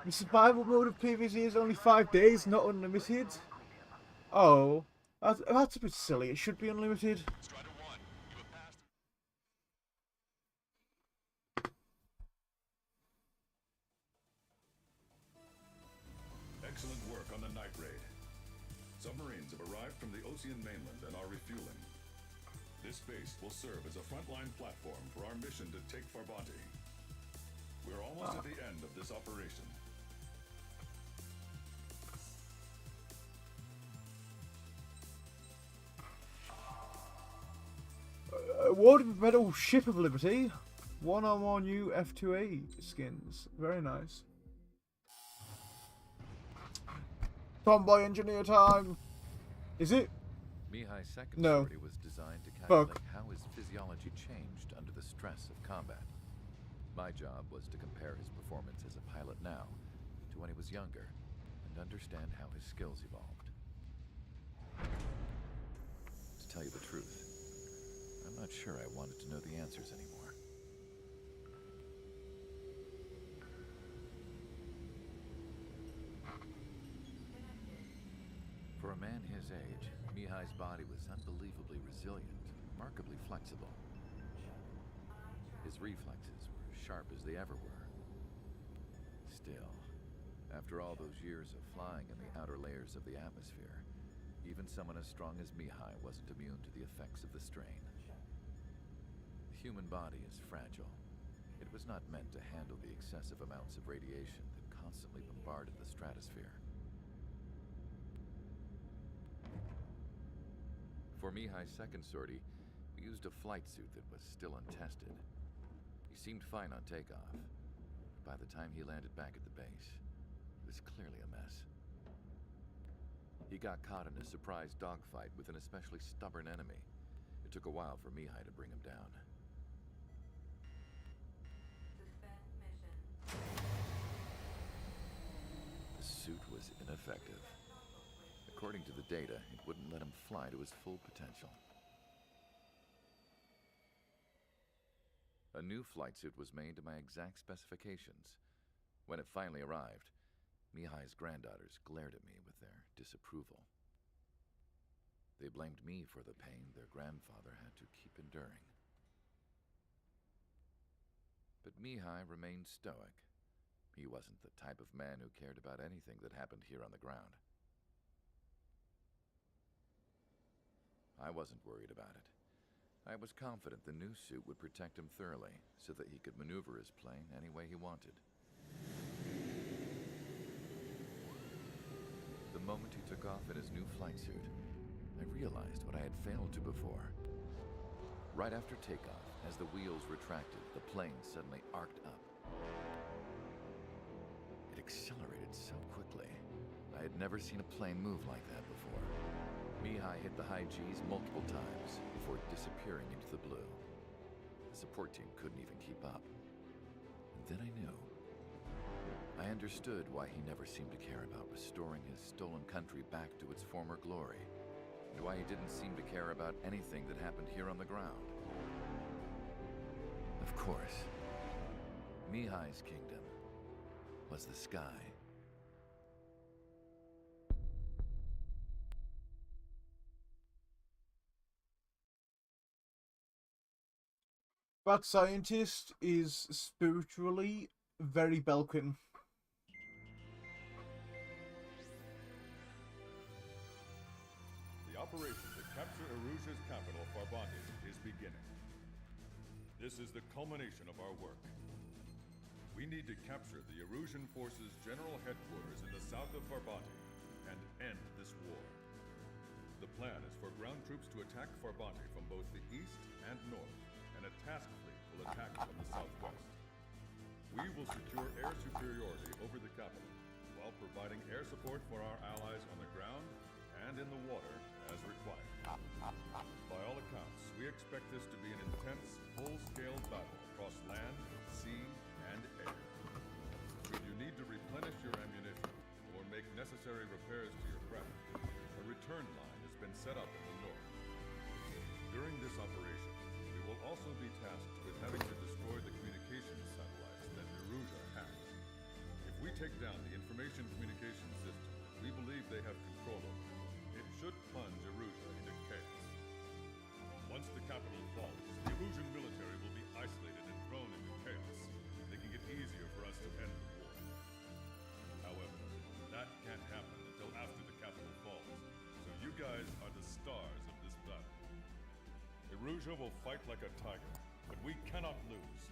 The survival mode of PvZ is only 5 days, not unlimited. Oh, that's a bit silly. It should be unlimited. Strider 1, you have passed. Excellent work on the night raid. Submarines have arrived from the Ocean mainland and are refueling. This base will serve as a frontline platform for our mission to take Farbanti. We're almost at the end of this operation. Awarded Medal Ship of Liberty. 1 on 1 new F2A skins. Very nice. Tomboy engineer time. Is it? Mihai's second No. sortie was designed to calculate Fuck. how his physiology changed under the stress of combat. My job was to compare his performance as a pilot now to when he was younger and understand how his skills evolved. To tell you the truth, I'm not sure I wanted to know the answers anymore. For a man his age, Mihai's body was unbelievably resilient, remarkably flexible. His reflexes were as sharp as they ever were. Still, after all those years of flying in the outer layers of the atmosphere, even someone as strong as Mihai wasn't immune to the effects of the strain. The human body is fragile. It was not meant to handle the excessive amounts of radiation that constantly bombarded the stratosphere. For Mihai's second sortie, we used a flight suit that was still untested. He seemed fine on takeoff. By the time he landed back at the base, it was clearly a mess. He got caught in a surprise dogfight with an especially stubborn enemy. It took a while for Mihai to bring him down. The suit was ineffective. according to the data, it wouldn't let him fly to his full potential. A new flight suit was made to my exact specifications. When it finally arrived, Mihai's granddaughters glared at me with their disapproval. They blamed me for the pain their grandfather had to keep enduring. But Mihai remained stoic. He wasn't the type of man who cared about anything that happened here on the ground. I wasn't worried about it. I was confident the new suit would protect him thoroughly, so that he could maneuver his plane any way he wanted. The moment he took off in his new flight suit, I realized what I had failed to before. Right after takeoff, as the wheels retracted, the plane suddenly arced up. It accelerated so quickly. I had never seen a plane move like that before. Mihai hit the high G's multiple times before disappearing into the blue. The support team couldn't even keep up. And then I knew. I understood why he never seemed to care about restoring his stolen country back to its former glory, and why he didn't seem to care about anything that happened here on the ground. Of course, Mihai's kingdom was the sky. That scientist is spiritually very Belkin. The operation to capture Erusia's capital, Farbanti, is beginning. This is the culmination of our work. We need to capture the Erusian forces' general headquarters in the south of Farbanti and end this war. The plan is for ground troops to attack Farbanti from both the east and north, and a task fleet will attack from the southwest. We will secure air superiority over the capital, while providing air support for our allies on the ground and in the water as required. By all accounts, we expect this to be an intense, full-scale battle across land, sea, and air. Should you need to replenish your ammunition or make necessary repairs to your craft, a return line has been set up in the north. During this operation, we will also be tasked with having to destroy the communications satellites that Erusia has. If we take down the information communications system that we believe they have control over, it should plunge Erusia into chaos. Once the capital falls, the Erusian military will be isolated and thrown into chaos, making it easier for us to end the war. However, that can't happen until after the capital falls, so you guys are the stars of this battle. Erusia will fight like a tiger, but we cannot lose.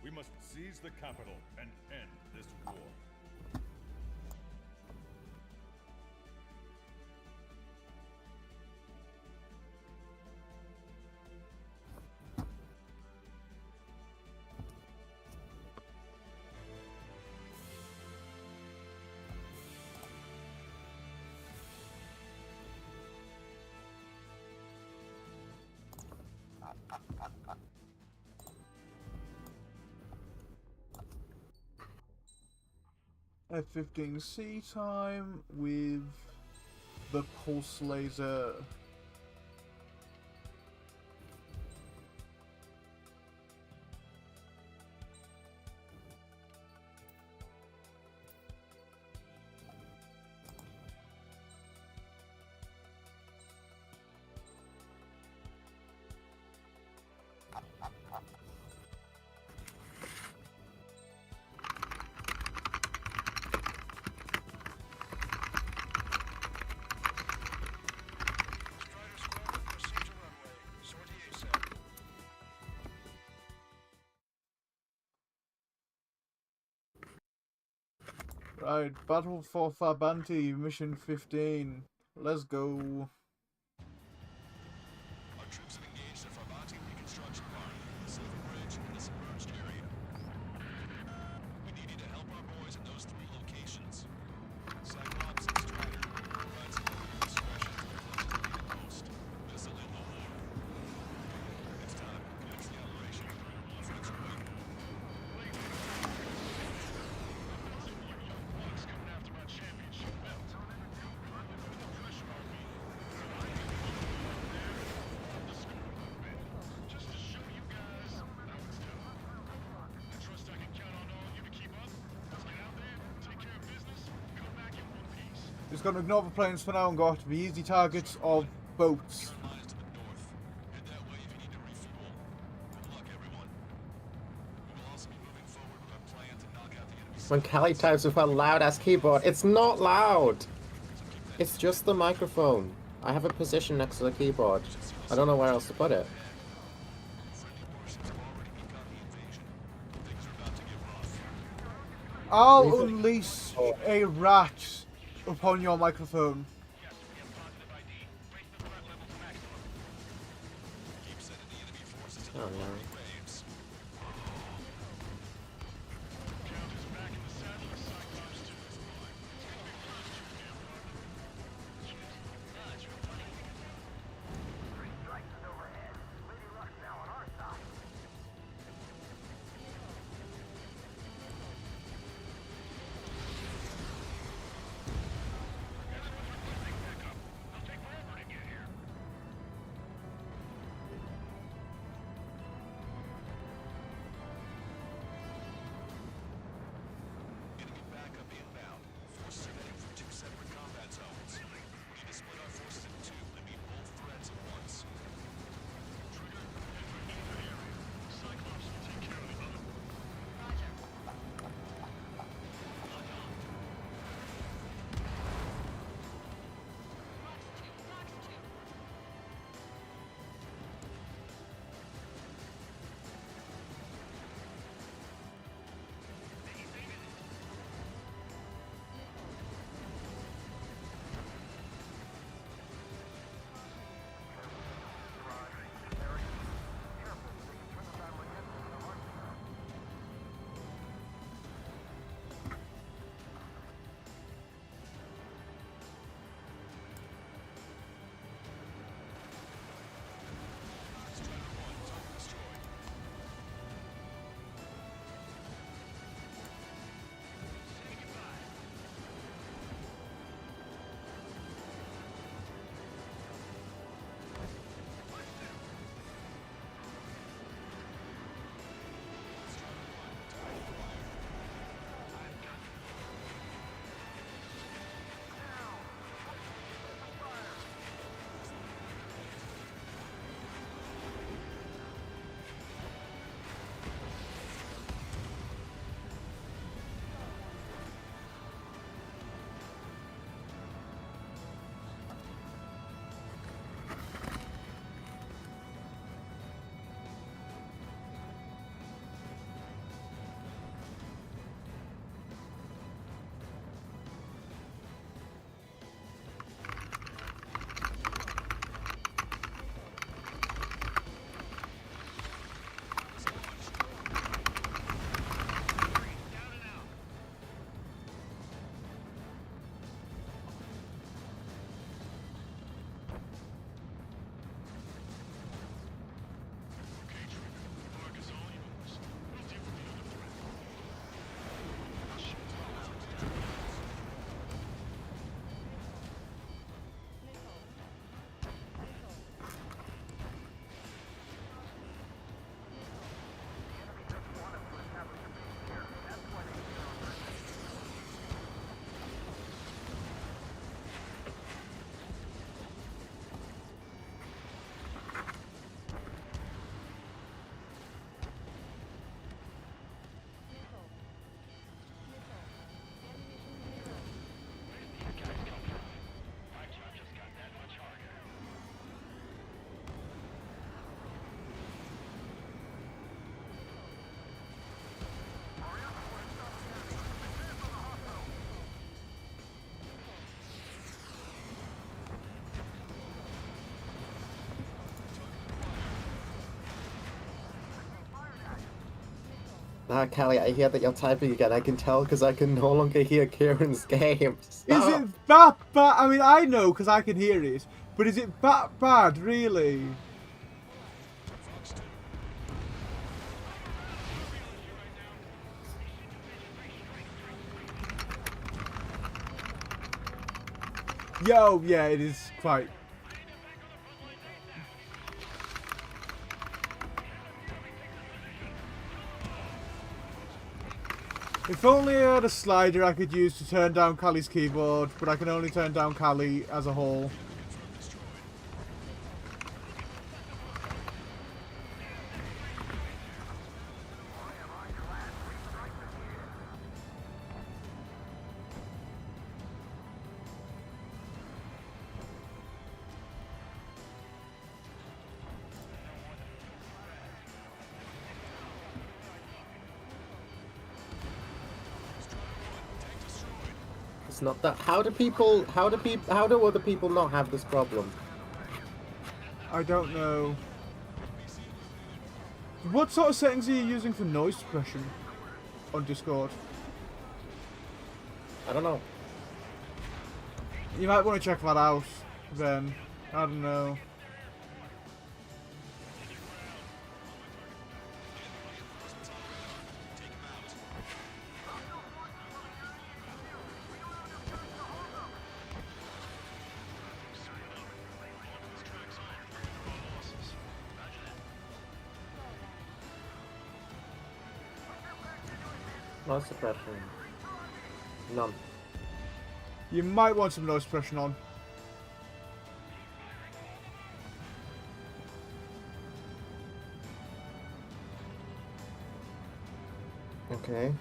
We must seize the capital and end this war. F-15C time with the pulse laser. Right, Battle for Farbanti, Mission 15. Let's go. Our troops have engaged the Farbanti reconstruction line, the Silver Bridge, and the submerged area. We need you to help our boys in those three locations. Cyclops and Strider provide support and discretion to the places needed most. This'll end the war. It's time to commence the operation. French wing. Coming after our championship belt. Pressure on Just going to ignore the planes for now and go after the easy targets of boats. Mine is to the north. Head that way if you need to refuel. Good luck, everyone. We will also be moving forward with our plan to knock out the enemy. When Callie types with her loud-ass keyboard, it's not loud! It's just the microphone. I have a position next to the keyboard. I don't know where else to put it. I'll unleash a rat upon your microphone. Oh no. Callie, I hear that you're typing again. I can tell because I can no longer hear Kieran's game. Is it that bad? I mean, I know because I can hear it, but is it that bad, really? Yo, yeah, it is quite. If only I had a slider I could use to turn down Callie's keyboard, but I can only turn down Callie as a whole. It's not that. How do other people not have this problem? I don't know. What sort of settings are you using for noise suppression on Discord? I don't know. You might want to check that out then. I don't know. No suppression. None. You might want some noise suppression on. Okay.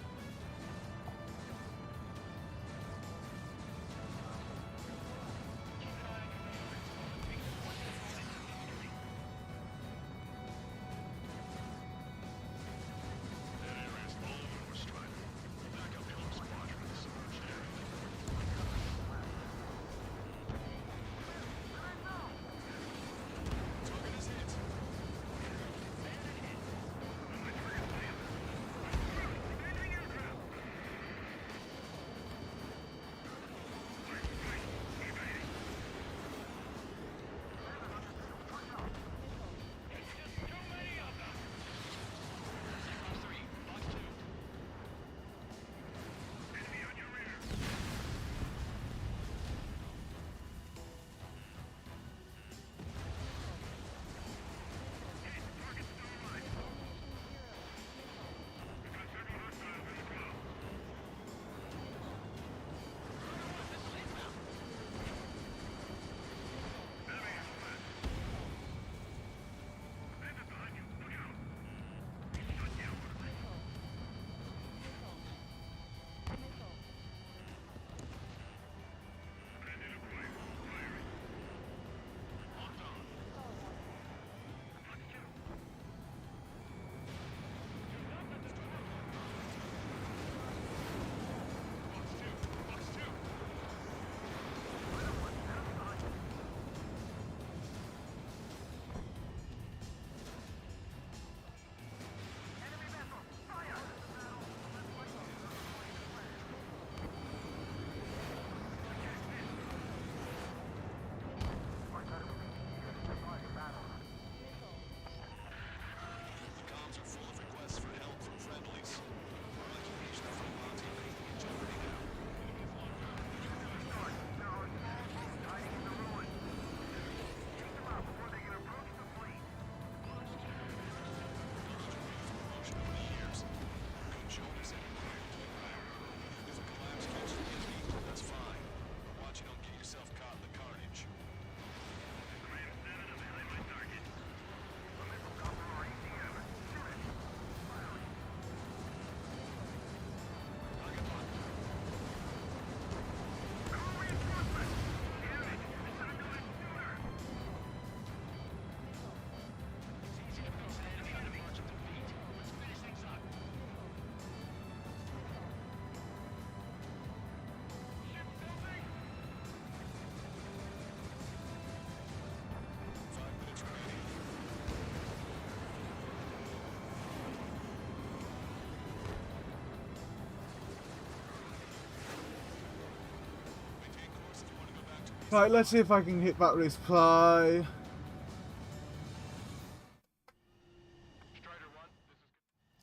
Right, let's see if I can hit battery supply.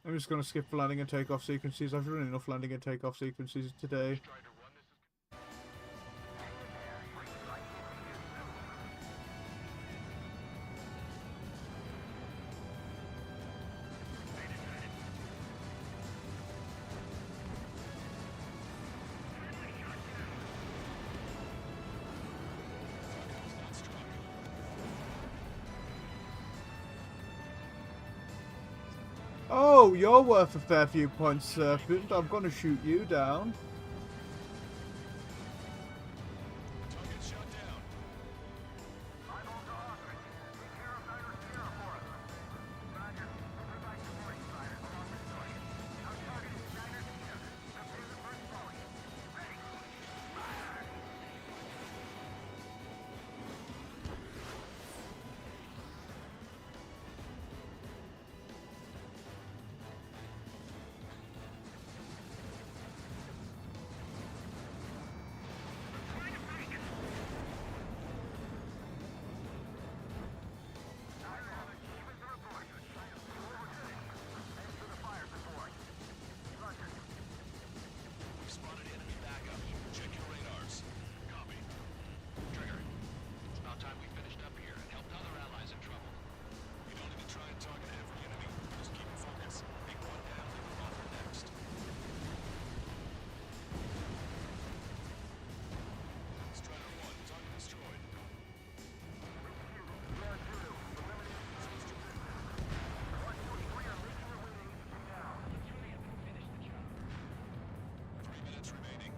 I'm just going to skip landing and takeoff sequences. I've run enough landing and takeoff sequences today. Oh, you're worth a fair few points, Serpent. I'm gonna shoot you down. Target shot down. Eyeballs are offering. Take care of Niner Sierra for us. Roger. Provide support, Spider. Along with Soy. Our target is Niner Sierra. Prepare the first volley. Ready. Fire! We've spotted enemy backup. Check your radars. Copy. Trigger. It's about time we finished up here and helped other allies in trouble. You don't need to try and target every enemy. Just keep it focused. Take one down, then move on to the next. Strider 1, target destroyed. Three minutes remaining.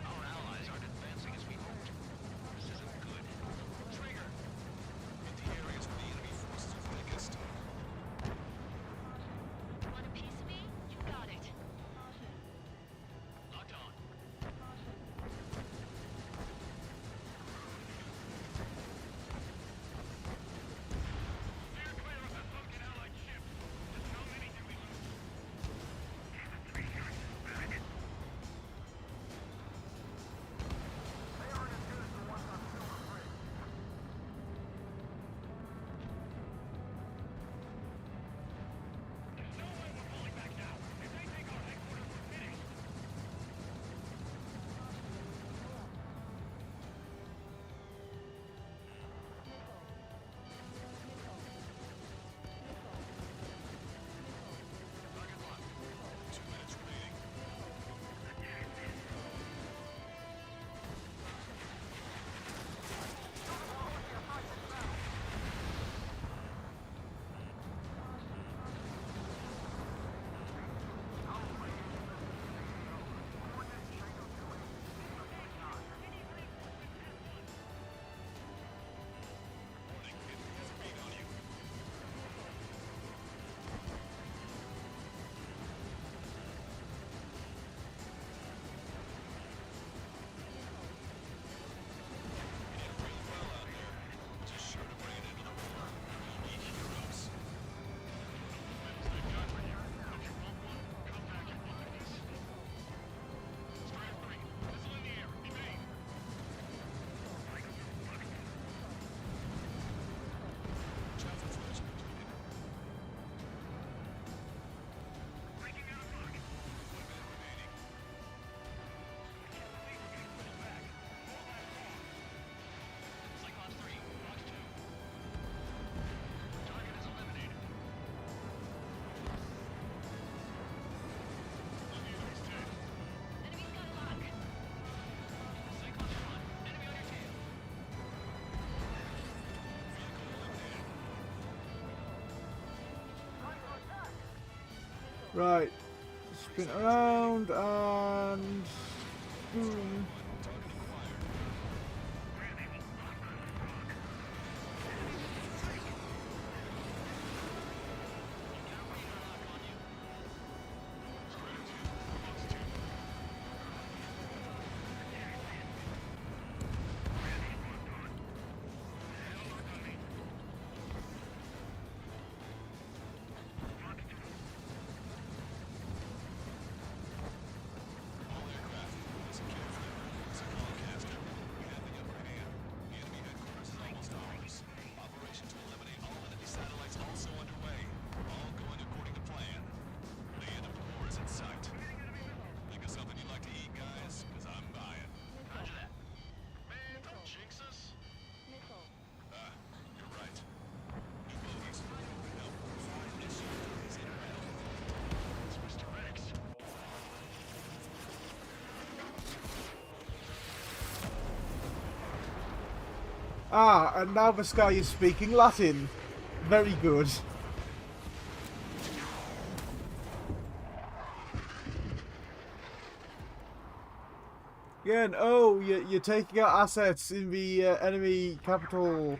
Our allies aren't advancing as we hoped. This isn't good. Trigger! Hit the areas where the enemy forces are thickest. Want a piece of me? You got it. Locked on. Steer clear of that fucking allied ship. Just how many did we lose? They aren't as good as the ones on Silver Bridge. There's no way we're falling back now. If they take our headquarters, we're finished. Target locked. 2 minutes remaining. Warning, enemy has a beat on you. You did real well out there. Just sure to bring it into the war. We need heroes. Stay done with you. If you want one, come back and find us. Strider 3, missile in the air. Evade. Traffic flash completed. Breaking out of luck. 1 minute remaining. Pull back. Hold that wrong. Cyclops 3, Fox 2. Target is eliminated. On the enemy's tail. Enemy's got luck. Cyclops 1, enemy on your tail. Vehicle eliminated. Right. Spin around and boom. Target acquired. Strider 2, Fox 2. All aircraft, listen carefully. This is Lancaster. We have the upper hand. The enemy headquarters is almost ours. Operation to eliminate all enemy satellites also underway. All going according to plan. The end of the war is in sight. Think of something you'd like to eat, guys? Because I'm buying. Roger that. Man, don't jinx us. Ah, you're right. New bogies. Now, flying this unit is in battle. It's Mr. X. Ah, and now the sky is speaking Latin. Very good. Again, oh, you're taking out assets in the enemy capital.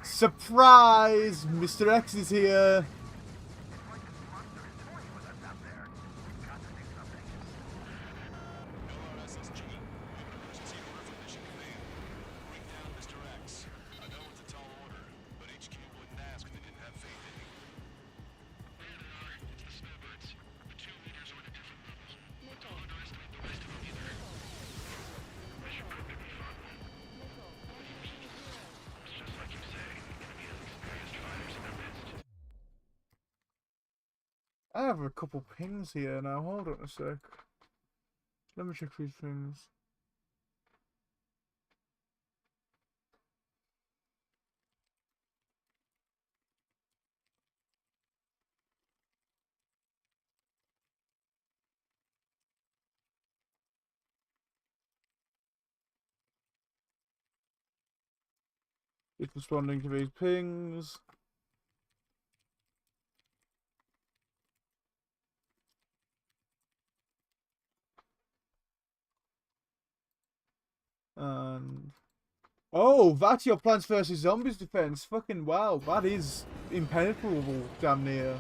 Surprise! Mr. X is here. LRSSG, emergency order from Mission Command. Bring down Mr. X. I know it's a tall order, but HQ wouldn't ask if they didn't have faith in you. It's the snowbirds. The 2 leaders are at a different level. Don't underestimate the rest of them either. Mission proved to be fun. What do you mean? It's just like you say. The enemy has experienced fighters in their midst. I have a couple pings here now. Hold on a sec. Let me check these things. It's responding to these pings. And oh, that's your Plants vs Zombies defense. Fucking wow, that is impenetrable, damn near.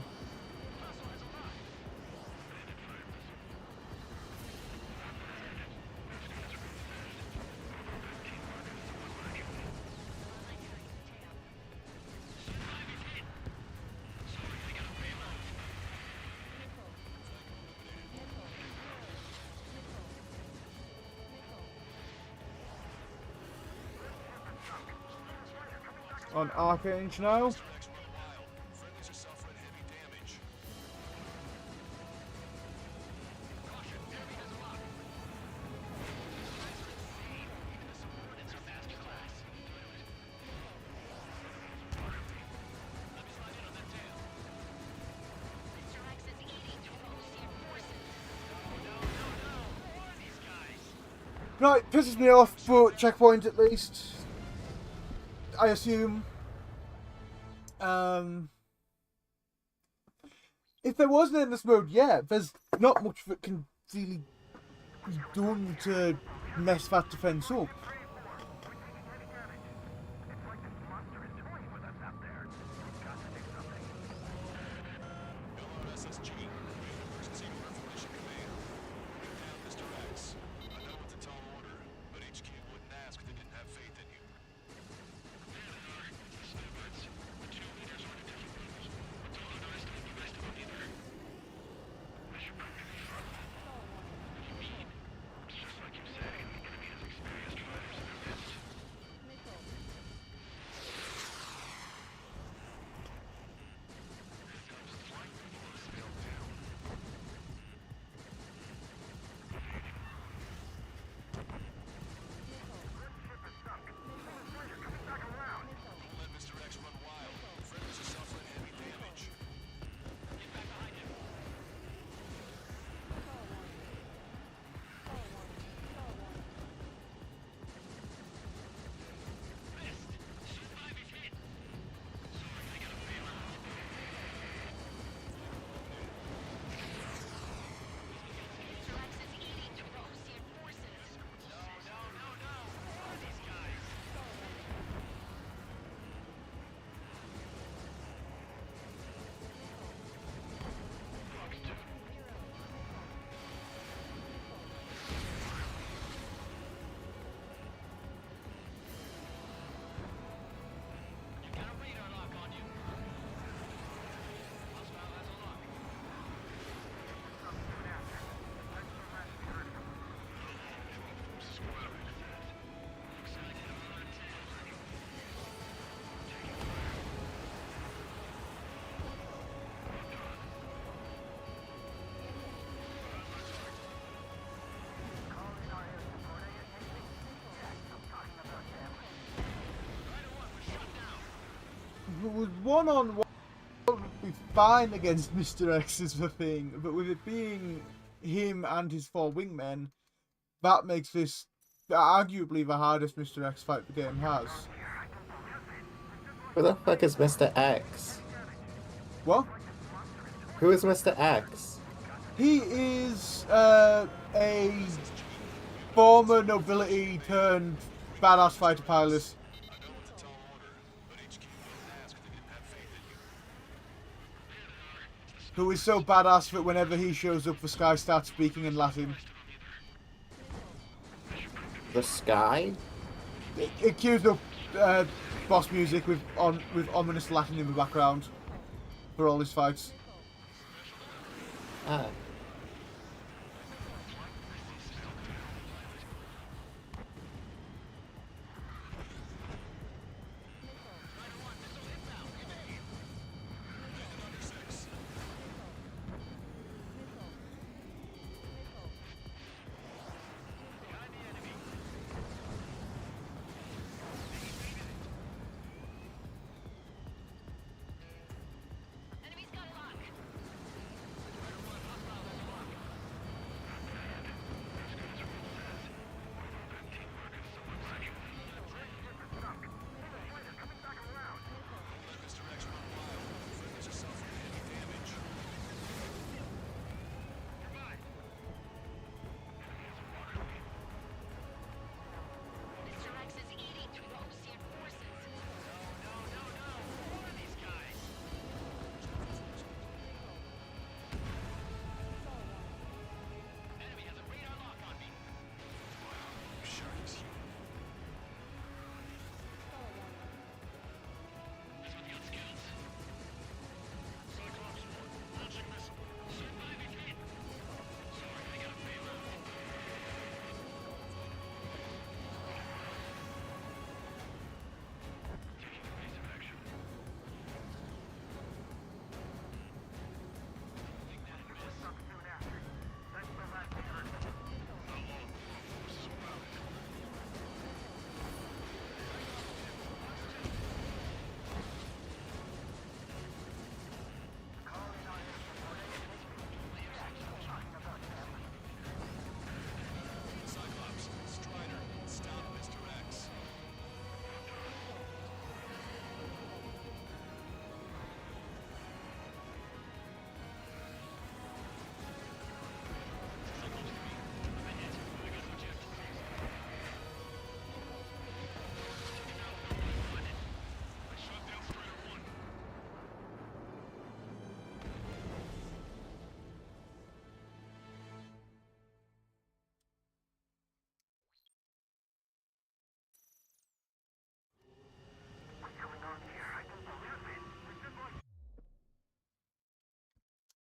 On Archange now. Mr. X run wild. Friendlies are suffering heavy damage. Caution, enemy has a lock. Even the subordinates are master class. Let me slide in on that tail. Mr. X is eating to Osean forces. No. Who are these guys? No, it pisses me off, but checkpoint at least. I assume. If there was an endless mode, yeah, there's not much that can really be done to mess that defense up. LRSSG, emergency order from Mission Command. Bring down Mr. X. I know it's a tall order, but HQ wouldn't ask if they didn't have faith in you. It's the snowbirds. The 2 leaders are at a different level. Don't underestimate the rest of them either. Mission proved to be fun. What do you mean? It's just like you say. The enemy has experienced fighters in their midst. Flight was held down. Don't let Mr. X run wild. Friendlies are suffering heavy damage. Get back behind him. Missed. Shoot 5 is hit. Sorry, I gotta bail out. Mr. X is eating to Osean forces. No. Who are these guys? You got a radar lock on you. Hostile has a lock. With one-on-one, be fine against Mr. X is the thing, but with it being him and his 4 wingmen, that makes this arguably the hardest Mr. X fight the game has. Who the fuck is Mr. X? What? Who is Mr. X? He is a former nobility turned badass fighter pilot. I know it's a tall order, but HQ wouldn't ask if they didn't have faith in you. Who is so badass that whenever he shows up, the sky starts speaking in Latin. The sky? It cues up boss music with ominous Latin in the background for all his fights. Ah.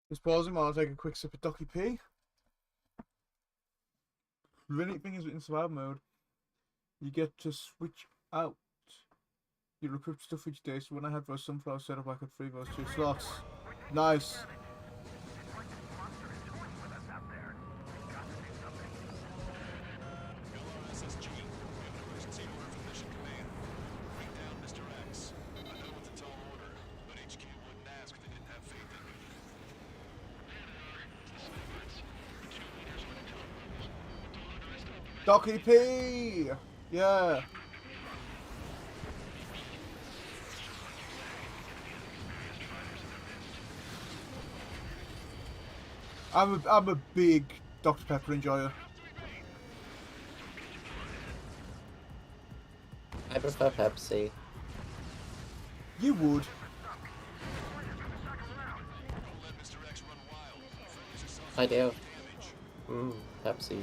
Just pausing while I take a quick sip of Docky P. The neat thing is in survival mode, you get to switch out your equipped stuff each day. So when I had those sunflower set up, I could free those 2 slots. Nice. LRSSG, we have an emergency order from Mission Command. Bring down Mr. X. I know it's a tall order, but HQ wouldn't ask if they didn't have faith in you. Docky P! Yeah. I'm a big Dr. Pepper enjoyer. I prefer Pepsi. You would. I do. Pepsi.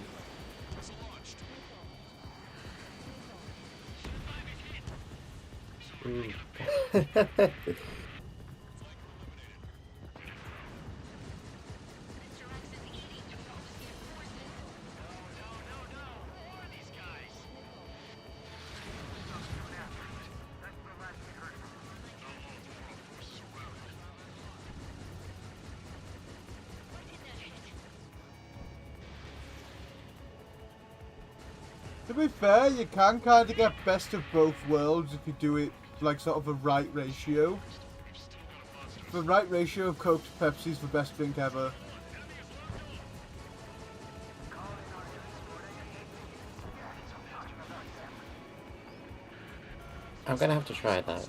To be fair, you can kind of get best of both worlds if you do it like sort of a right ratio. The right ratio of Coke to Pepsi is the best drink ever. I'm gonna have to try that.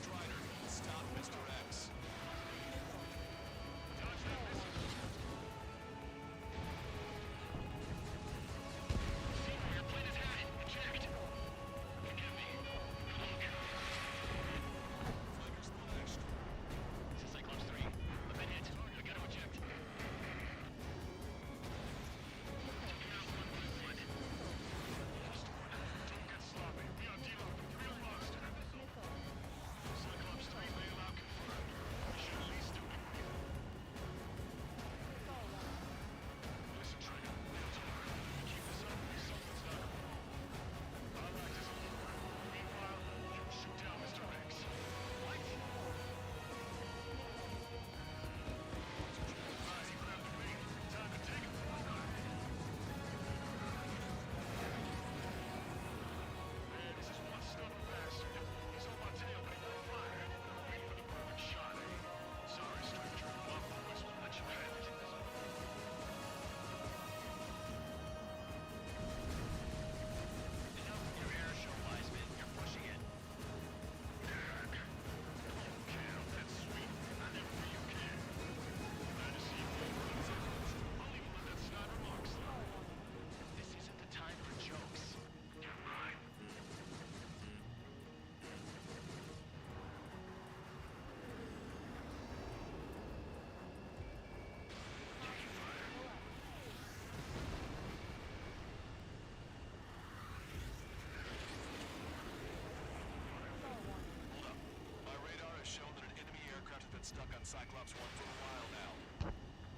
Cyclops 1 for a while now.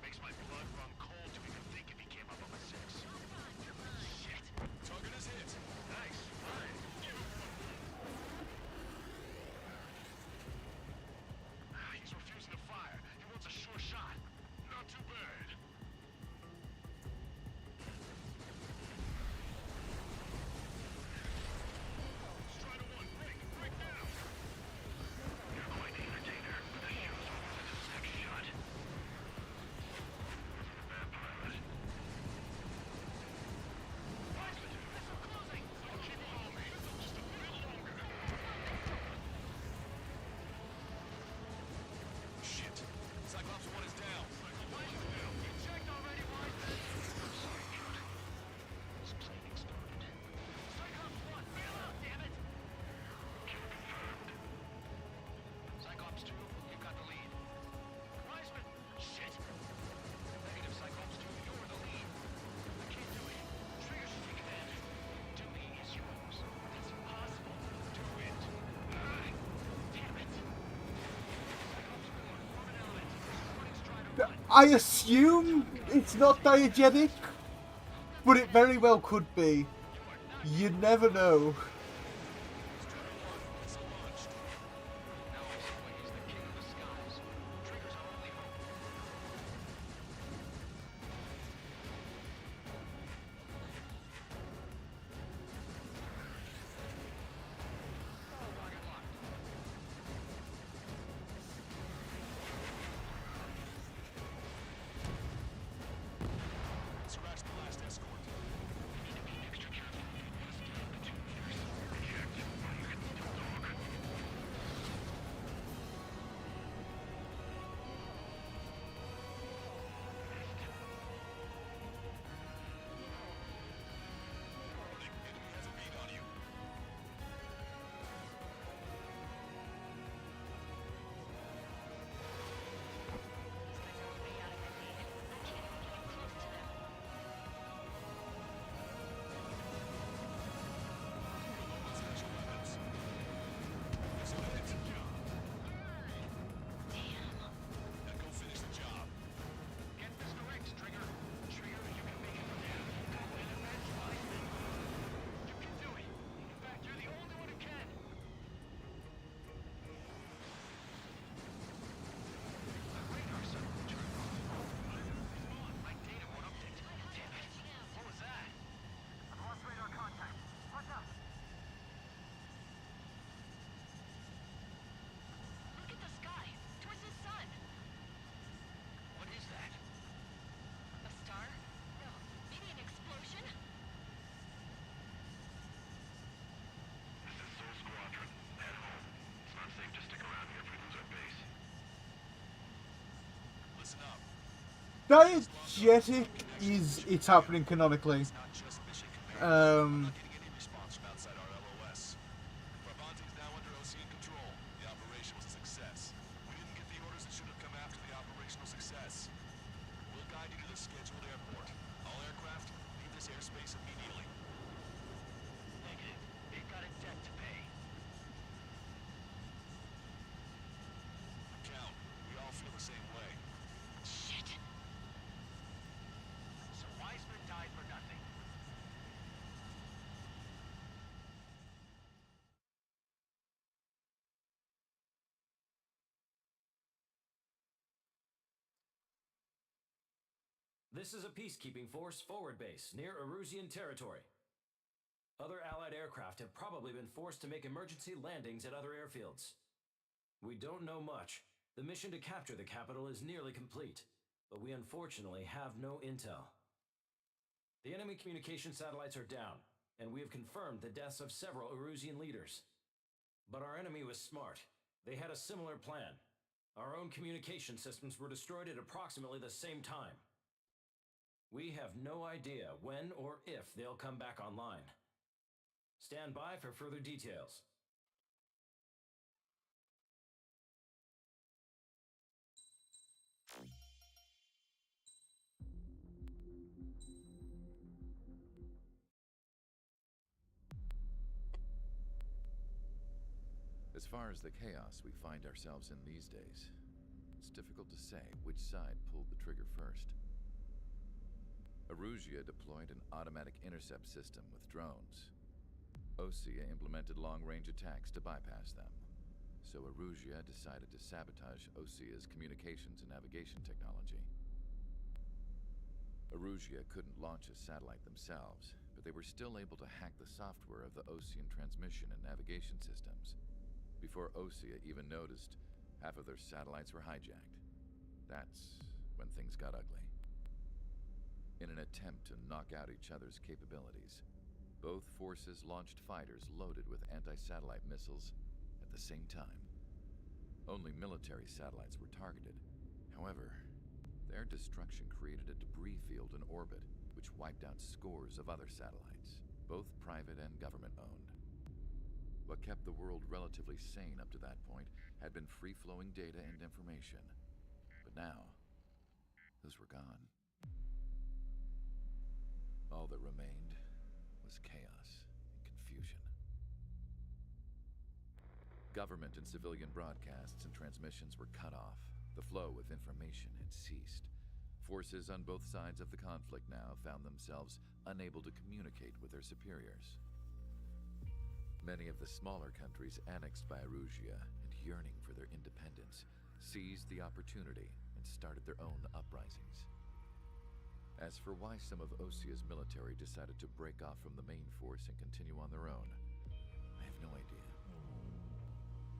Makes my blood run cold to even think if he came up on my 6. Shit. Target is hit. Nice. Fine. Give him one more. He's refusing to fire. He wants a sure shot. Not too bad. Strider 1, break! Break now! You're quite the entertainer, but the show's over with this next shot. Bad pilot. Wiseman, missile closing! Don't keep him on me. Just a bit longer. Shit. Cyclops 1 is down. Wiseman, you checked already, Wiseman? I'm sorry, Cut. This planing started. Cyclops 1, bail out, damn it! Kill confirmed. Cyclops 2, you've got the lead. Wiseman! Shit! Negative, Cyclops 2, you're the lead. I can't do it. Trigger should take command. Duty is yours. That's impossible. Do it. Damn it. Cyclops 4, form an element. Supporting Strider 1. I assume it's not diegetic, but it very well could be. You never know. Missile launched. Now I see why he's the king of the skies. Trigger's our only hope. Rocket locked. Scratch the last escort. We need to be extra careful. Let's get up to 2 meters. Reject. You can still talk. Enemy has a bead on you. Special weapons. Missile hit. Now go finish the job. Get this correct, Trigger. Trigger, you can make it from there. Go and avenge Wiseman. You can do it. In fact, you're the only one who can. My radar suddenly turned off. My data won't update. Damn it. What was that? I've lost radar contact. Watch out! Look at the sky, towards the sun. What is that? A star? No, maybe an explosion? This is Soul Squadron. Head home. It's not safe to stick around here if we lose our base. Listen up. Diegetic is it's happening canonically. It's not just mission command. We're not getting any response from outside our LOS. Bravante's now under Ocean control. The operation was a success. We didn't get the orders that should have come after the operational success. We'll guide you to the scheduled airport. All aircraft, leave this airspace immediately. Negative. They've got a debt to pay. Count, we all feel the same way. Shit. So Wiseman died for nothing. This is a peacekeeping force forward base near Erusian territory. Other Allied aircraft have probably been forced to make emergency landings at other airfields. We don't know much. The mission to capture the capital is nearly complete, but we unfortunately have no intel. The enemy communication satellites are down, and we have confirmed the deaths of several Erusian leaders. But our enemy was smart. They had a similar plan. Our own communication systems were destroyed at approximately the same time. We have no idea when or if they'll come back online. Stand by for further details. As far as the chaos we find ourselves in these days, it's difficult to say which side pulled the trigger first. Erusia deployed an automatic intercept system with drones. Osea implemented long-range attacks to bypass them. So Erusia decided to sabotage Osea's communications and navigation technology. Erusia couldn't launch a satellite themselves, but they were still able to hack the software of the Osean transmission and navigation systems. Before Osea even noticed, half of their satellites were hijacked. That's when things got ugly. In an attempt to knock out each other's capabilities, both forces launched fighters loaded with anti-satellite missiles at the same time. Only military satellites were targeted. However, their destruction created a debris field in orbit, which wiped out scores of other satellites, both private and government-owned. What kept the world relatively sane up to that point had been free-flowing data and information. But now, those were gone. All that remained was chaos and confusion. Government and civilian broadcasts and transmissions were cut off. The flow of information had ceased. Forces on both sides of the conflict now found themselves unable to communicate with their superiors. Many of the smaller countries annexed by Erusia and yearning for their independence seized the opportunity and started their own uprisings. As for why some of Osea's military decided to break off from the main force and continue on their own, I have no idea.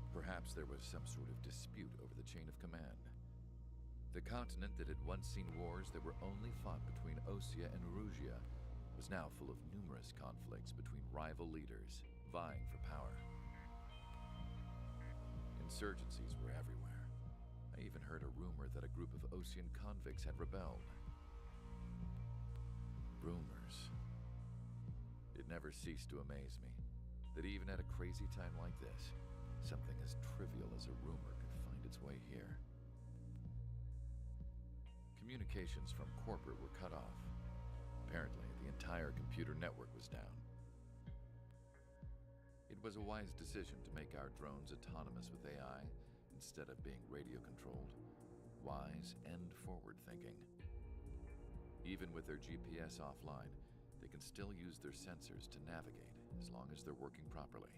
Perhaps there was some sort of dispute over the chain of command. The continent that had once seen wars that were only fought between Osea and Erusia was now full of numerous conflicts between rival leaders vying for power. Insurgencies were everywhere. I even heard a rumor that a group of Osean convicts had rebelled. Rumors. It never ceased to amaze me that even at a crazy time like this, something as trivial as a rumor could find its way here. Communications from corporate were cut off. Apparently, the entire computer network was down. It was a wise decision to make our drones autonomous with AI instead of being radio-controlled. Wise and forward-thinking. Even with their GPS offline, they can still use their sensors to navigate as long as they're working properly.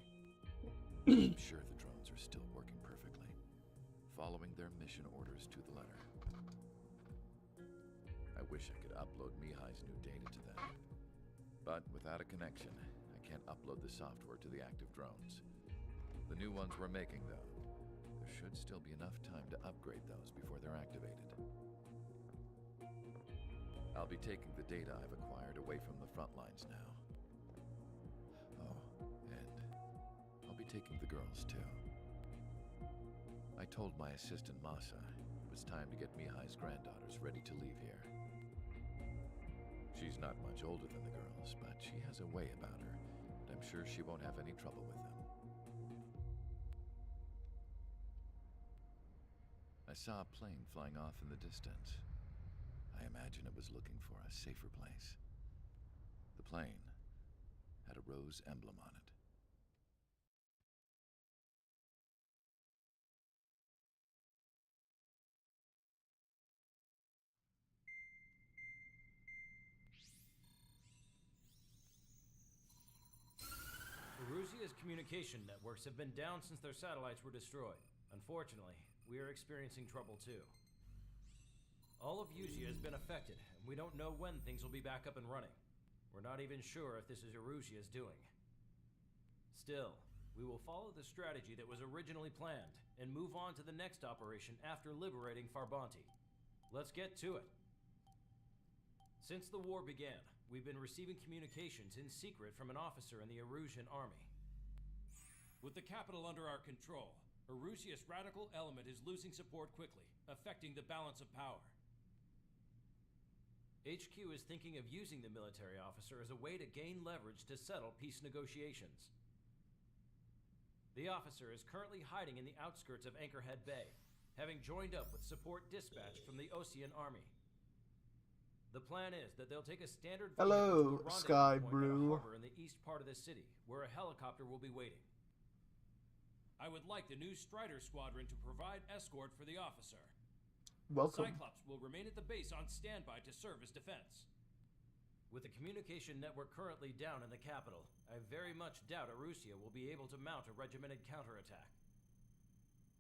I'm sure the drones are still working perfectly, following their mission orders to the letter. I wish I could upload Mihai's new data to them. But without a connection, I can't upload the software to the active drones. The new ones we're making, though, there should still be enough time to upgrade those before they're activated. I'll be taking the data I've acquired away from the front lines now. Oh, and I'll be taking the girls, too. I told my assistant Masa it was time to get Mihai's granddaughters ready to leave here. She's not much older than the girls, but she has a way about her, and I'm sure she won't have any trouble with them. I saw a plane flying off in the distance. I imagine it was looking for a safer place. The plane had a rose emblem on it. Erusia's communication networks have been down since their satellites were destroyed. Unfortunately, we are experiencing trouble too. All of Usea has been affected, and we don't know when things will be back up and running. We're not even sure if this is Erusia's doing. Still, we will follow the strategy that was originally planned, and move on to the next operation after liberating Farbanti. Let's get to it. Since the war began, we've been receiving communications in secret from an officer in the Erusian army. With the capital under our control, Erusia's radical element is losing support quickly, affecting the balance of power. HQ is thinking of using the military officer as a way to gain leverage to settle peace negotiations. The officer is currently hiding in the outskirts of Anchorhead Bay, having joined up with support dispatched from the Osean army. The plan is that they'll take a standard Hello, to a Sky rendezvous point at a Brew. harbor in the east part of the city, where a helicopter will be waiting. I would like the new Strider Squadron to provide escort for the officer. Welcome. Cyclops will remain at the base on standby to serve as defense. With the communication network currently down in the capital, I very much doubt Erusia will be able to mount a regimented counterattack.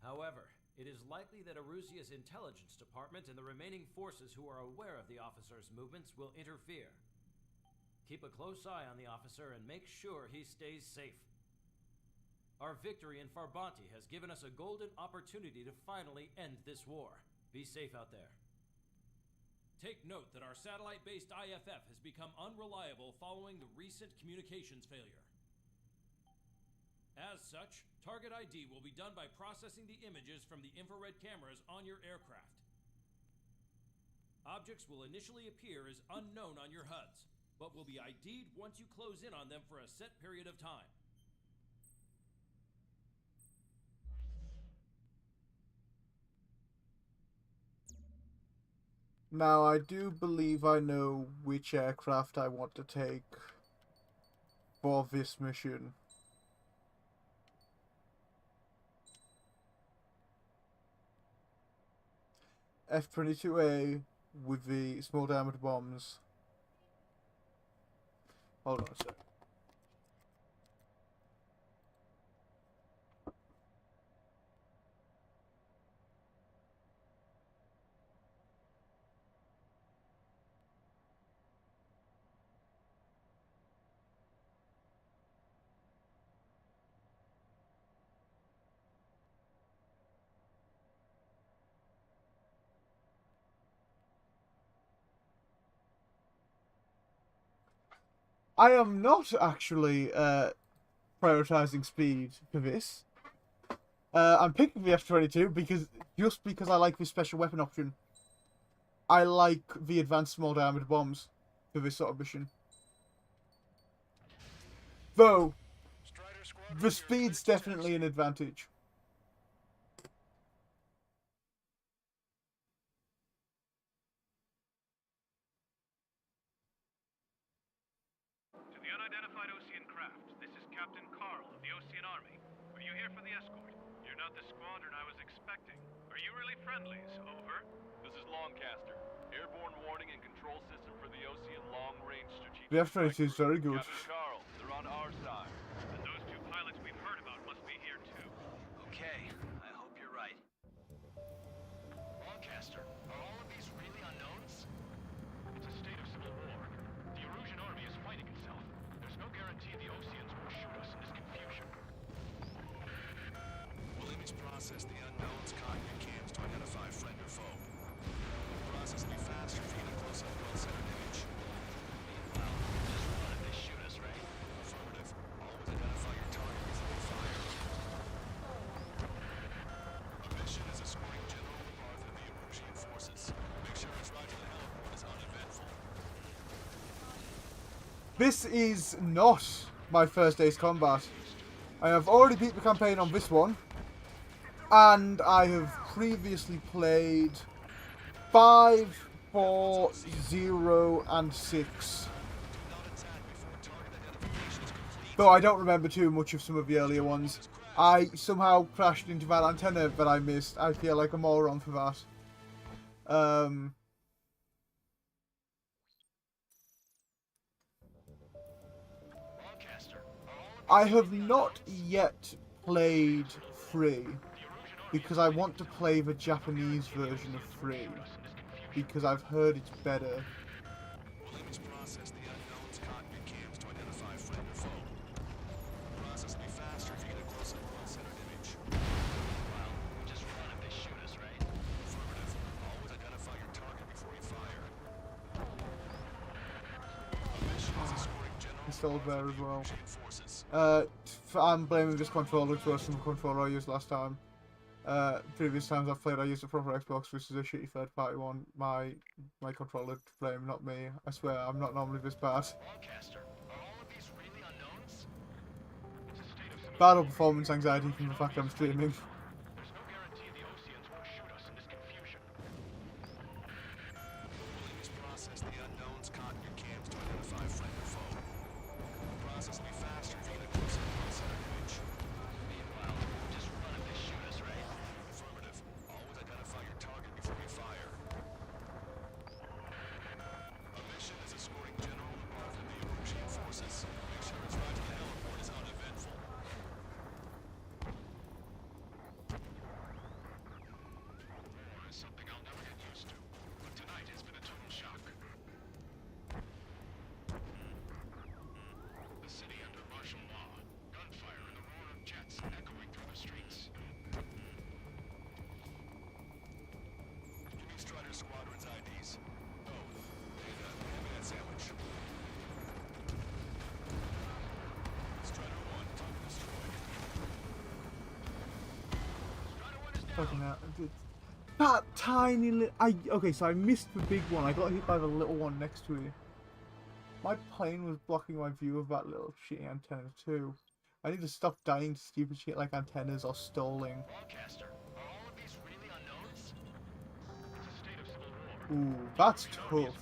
However, it is likely that Erusia's intelligence department and the remaining forces who are aware of the officer's movements will interfere. Keep a close eye on the officer and make sure he stays safe. Our victory in Farbanti has given us a golden opportunity to finally end this war. Be safe out there. Take note that our satellite-based IFF has become unreliable following the recent communications failure. As such, target ID will be done by processing the images from the infrared cameras on your aircraft. Objects will initially appear as unknown on your HUDs, but will be ID'd once you close in on them for a set period of time. Now, I do believe I know which aircraft I want to take for this mission. F-22A with the small diameter bombs. Hold on a sec. I am not actually prioritizing speed for this. I'm picking the F-22 because I like this special weapon option. I like the advanced small diameter bombs for this sort of mission. Though, the speed's definitely an advantage. To the unidentified Osean craft, this is Captain Carl of the Osean Army. Are you here for the escort? You're not the squadron I was expecting. Are you really friendlies? Over. This is Longcaster. Airborne warning and control system for the Osean long-range strategic. The F-22 is very good. Captain Carl, they're on our side. And those two pilots we've heard about must be here too. Okay, I hope you're right. Longcaster, are all of these really unknowns? It's a state of civil war. The Erusian army is fighting itself. There's no guarantee the Oseans won't shoot us in this confusion. We'll image process the unknowns cockpit cams to identify friend or foe. The process will be faster if you get a close-up well-centered image. Meanwhile, just run if they shoot us, right? Affirmative. Always identify your target before you fire. Our mission is escorting General MacArthur and the Erusian forces. Make sure his ride to the heliport is uneventful. This is not my first Ace Combat. I have already beat the campaign on this one, and I have previously played 5, 4, 0, and 6. Though I don't remember too much of some of the earlier ones. I somehow crashed into that antenna that I missed. I feel like a moron for that. I have not yet played 3 because I want to play the Japanese version of 3 because I've heard it's better. We'll image process the unknowns cockpit cams to identify friend or foe. The process will be faster if you get a close-up well-centered image. Meanwhile, just run if they shoot us, right? Affirmative. Always identify your target before you fire. Our mission is escorting General Installed there as well. Erusian forces. I'm blaming this controller to us from the controller I used last time. Previous times I've played, I used a proper Xbox, which is a shitty third-party one. My controller to blame, not me. I swear, I'm not normally this bad. Longcaster, are all of these really unknowns? It's a state of civil Battle performance anxiety from the fact I'm streaming. There's no guarantee the Oseans won't shoot us in this confusion. We'll image process the unknowns cockpit cams to identify friend or foe. The process will be faster if you get a close-up well-centered image. Meanwhile, just run if they shoot us, right? Affirmative. Always identify your target before you fire. Fucking hell. That tiny little... Okay, so I missed the big one. I got hit by the little one next to it. My plane was blocking my view of that little shitty antenna too. I need to stop dying to stupid shit like antennas or stalling. Broadcaster, are all of these really unknowns? It's a state of civil war. Ooh, that's tough.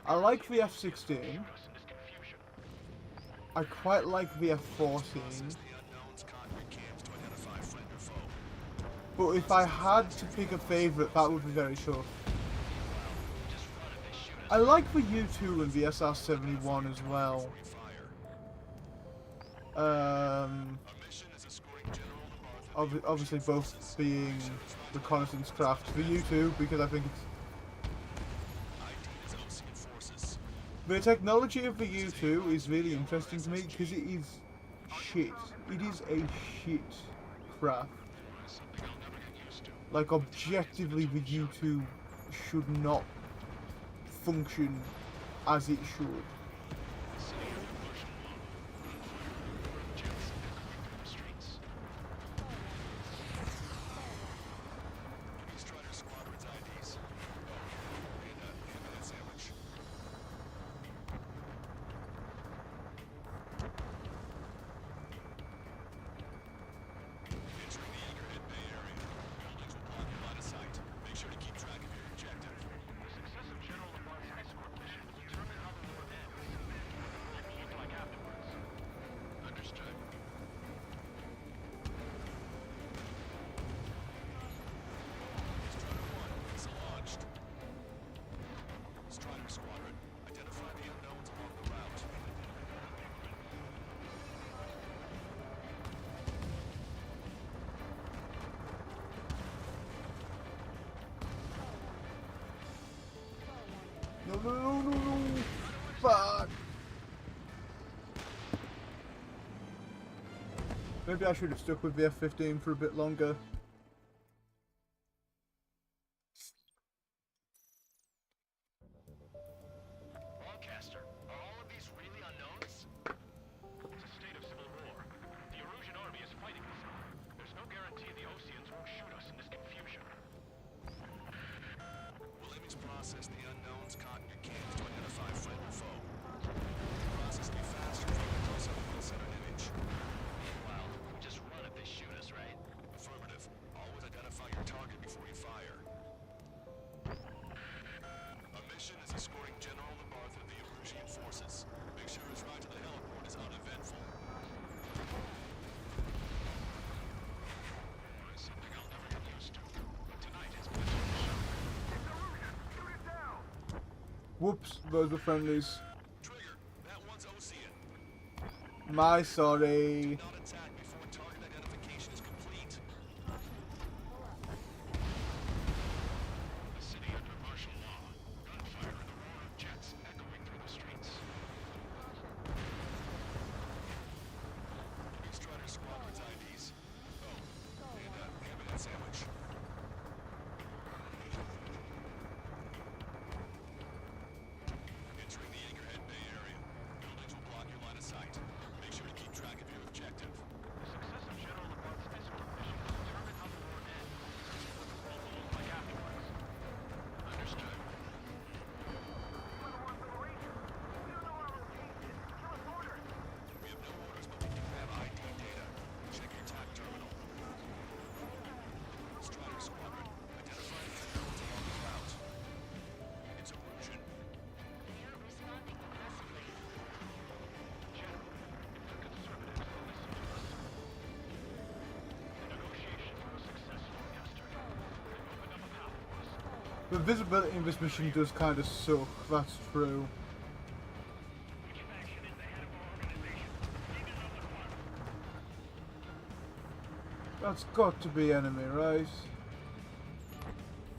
I like the F-16. I quite like the F-14. But if I had to pick a favourite, that would be very tough. I like the U-2 and the SR-71 as well. Obviously both being reconnaissance craft. The U-2 because I think it's... The technology of the U-2 is really interesting to me because it is shit. It is a shit craft. Like, objectively, the U-2 should not function as it should. No. Fuck. Maybe I should have stuck with the F-15 for a bit longer. Broadcaster, are all of these really unknowns? It's a state of civil war. The Erusian army is fighting us. There's no guarantee the Oseans won't shoot us in this confusion. We'll image process the unknowns caught in your cams to identify friend or foe. The process will be faster if you close up and set an image. Well, we just run if they shoot us, right? Affirmative. Always identify your target before you fire. A mission is escorting General Labarthe of the Erusian forces. Make sure his ride to the heliport is uneventful. Something I'll never get used to. But tonight is mission show. Whoops, those were friendlies. Trigger, that one's Osean. My sorry. Not attack before target identification is complete. The city under martial law. Gunfire and the roar of jets echoing through the streets. Strider Squadron's IDs. Oh, and ham and egg sandwich. Entering the Anchorhead Bay area. Buildings will block your line of sight. Make sure to keep track of your objective. The success of General Labarthe's escort mission will determine how the war ends. What the world will look like afterwards. Understood. We have no orders, but we do have ID data. Check your TAC terminal. Strider Squadron, identify the unknowns along the route. It's Erusian. They are responding aggressively. General, if the conservatives will listen to us. The negotiations were successful yesterday. They've opened up a path for us. The visibility in this mission does kind of suck, that's true. That's got to be enemy, right?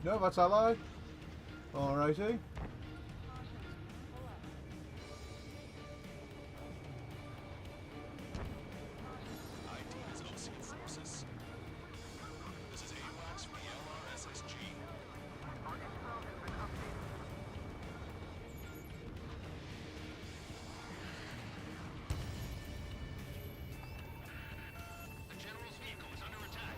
No, that's ally. Alrighty. ID is Osean forces. This is AWACS from the LRSSG. The General's vehicle is under attack.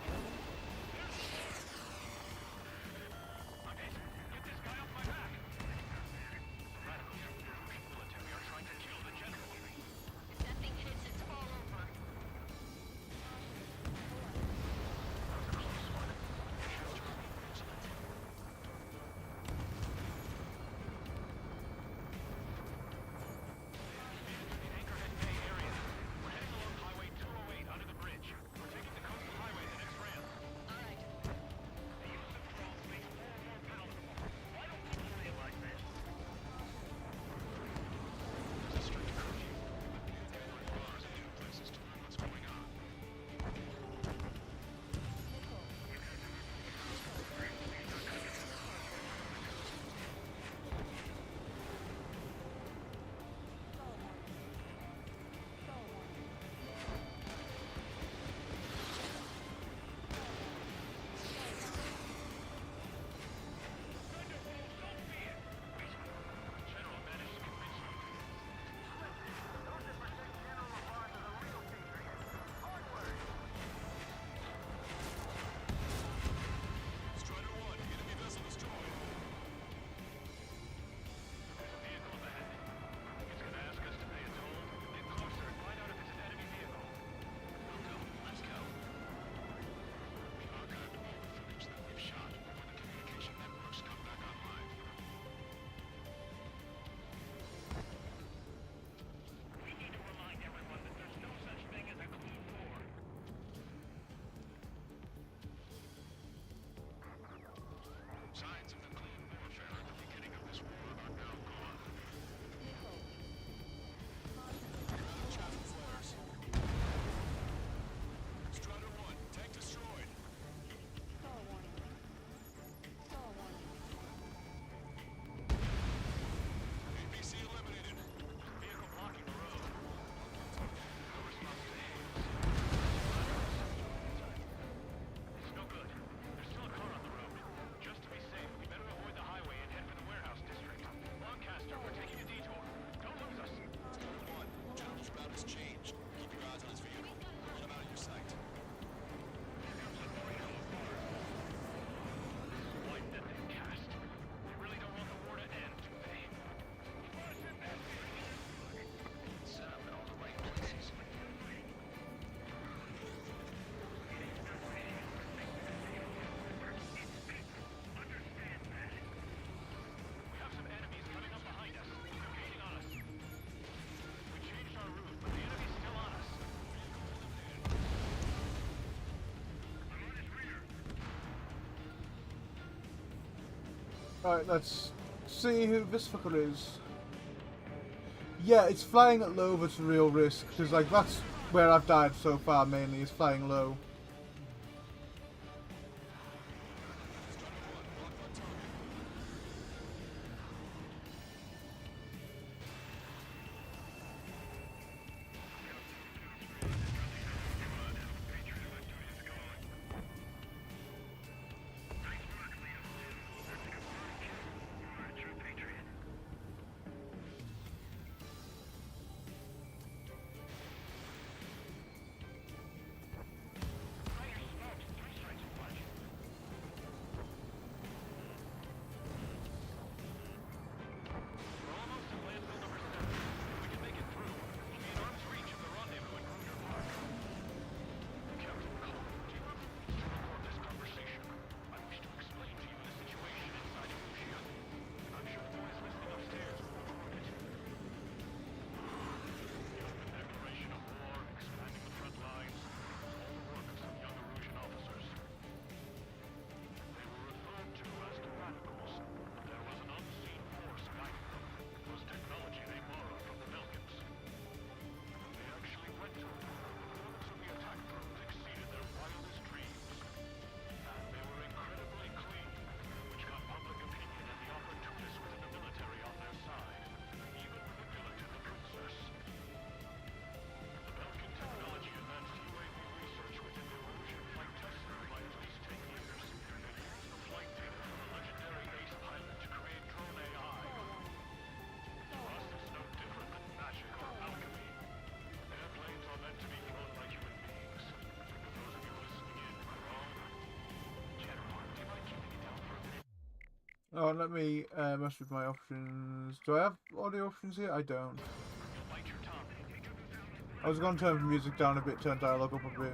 Alright, let's see who this fucker is. Yeah, it's flying at low that's a real risk, because like that's where I've died so far mainly, is flying low. Oh, let me mess with my options. Do I have audio options here? I don't. I was going to turn the music down a bit, turn dialogue up a bit.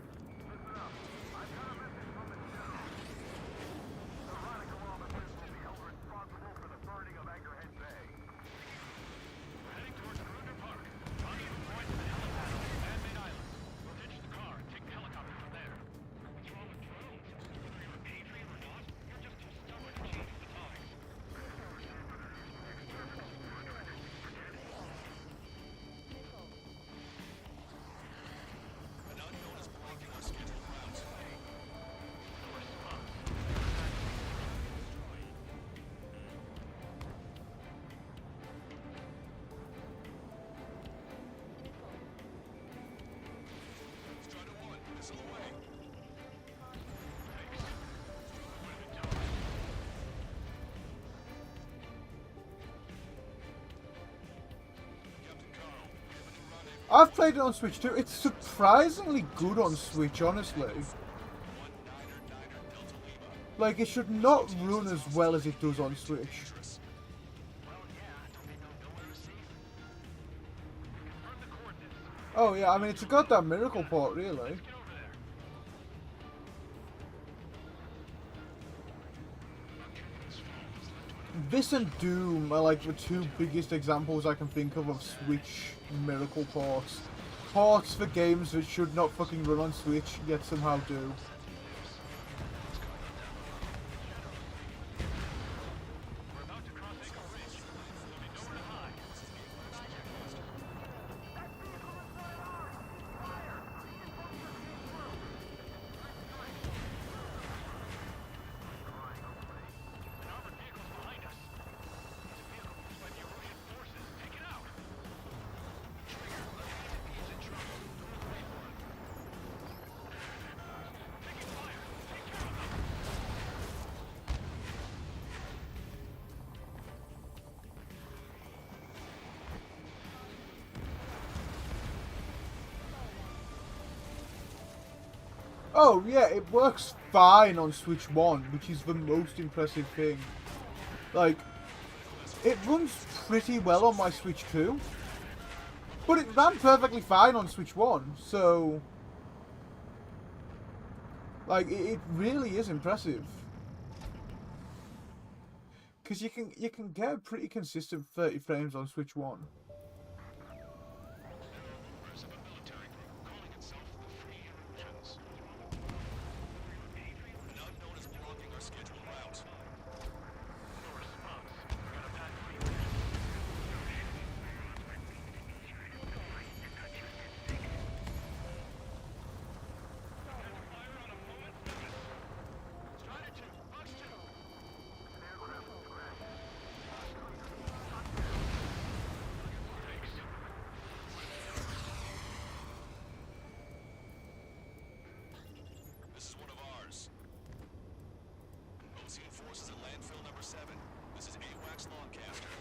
I've played it on Switch too. It's surprisingly good on Switch, honestly. Like, it should not run as well as it does on Switch. Oh yeah, I mean, it's a goddamn miracle port, really. This and Doom are like the two biggest examples I can think of Switch miracle ports. Ports for games that should not fucking run on Switch, yet somehow do. Oh yeah, it works fine on Switch 1, which is the most impressive thing. Like, it runs pretty well on my Switch 2, but it ran perfectly fine on Switch 1, so... Like, it really is impressive. Because you can get a pretty consistent 30 frames on Switch 1. Fax Longcaster.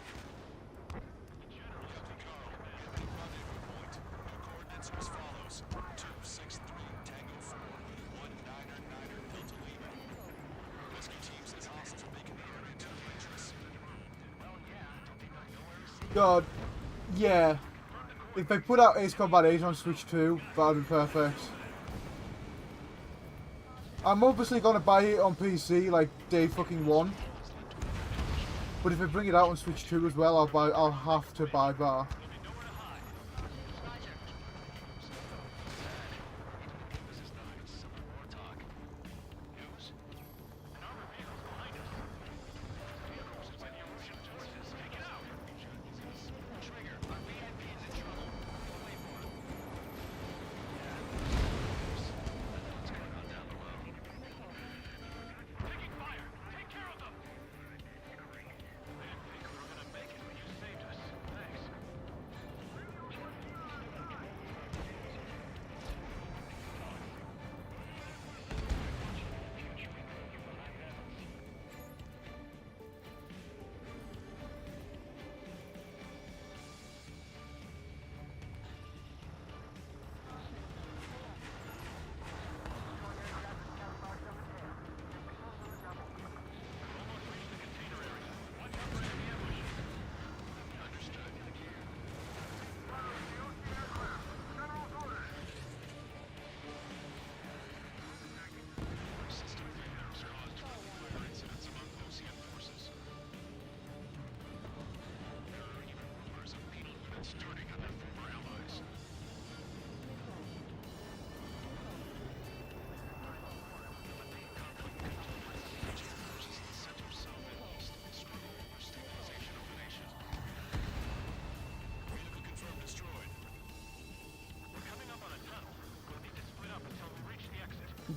Captain Carl, rendezvous point. Coordinates as follows. 263 Tango 4, 199er Delta Lima. Rescue team says hostiles are making the area too dangerous. God, yeah. If they put out Ace Combat 8 on Switch 2, that would be perfect. I'm obviously gonna buy it on PC like day fucking one. But if they bring it out on Switch 2 as well, I'll have to buy that.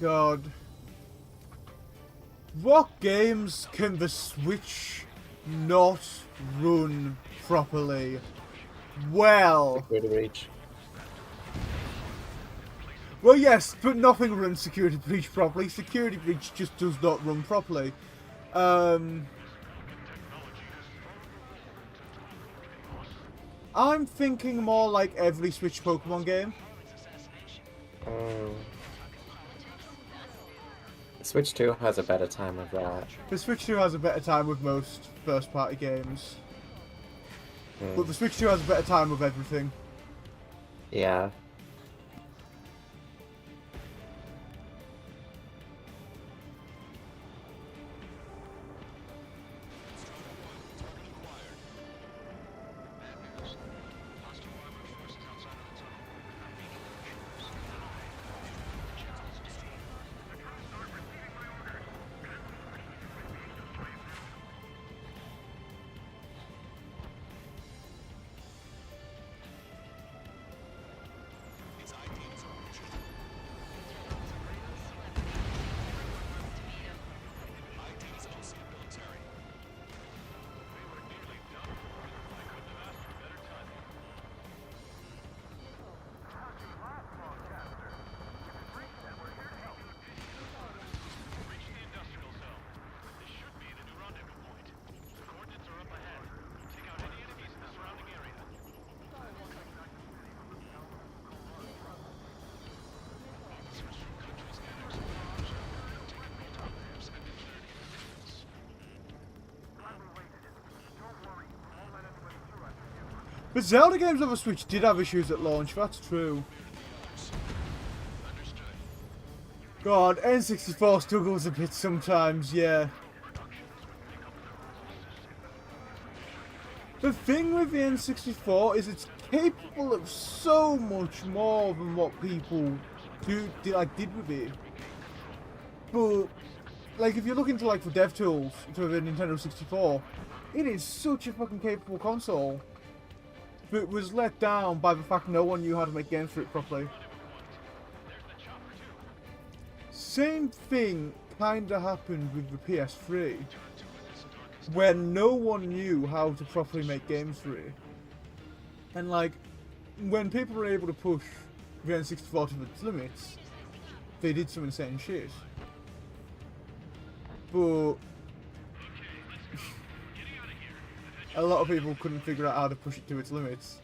God. What games can the Switch not run properly? Well. Security Breach. Well, yes, but nothing runs Security Breach properly. Security Breach just does not run properly. I'm thinking more like every Switch Pokemon game. Switch 2 has a better time with that. The Switch 2 has a better time with most first-party games. But the Switch 2 has a better time with everything. Yeah. But Zelda games on the Switch did have issues at launch, that's true. God, N64 struggles a bit sometimes, yeah. The thing with the N64 is it's capable of so much more than what people did with it. But, like, if you look into, like, the dev tools for the Nintendo 64, it is such a fucking capable console. But was let down by the fact no one knew how to make games for it properly. Same thing kinda happened with the PS3, where no one knew how to properly make games for it. And like, when people were able to push the N64 to its limits, they did some insane shit. But A lot of people couldn't figure out how to push it to its limits.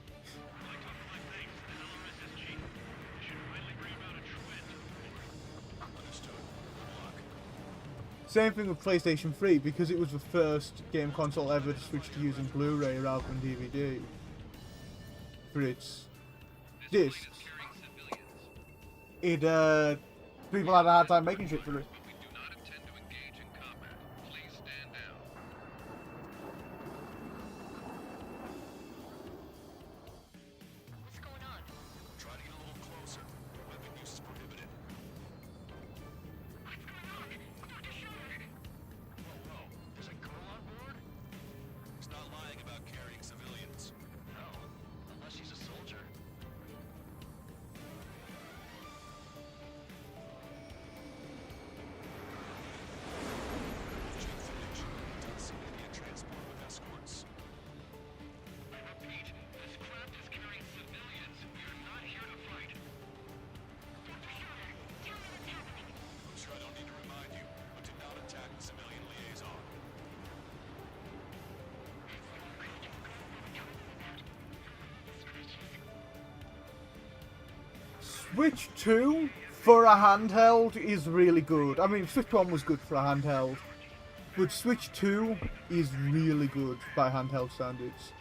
Same thing with PlayStation 3, because it was the first game console ever to switch to using Blu-ray rather than DVD for its discs. It people had a hard time making shit for it. Switch 2 for a handheld is really good. I mean, Switch 1 was good for a handheld, but Switch 2 is really good by handheld standards.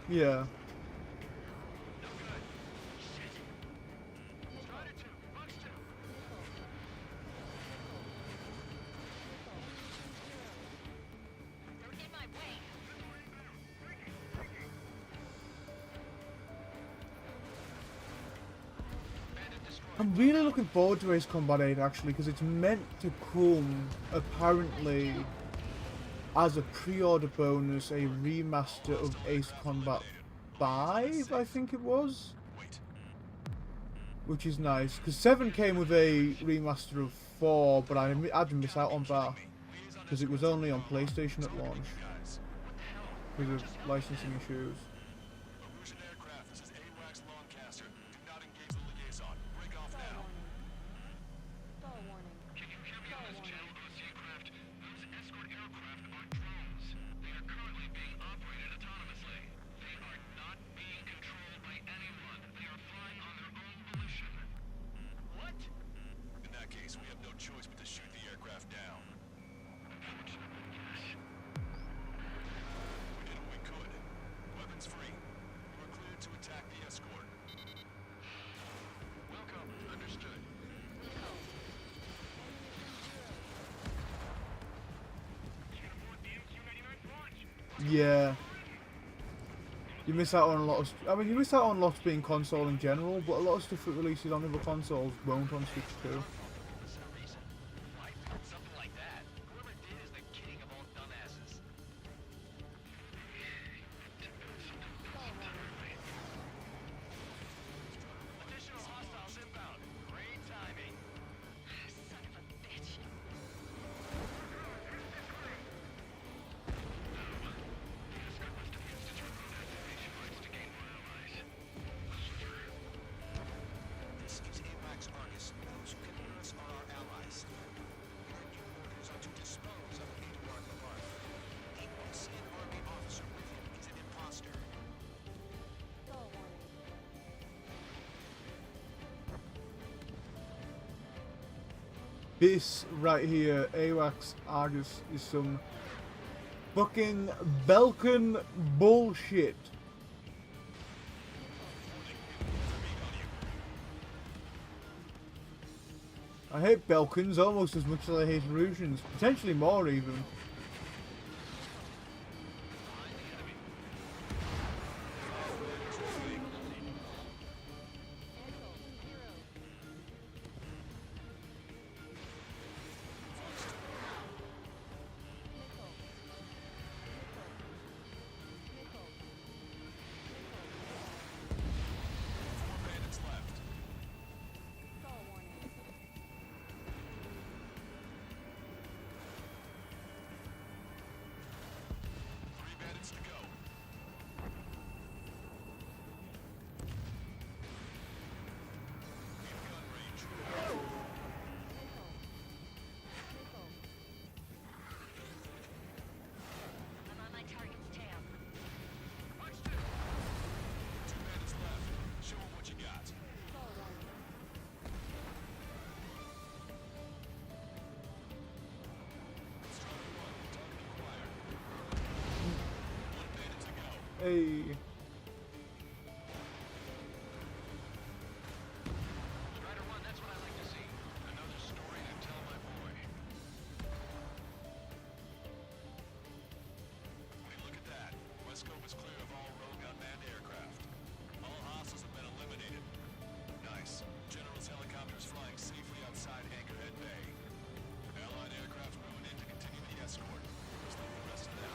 Yeah. I'm really looking forward to Ace Combat 8 actually, because it's meant to come, apparently, as a pre-order bonus, a remaster of Ace Combat 5, I think it was? Which is nice, because 7 came with a remaster of 4, but I had to miss out on that, because it was only on PlayStation at launch, because of licensing issues. Yeah. You miss out on a lot of... I mean, you miss out on lots being console in general, but a lot of stuff that releases on other consoles won't on Switch 2. This right here, AWACS Argus, is some fucking Belkin bullshit. I hate Belkins almost as much as I hate Erusians, potentially more even. Hey. Strider 1, that's what I like to see. Another story to tell my boy. Hey, look at that. West Scope is clear of all rogue unmanned aircraft. All hostiles have been eliminated. Nice. General's helicopters flying safely outside Anchorhead Bay. Allied aircraft moving in to continue the escort. Just like the rest of them.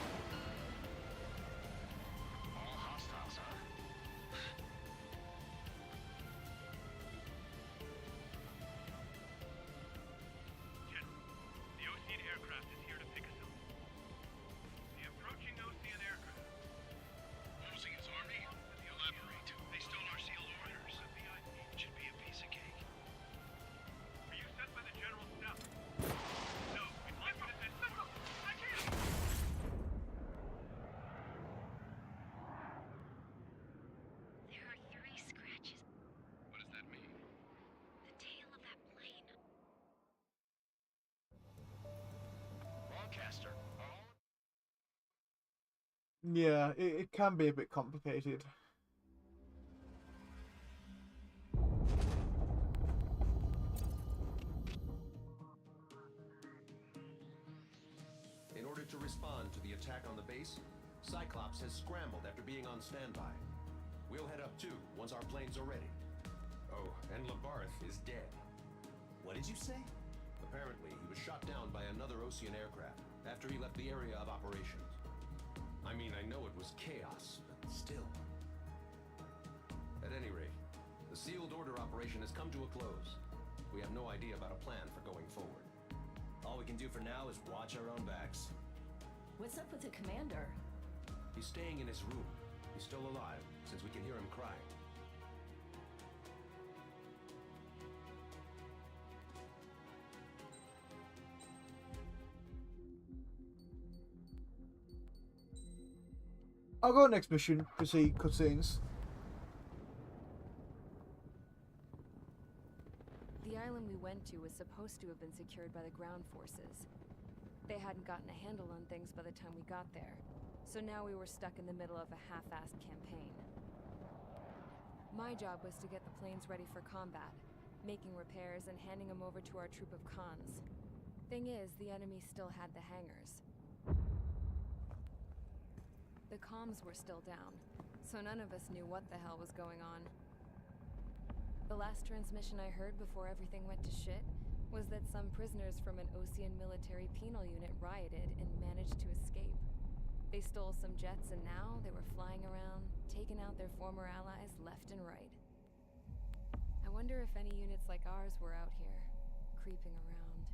All hostiles, huh? General, the Osean aircraft is here to pick us up. The approaching Osean aircraft. Losing his army? Elaborate. They stole our sealed orders. It should be a piece of cake. Were you sent by the General's staff? No, we'd like you to send someone. I can't! There are 3 scratches. What does that mean? The tail of that plane. Lancaster, all Yeah, it can be a bit complicated. In order to respond to the attack on the base, Cyclops has scrambled after being on standby. We'll head up too, once our planes are ready. Oh, and Labarth is dead. What did you say? Apparently, he was shot down by another Osean aircraft after he left the area of operations. I mean, I know it was chaos, but still. At any rate, the sealed order operation has come to a close. We have no idea about a plan for going forward. All we can do for now is watch our own backs. What's up with the commander? He's staying in his room. He's still alive, since we can hear him crying. I'll go next mission to see cutscenes. The island we went to was supposed to have been secured by the ground forces. They hadn't gotten a handle on things by the time we got there, so now we were stuck in the middle of a half-assed campaign. My job was to get the planes ready for combat, making repairs and handing them over to our troop of cons. Thing is, the enemy still had the hangars. The comms were still down, so none of us knew what the hell was going on. The last transmission I heard before everything went to shit was that some prisoners from an Osean military penal unit rioted and managed to escape. They stole some jets and now they were flying around, taking out their former allies left and right. I wonder if any units like ours were out here, creeping around.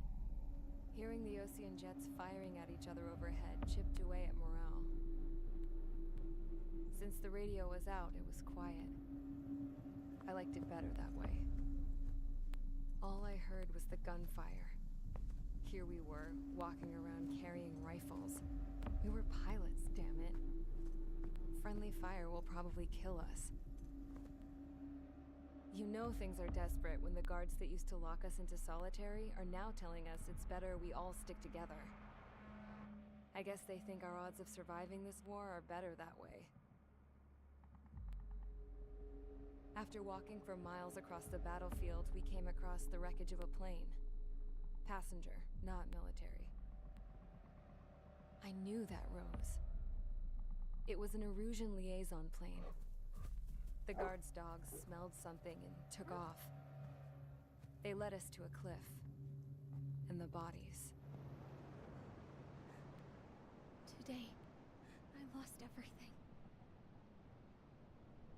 Hearing the Osean jets firing at each other overhead chipped away at morale. Since the radio was out, it was quiet. I liked it better that way. All I heard was the gunfire. Here we were, walking around carrying rifles. We were pilots, damn it. Friendly fire will probably kill us. You know things are desperate when the guards that used to lock us into solitary are now telling us it's better we all stick together. I guess they think our odds of surviving this war are better that way. After walking for miles across the battlefield, we came across the wreckage of a plane. Passenger, not military. I knew that rose. It was an Erusian liaison plane. The guard's dogs smelled something and took off. They led us to a cliff. And the bodies. Today, I lost everything.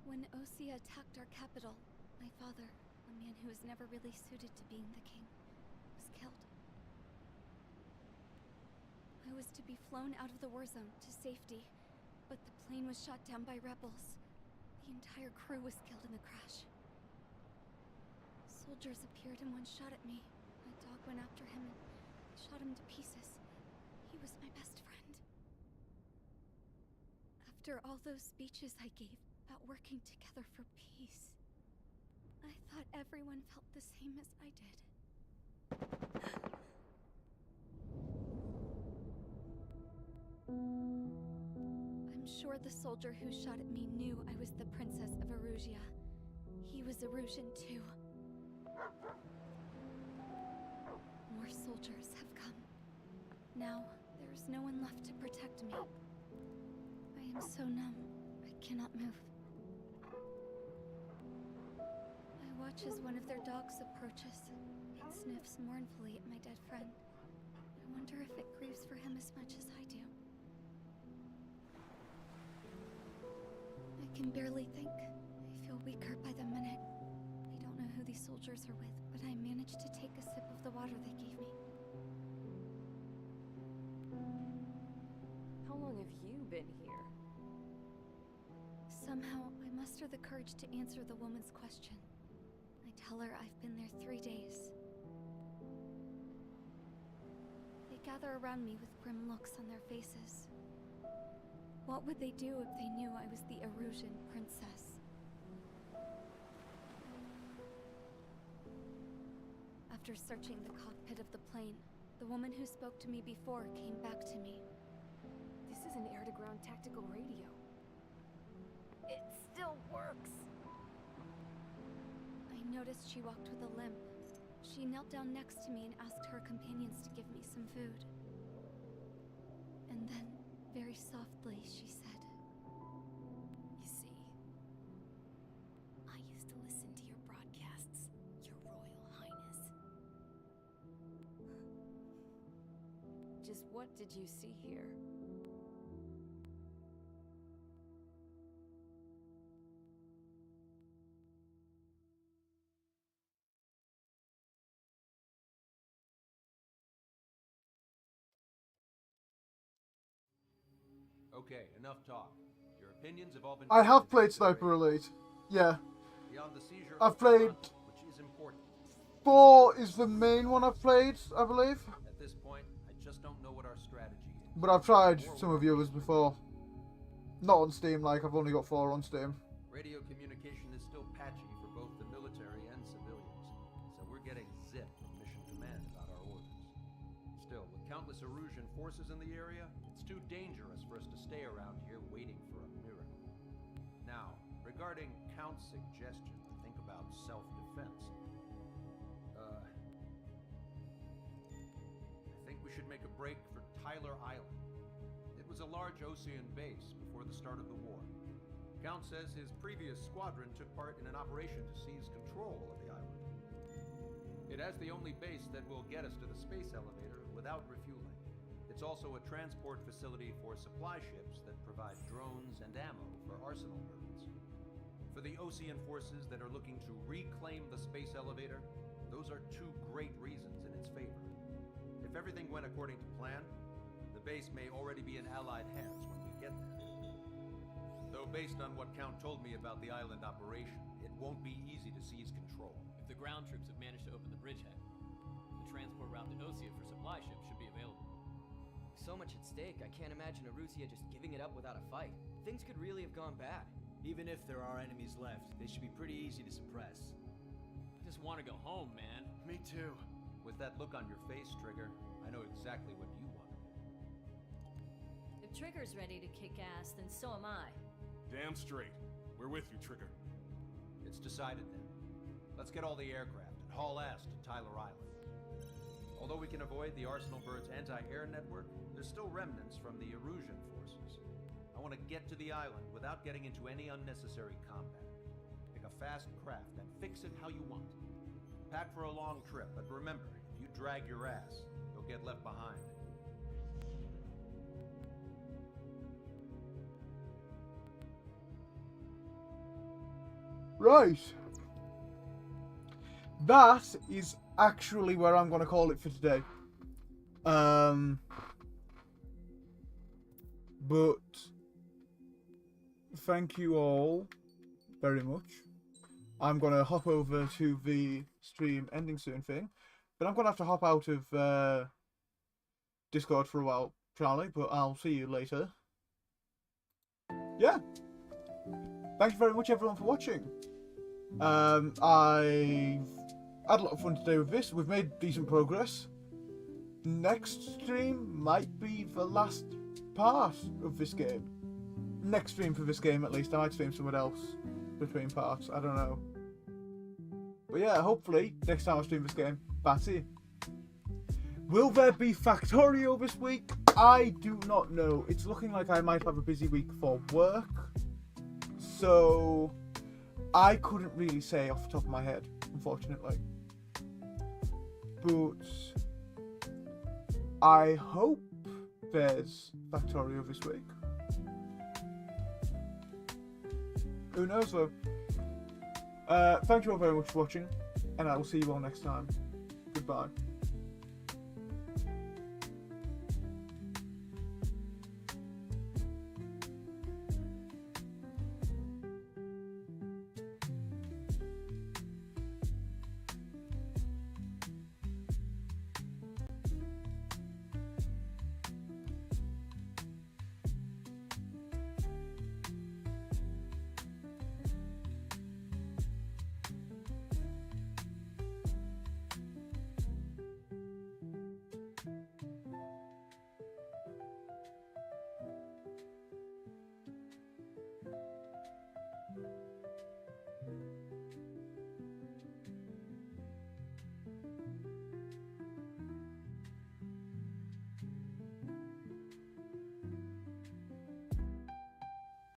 When Osea attacked our capital, my father, a man who was never really suited to being the king, was killed. I was to be flown out of the war zone to safety, but the plane was shot down by rebels. The entire crew was killed in the crash. Soldiers appeared and one shot at me. My dog went after him and shot him to pieces. He was my best friend. After all those speeches I gave about working together for peace, I thought everyone felt the same as I did. I'm sure the soldier who shot at me knew I was the Princess of Erusia. He was Erusian too. More soldiers have come. Now, there's no one left to protect me. I am so numb, I cannot move. I watch as one of their dogs approaches. It sniffs mournfully at my dead friend. I wonder if it grieves for him as much as I do. I can barely think. I feel weaker by the minute. I don't know who these soldiers are with, but I managed to take a sip of the water they gave me. How long have you been here? Somehow, I muster the courage to answer the woman's question. I tell her I've been there 3 days. They gather around me with grim looks on their faces. What would they do if they knew I was the Erusian princess? After searching the cockpit of the plane, the woman who spoke to me before came back to me. This is an air-to-ground tactical radio. It still works! I noticed she walked with a limp. She knelt down next to me and asked her companions to give me some food. And then, very softly, she said, You see, I used to listen to your broadcasts, Your Royal Highness. Just what did you see here? Okay, enough talk. Your opinions have all been... I have played Sniper Elite. Yeah. Beyond the seizure I've of played... Toronto, which is important. 4 is the main one I've played, I believe. At this point, I just don't know what our strategy is. But I've tried some of the others before. Not on Steam, like, I've only got 4 on Steam. Radio communication is still patchy for both the military and civilians, so we're getting zip from Mission Command about our orders. Still, with countless Erusian forces in the area, it's too dangerous for us to stay around here waiting for a miracle. Now, regarding Count's suggestion to think about self-defense, I think we should make a break for Tyler Island. It was a large Osean base before the start of the war. Count says his previous squadron took part in an operation to seize control of the island. It has the only base that will get us to the space elevator without refueling. It's also a transport facility for supply ships that provide drones and ammo for arsenal birds. For the Osean forces that are looking to reclaim the space elevator, those are 2 great reasons in its favor. If everything went according to plan, the base may already be in Allied hands when we get there. Though based on what Count told me about the island operation, it won't be easy to seize control. If the ground troops have managed to open the bridgehead, the transport route to Osea for supply ships should be available. So much at stake, I can't imagine Erusia just giving it up without a fight. Things could really have gone bad. Even if there are enemies left, they should be pretty easy to suppress. I just want to go home, man. Me too. With that look on your face, Trigger, I know exactly what you want. If Trigger's ready to kick ass, then so am I. Damn straight. We're with you, Trigger. It's decided then. Let's get all the aircraft and haul ass to Tyler Island. Although we can avoid the Arsenal Bird's anti-air network, there's still remnants from the Erusian forces. I want to get to the island without getting into any unnecessary combat. Pick a fast craft and fix it how you want. Pack for a long trip, but remember, if you drag your ass, you'll get left behind. Right. That is actually where I'm going to call it for today. But thank you all very much. I'm going to hop over to the stream ending soon thing. But I'm going to have to hop out of Discord for a while, Charlie, but I'll see you later. Yeah. Thank you very much, everyone, for watching. I've had a lot of fun today with this. We've made decent progress. Next stream might be the last part of this game. next stream for this game at least. I might stream somewhere else between parts. I don't know. But yeah, hopefully next time I stream this game, Batty. Will there be Factorio this week? I do not know. It's looking like I might have a busy week for work. So I couldn't really say off the top of my head, unfortunately. But I hope there's Factorio this week. Who knows though? Thank you all very much for watching, and I will see you all next time. Goodbye.